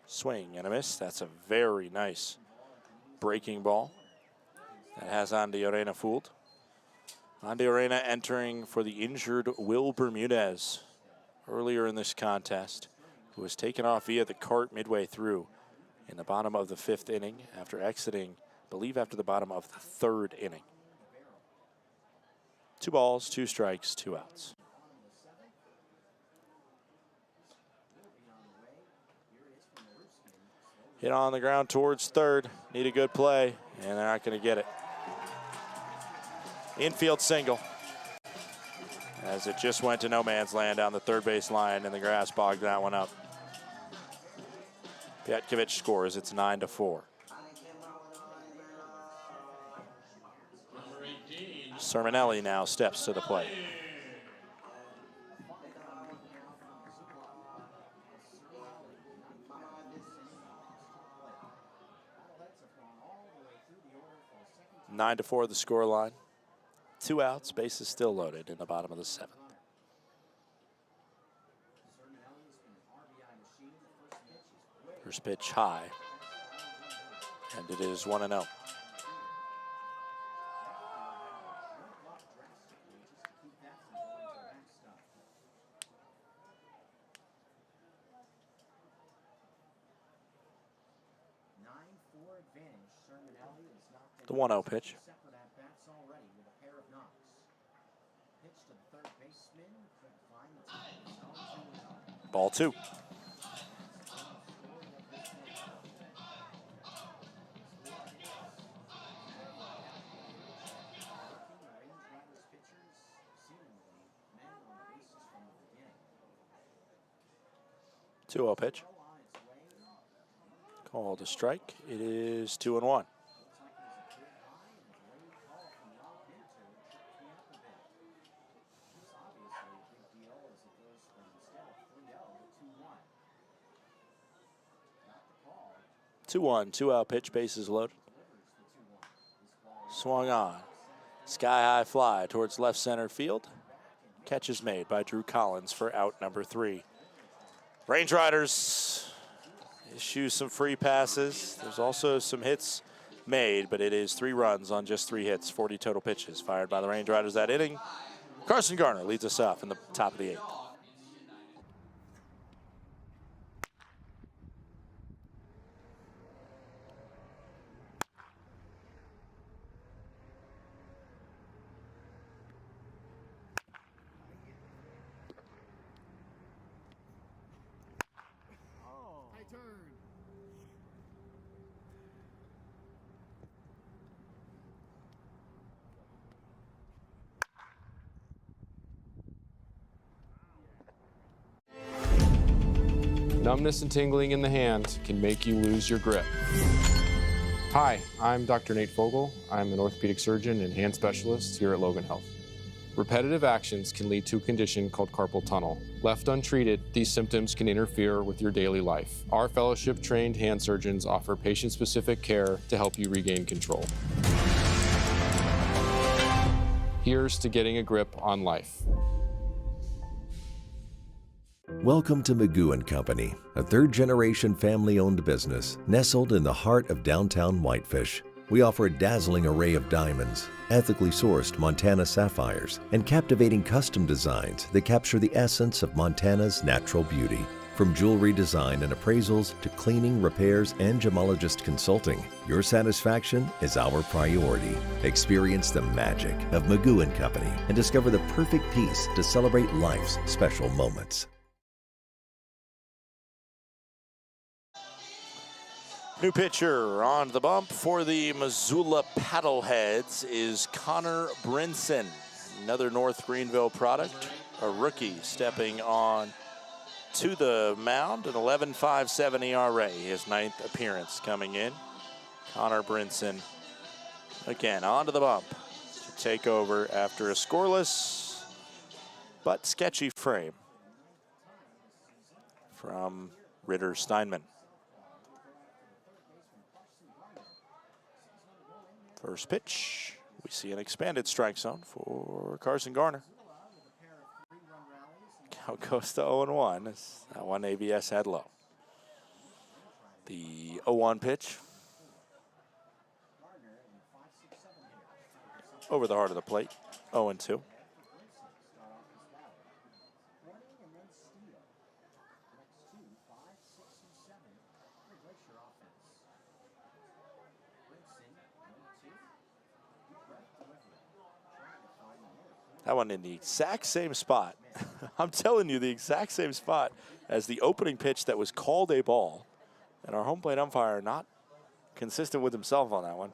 Swing and a miss. That's a very nice breaking ball. That has Andy Arena fooled. Andy Arena entering for the injured Will Bermudez earlier in this contest, who was taken off via the cart midway through in the bottom of the 5th inning after exiting, I believe, after the bottom of the 3rd inning. 2 balls, 2 strikes, 2 outs. Hit on the ground towards 3rd. Need a good play, and they're not going to get it. Infield single. As it just went to no man's land down the 3rd base line, and the grass bogged that one up. Petkovic scores. It's 9-4. Sermonelli now steps to the plate. 9-4 the score line. 2 outs, bases still loaded in the bottom of the 7th. First pitch high, and it is 1-0. The 1-0 pitch. Ball 2. Two-0 pitch. Called a strike. It is 2-1. Two-out pitch, bases loaded. Swung on. Sky-high fly towards left center field. Catch is made by Drew Collins for out number 3. Range Riders issue some free passes. There's also some hits made, but it is 3 runs on just 3 hits, 40 total pitches fired by the Range Riders that inning. Carson Garner leads us off in the top of the 8th.
Numbness and tingling in the hand can make you lose your grip. Hi, I'm Dr. Nate Fogel. I'm an orthopedic surgeon and hand specialist here at Logan Health. Repetitive actions can lead to a condition called carpal tunnel. Left untreated, these symptoms can interfere with your daily life. Our fellowship-trained hand surgeons offer patient-specific care to help you regain control. Here's to getting a grip on life.
Welcome to Magoo & Company, a third-generation family-owned business nestled in the heart of downtown Whitefish. We offer a dazzling array of diamonds, ethically sourced Montana sapphires, and captivating custom designs that capture the essence of Montana's natural beauty. From jewelry design and appraisals to cleaning, repairs, and gemologist consulting, your satisfaction is our priority. Experience the magic of Magoo & Company and discover the perfect piece to celebrate life's special moments.
New pitcher on the bump for the Missoula Paddleheads is Connor Brinson, another North Greenville product, a rookie stepping on to the mound, an 11.57 ERA, his 9th appearance coming in. Connor Brinson again onto the bump to take over after a scoreless but sketchy frame from Ritter Steinman. First pitch, we see an expanded strike zone for Carson Garner. Count goes to 0-1. That one ABS had low. The 0-1 pitch. Over the heart of the plate, 0-2. That one in the exact same spot. I'm telling you, the exact same spot as the opening pitch that was called a ball. And our home plate umpire not consistent with himself on that one.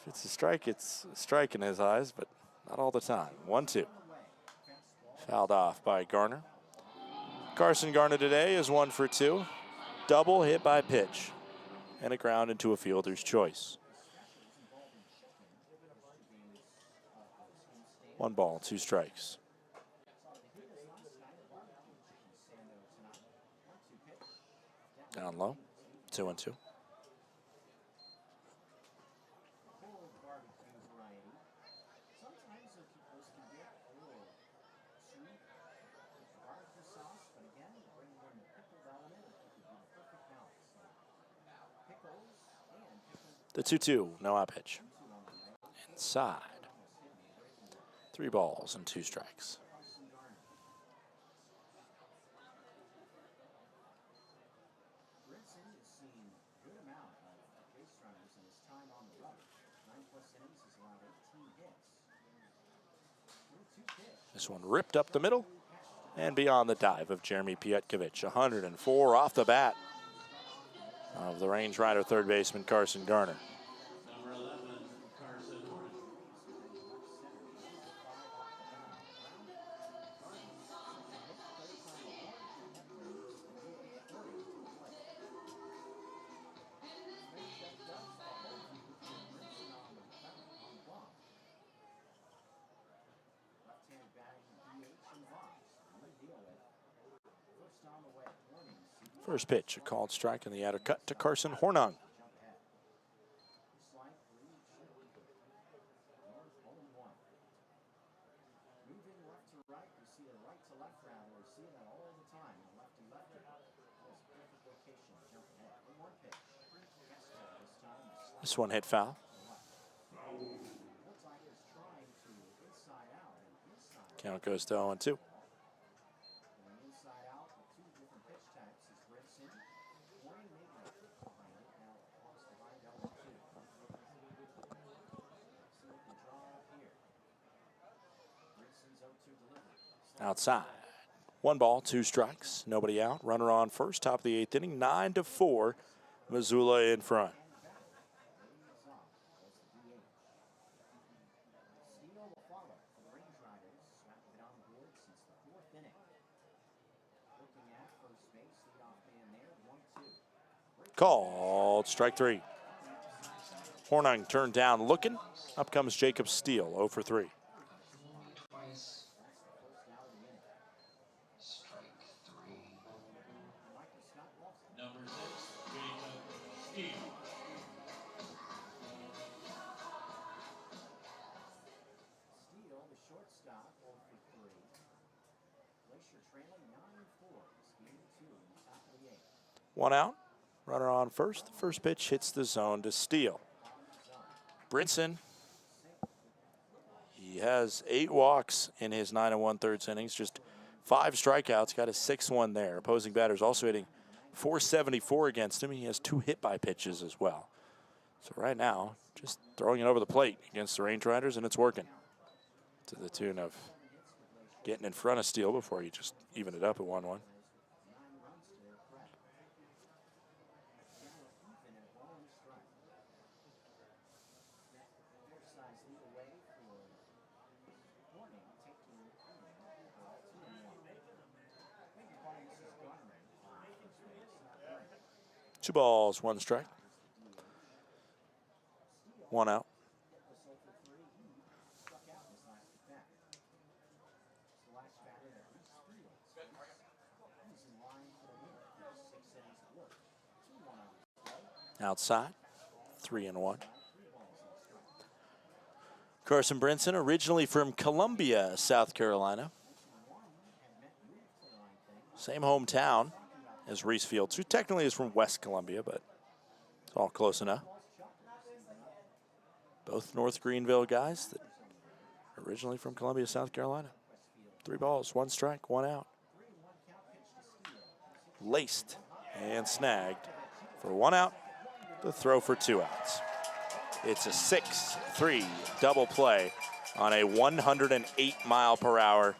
If it's a strike, it's a strike in his eyes, but not all the time. 1-2. Fouled off by Garner. Carson Garner today is 1 for 2. Double hit by pitch. And a ground into a fielder's choice. 1 ball, 2 strikes. Down low, 2-2. The 2-2, no out pitch. Inside. 3 balls and 2 strikes. This one ripped up the middle and beyond the dive of Jeremy Pietkovich. 104 off the bat of the Range Rider third baseman Carson Garner. First pitch, a called strike in the outer cut to Carson Hornung. This one hit foul. Count goes to 0-2. Outside. 1 ball, 2 strikes, nobody out. Runner on first, top of the 8th inning, 9-4. Missoula in front. Called strike 3. Hornung turned down looking. Up comes Jacob Steele, 0 for 3. One out, runner on first. The first pitch hits the zone to Steele. Brinson, he has 8 walks in his 9 1/3 innings, just 5 strikeouts, got a 6-1 there. Opposing batters also hitting .474 against him. He has 2 hit by pitches as well. So right now, just throwing it over the plate against the Range Riders, and it's working to the tune of getting in front of Steele before he just evened it up at 1-1. Two balls, 1 strike. 1 out. Outside, 3-1. Carson Brinson, originally from Columbia, South Carolina. Same hometown as Reese Fields, who technically is from West Columbia, but it's all close enough. Both North Greenville guys that are originally from Columbia, South Carolina. 3 balls, 1 strike, 1 out. Laced and snagged for 1 out. The throw for 2 outs. It's a 6-3 double play on a 108-mile-per-hour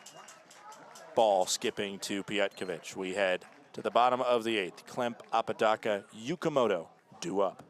ball skipping to Pietkovich. We head to the bottom of the 8th. Klemp, Apodaca, Yukamoto due up.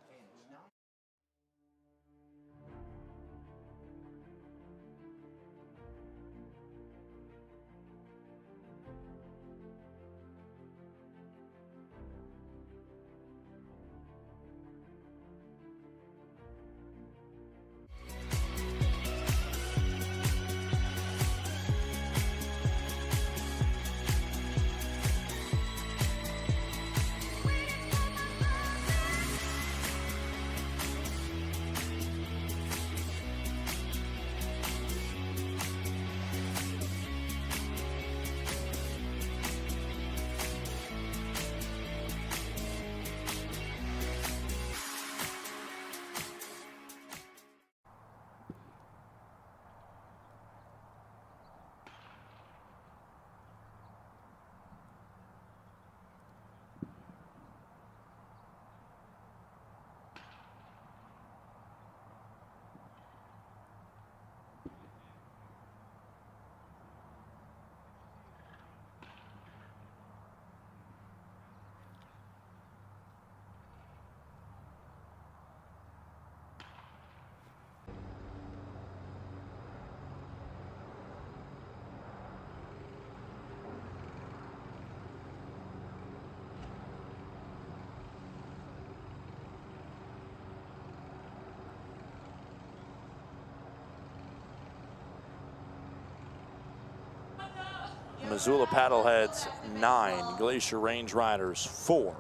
Missoula Paddleheads 9, Glacier Range Riders 4.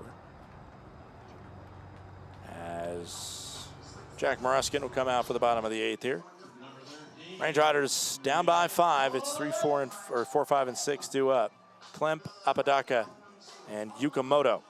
As Jack Moruskin will come out for the bottom of the 8th here. Range Riders down by 5. It's 3, 4, and 4, 5, and 6 due up. Klemp, Apodaca, and Yukamoto.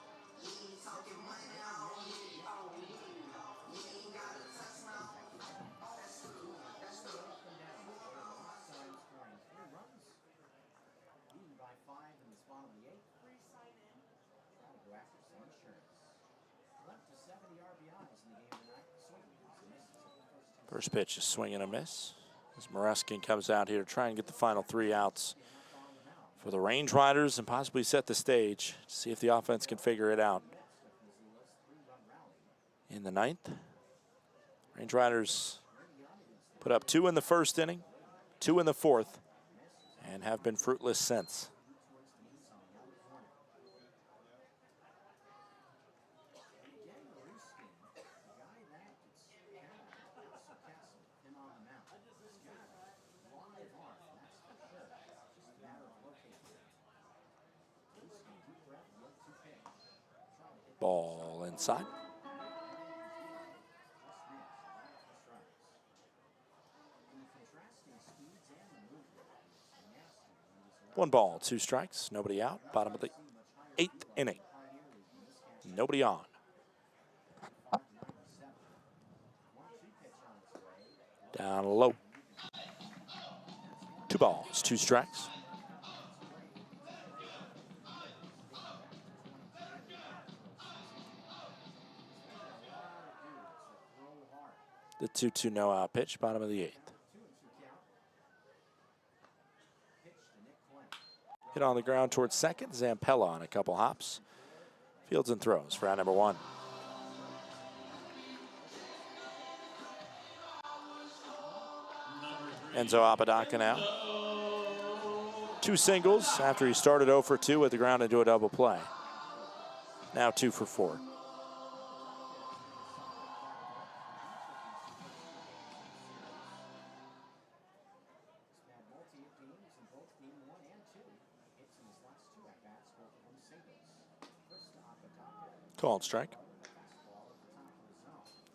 First pitch is swing and a miss. As Moruskin comes out here to try and get the final 3 outs for the Range Riders and possibly set the stage to see if the offense can figure it out. In the 9th, Range Riders put up 2 in the first inning, 2 in the 4th, and have been fruitless since. Ball inside. One ball, 2 strikes, nobody out. Bottom of the 8th inning. Nobody on. Down low. 2 balls, 2 strikes. The 2-2 no-out pitch, bottom of the 8th. Hit on the ground towards second. Zampella on a couple hops. Fields and throws for out number 1. Enzo Apodaca now. 2 singles after he started 0 for 2 with the ground into a double play. Now 2 for 4. Called strike.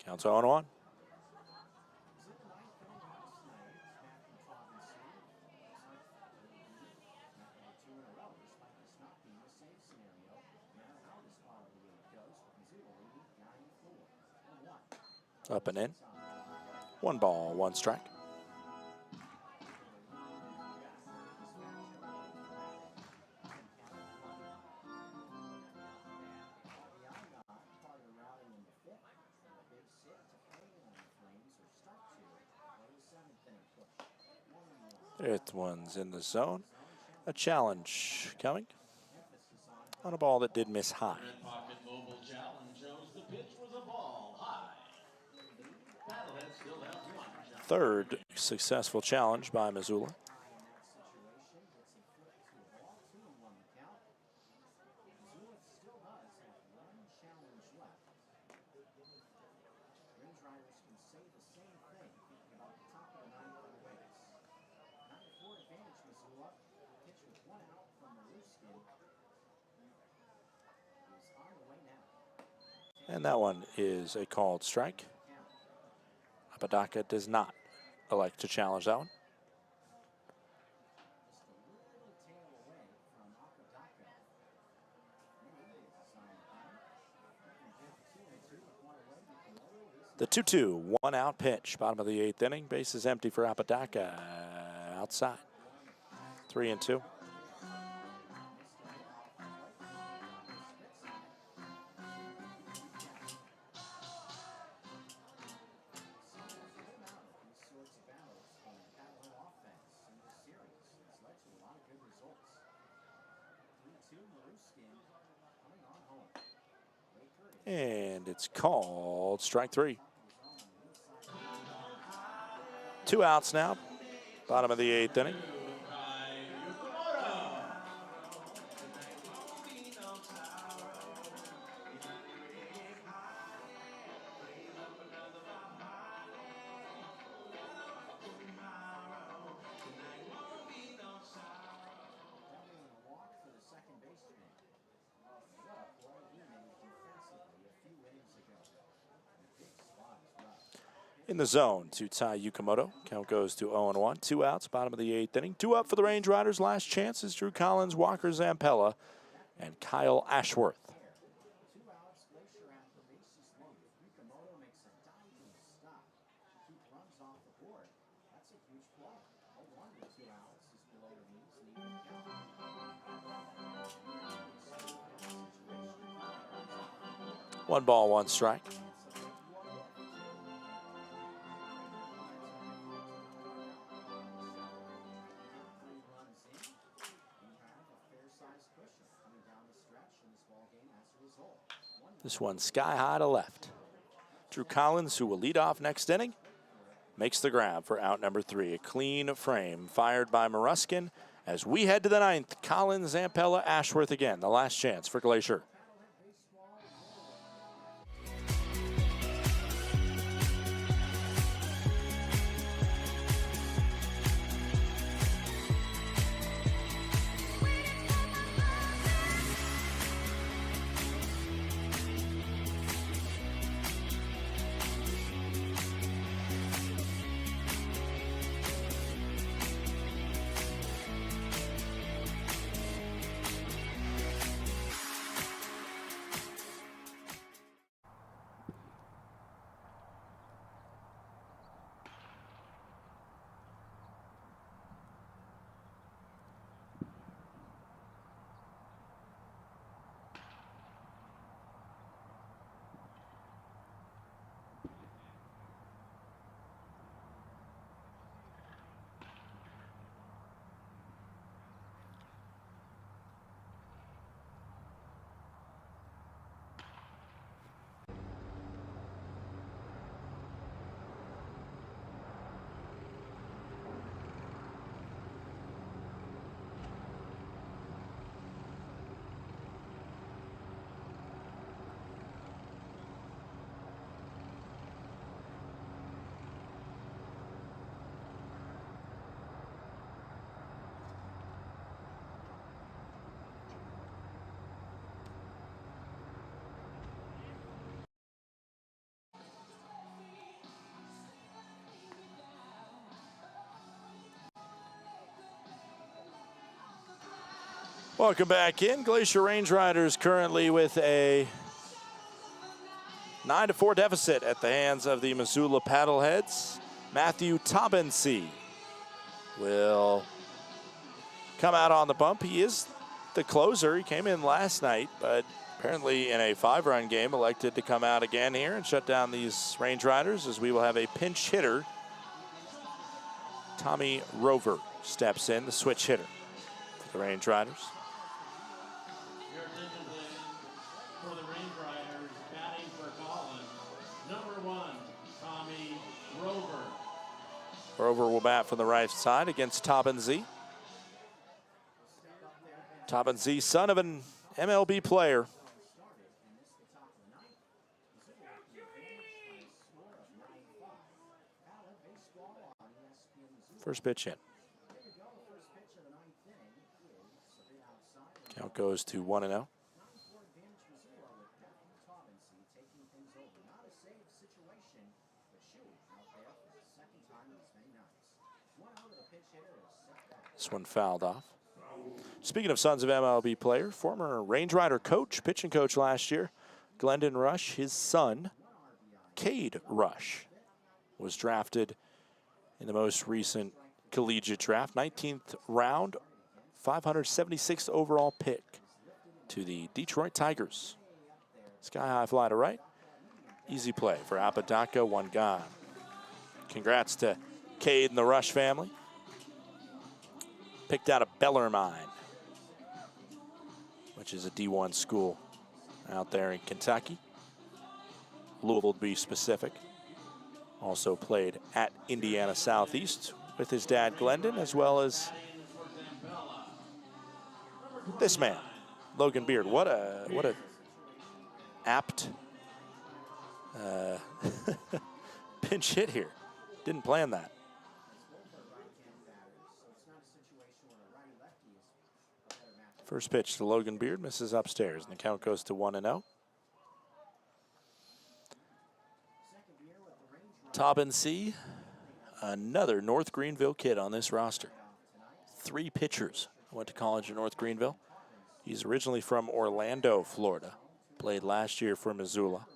Counts 0-1. Up and in. 1 ball, 1 strike. Fifth one's in the zone. A challenge coming on a ball that did miss high. Third successful challenge by Missoula. And that one is a called strike. Apodaca does not elect to challenge that one. The 2-2, 1 out pitch, bottom of the 8th inning. Base is empty for Apodaca. Outside. 3-2. And it's called strike 3. 2 outs now, bottom of the 8th inning. in the zone to Tai Yukamoto. Count goes to 0-1. 2 outs, bottom of the 8th inning. 2 up for the Range Riders. Last chances, Drew Collins, Walker Zampella, and Kyle Ashworth. One ball, one strike. This one sky high to left. Drew Collins, who will lead off next inning, makes the grab for out number 3. A clean frame fired by Maruskin. As we head to the 9th, Collins, Zampella, Ashworth again. The last chance for Glacier. Welcome back in. Glacier Range Riders currently with a 9-4 deficit at the hands of the Missoula Paddleheads. Matthew Taubensee will come out on the bump. He is the closer. He came in last night, but apparently in a 5-run game elected to come out again here and shut down these Range Riders, as we will have a pinch hitter. Tommy Rover steps in, the switch hitter for the Range Riders.
Your attention, please, for the Range Riders, batting for Collins, number 1, Tommy Rover.
Rover will bat from the right side against Taubensee. Taubensee, son of an MLB player. First pitch hit. Count goes to 1-0. This one fouled off. Speaking of sons of MLB player, former Range Rider coach, pitching coach last year, Glendon Rush, his son, Cade Rush, was drafted in the most recent collegiate draft, 19th round, 576th overall pick to the Detroit Tigers. Sky high fly to right. Easy play for Apodaca, one gone. Congrats to Cade and the Rush family. Picked out of Bellarmine, which is a D1 school out there in Kentucky. Louisville to be specific. Also played at Indiana Southeast with his dad Glendon, as well as this man, Logan Beard. What a apt pinch hit here. Didn't plan that. First pitch to Logan Beard, misses upstairs, and the count goes to 1-0. Tobin C, another North Greenville kid on this roster. 3 pitchers went to college in North Greenville. He's originally from Orlando, Florida. Played last year for Missoula.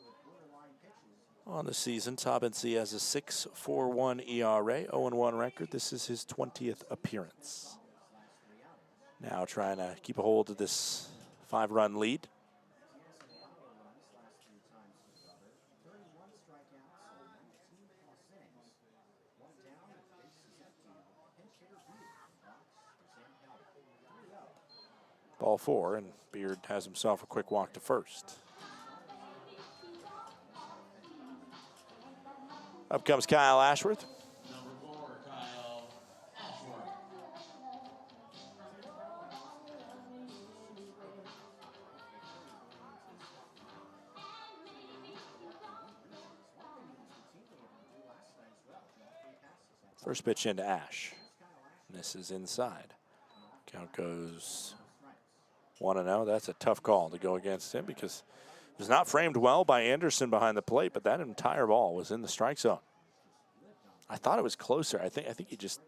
On the season, Tobin C has a 6.41 ERA, 0-1 record. This is his 20th appearance. Now trying to keep a hold of this 5-run lead. Ball 4, and Beard has himself a quick walk to first. Up comes Kyle Ashworth. First pitch into Ash. This is inside. Count goes 1-0. That's a tough call to go against him because it was not framed well by Anderson behind the plate, but that entire ball was in the strike zone. I thought it was closer. I think he just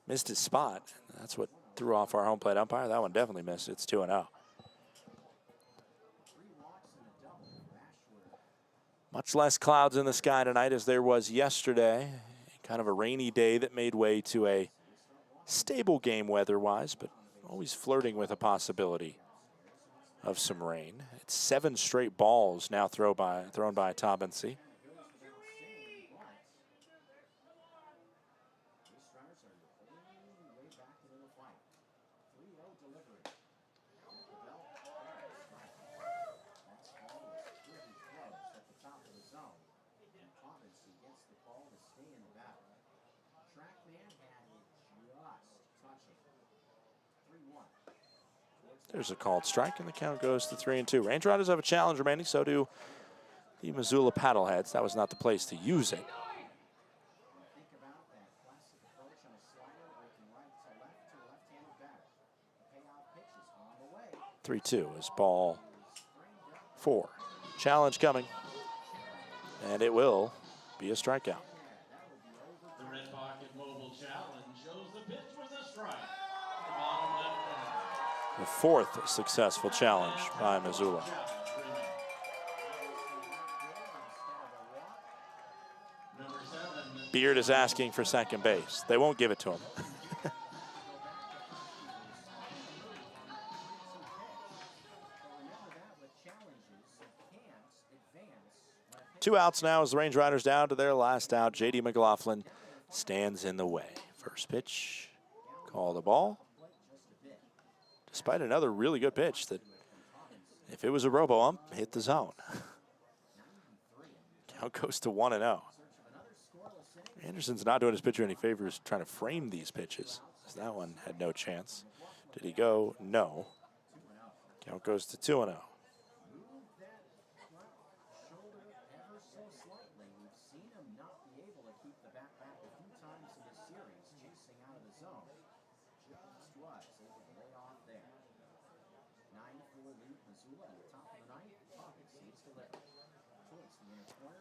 missed his spot. That's what threw off our home plate umpire. That one definitely missed. It's 2-0. Much less clouds in the sky tonight as there was yesterday. Kind of a rainy day that made way to a stable game weather-wise, but always flirting with a possibility of some rain. It's 7 straight balls now thrown by Tobin C. There's a called strike, and the count goes to 3-2. Range Riders have a challenge remaining, so do the Missoula Paddleheads. That was not the place to use it. 3-2 is ball 4. Challenge coming, and it will be a strikeout.
The Red Pocket Mobile Challenge shows the pitch was a strike.
The 4th successful challenge by Missoula. Beard is asking for second base. They won't give it to him. 2 outs now as the Range Riders down to their last out. J.D. McLaughlin stands in the way. First pitch, call the ball. Despite another really good pitch that, if it was a robo-ump, hit the zone. Count goes to 1-0. Anderson's not doing his pitcher any favors trying to frame these pitches. That one had no chance. Did he go? No. Count goes to 2-0.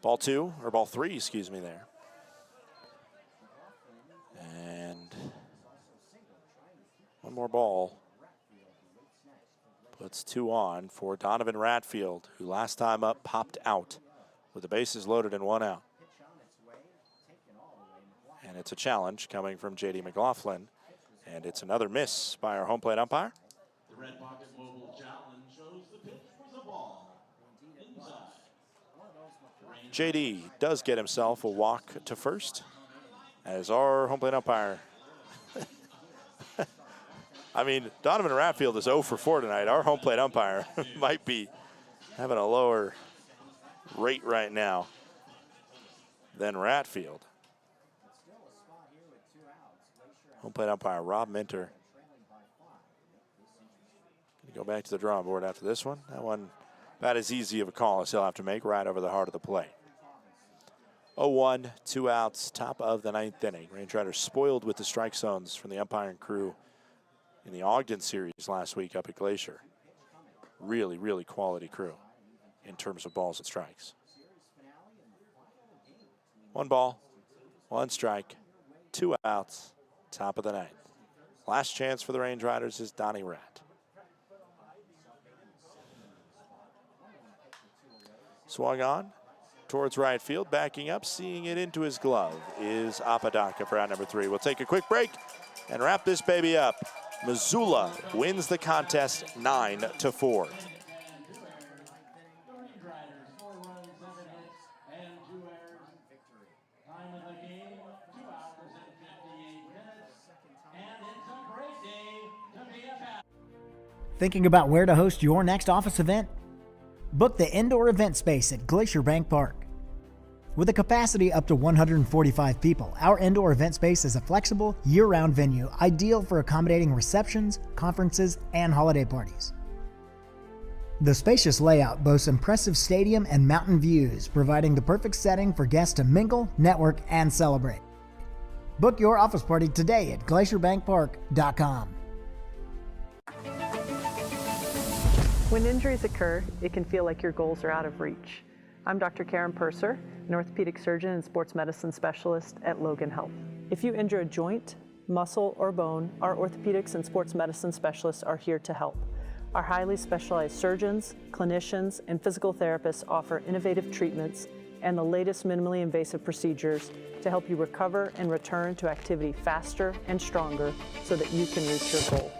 Ball 2, or ball 3, excuse me, there. And one more ball. Puts 2 on for Donovan Ratfield, who last time up popped out with the bases loaded and 1 out. And it's a challenge coming from J.D. McLaughlin. And it's another miss by our home plate umpire.
The Red Pocket Mobile Challenge shows the pitch was a ball. Inside.
J.D. does get himself a walk to first as our home plate umpire. I mean, Donovan Ratfield is 0 for 4 tonight. Our home plate umpire might be having a lower rate right now than Ratfield. Home plate umpire Rob Minter. Go back to the drawing board after this one. That one about as easy of a call as he'll have to make, right over the heart of the plate. 0-1, 2 outs, top of the 9th inning. Range Riders spoiled with the strike zones from the umpiring crew in the Ogden series last week up at Glacier. Really, really quality crew in terms of balls and strikes. 1 ball, 1 strike, 2 outs, top of the 9th. Last chance for the Range Riders is Donnie Rat. Swung on towards right field, backing up, seeing it into his glove is Apodaca for out number 3. We'll take a quick break and wrap this baby up. Missoula wins the contest 9-4.
Thinking about where to host your next office event? Book the indoor event space at Glacier Bank Park. With a capacity up to 145 people, our indoor event space is a flexible, year-round venue ideal for accommodating receptions, conferences, and holiday parties. The spacious layout boasts impressive stadium and mountain views, providing the perfect setting for guests to mingle, network, and celebrate. Book your office party today at glacierbankpark.com.
When injuries occur, it can feel like your goals are out of reach. I'm Dr. Karen Purser, an orthopedic surgeon and sports medicine specialist at Logan Health. If you injure a joint, muscle, or bone, our orthopedics and sports medicine specialists are here to help. Our highly specialized surgeons, clinicians, and physical therapists offer innovative treatments and the latest minimally invasive procedures to help you recover and return to activity faster and stronger so that you can reach your goal.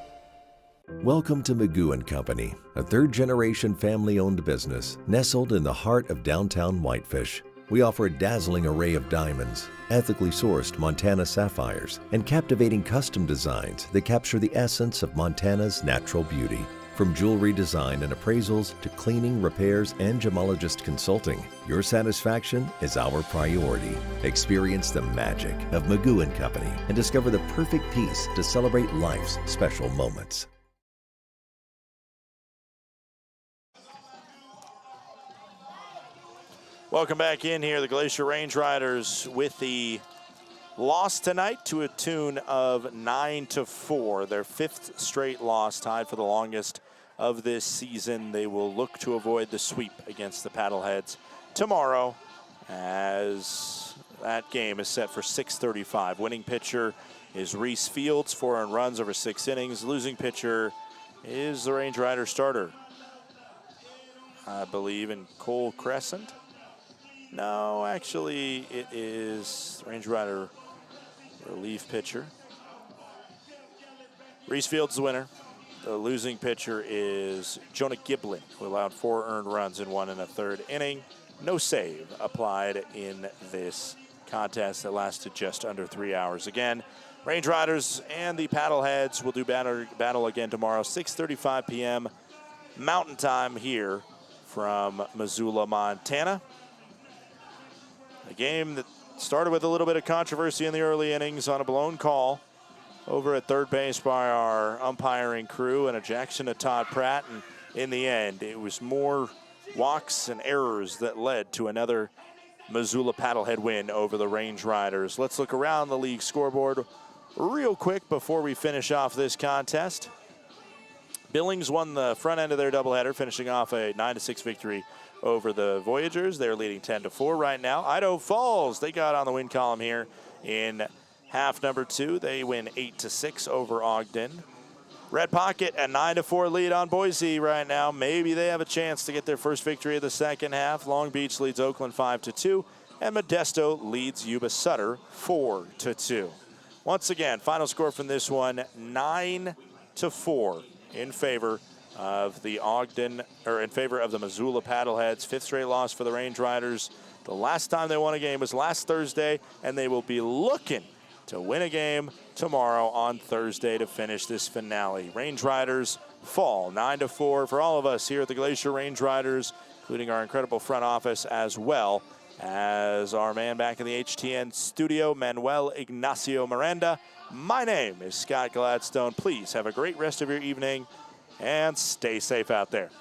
Welcome to Magoo & Company, a third-generation family-owned business nestled in the heart of downtown Whitefish. We offer a dazzling array of diamonds, ethically sourced Montana sapphires, and captivating custom designs that capture the essence of Montana's natural beauty. From jewelry design and appraisals to cleaning, repairs, and gemologist consulting, your satisfaction is our priority. Experience the magic of Magoo & Company and discover the perfect piece to celebrate life's special moments.
Welcome back in here. The Glacier Range Riders with the loss tonight to a tune of 9-4. Their 5th straight loss, tied for the longest of this season. They will look to avoid the sweep against the Paddleheads tomorrow, as that game is set for 6:35. Winning pitcher is Reese Fields, 4 earned runs over 6 innings. Losing pitcher is the Range Rider starter, I believe, in Cole Crescent. No, actually, it is Range Rider relief pitcher. Reese Fields the winner. The losing pitcher is Jonah Giblin, who allowed 4 earned runs in 1 1/3 inning. No save applied in this contest that lasted just under 3 hours. Again, Range Riders and the Paddleheads will do battle again tomorrow, 6:35 p.m. Mountain Time here from Missoula, Montana. A game that started with a little bit of controversy in the early innings on a blown call over at third base by our umpiring crew and ejection of Todd Pratt. And in the end, it was more walks and errors that led to another Missoula Paddlehead win over the Range Riders. Let's look around the league scoreboard real quick before we finish off this contest. Billings won the front end of their doubleheader, finishing off a 9-6 victory over the Voyagers. They're leading 10-4 right now. Idaho Falls, they got on the win column here in half number 2. They win 8-6 over Ogden. Red Pocket a 9-4 lead on Boise right now. Maybe they have a chance to get their first victory of the second half. Long Beach leads Oakland 5-2, and Modesto leads Yuba Sutter 4-2. Once again, final score from this one, 9-4 in favor of the Missoula Paddleheads. 5th straight loss for the Range Riders. The last time they won a game was last Thursday, and they will be looking to win a game tomorrow on Thursday to finish this finale. Range Riders fall 9-4 for all of us here at the Glacier Range Riders, including our incredible front office, as well as our man back in the HTN studio, Manuel Ignacio Miranda. My name is Scott Gladstone. Please have a great rest of your evening and stay safe out there.